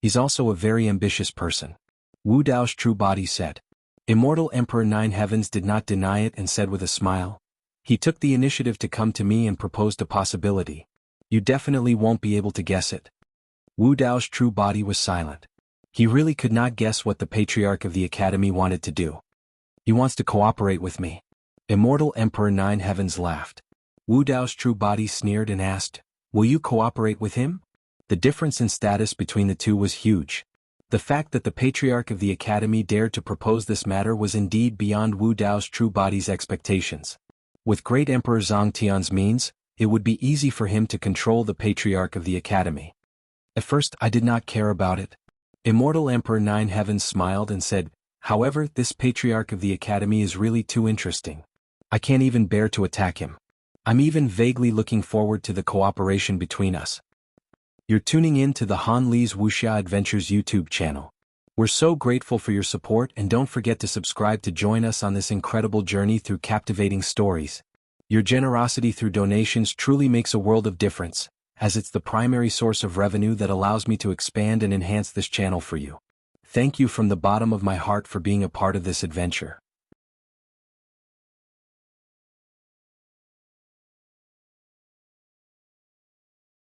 He's also a very ambitious person. Wu Dao's true body said. Immortal Emperor Nine Heavens did not deny it and said with a smile, he took the initiative to come to me and proposed a possibility. You definitely won't be able to guess it. Wu Dao's true body was silent. He really could not guess what the Patriarch of the Academy wanted to do. He wants to cooperate with me. Immortal Emperor Nine Heavens laughed. Wu Dao's true body sneered and asked, will you cooperate with him? The difference in status between the two was huge. The fact that the Patriarch of the Academy dared to propose this matter was indeed beyond Wu Dao's true body's expectations. With great Emperor Zhang Tian's means, it would be easy for him to control the Patriarch of the Academy. At first I did not care about it. Immortal Emperor Nine Heavens smiled and said, however, this Patriarch of the Academy is really too interesting. I can't even bear to attack him. I'm even vaguely looking forward to the cooperation between us. You're tuning in to the Han Li's Wuxia Adventures YouTube channel. We're so grateful for your support and don't forget to subscribe to join us on this incredible journey through captivating stories. Your generosity through donations truly makes a world of difference, as it's the primary source of revenue that allows me to expand and enhance this channel for you. Thank you from the bottom of my heart for being a part of this adventure.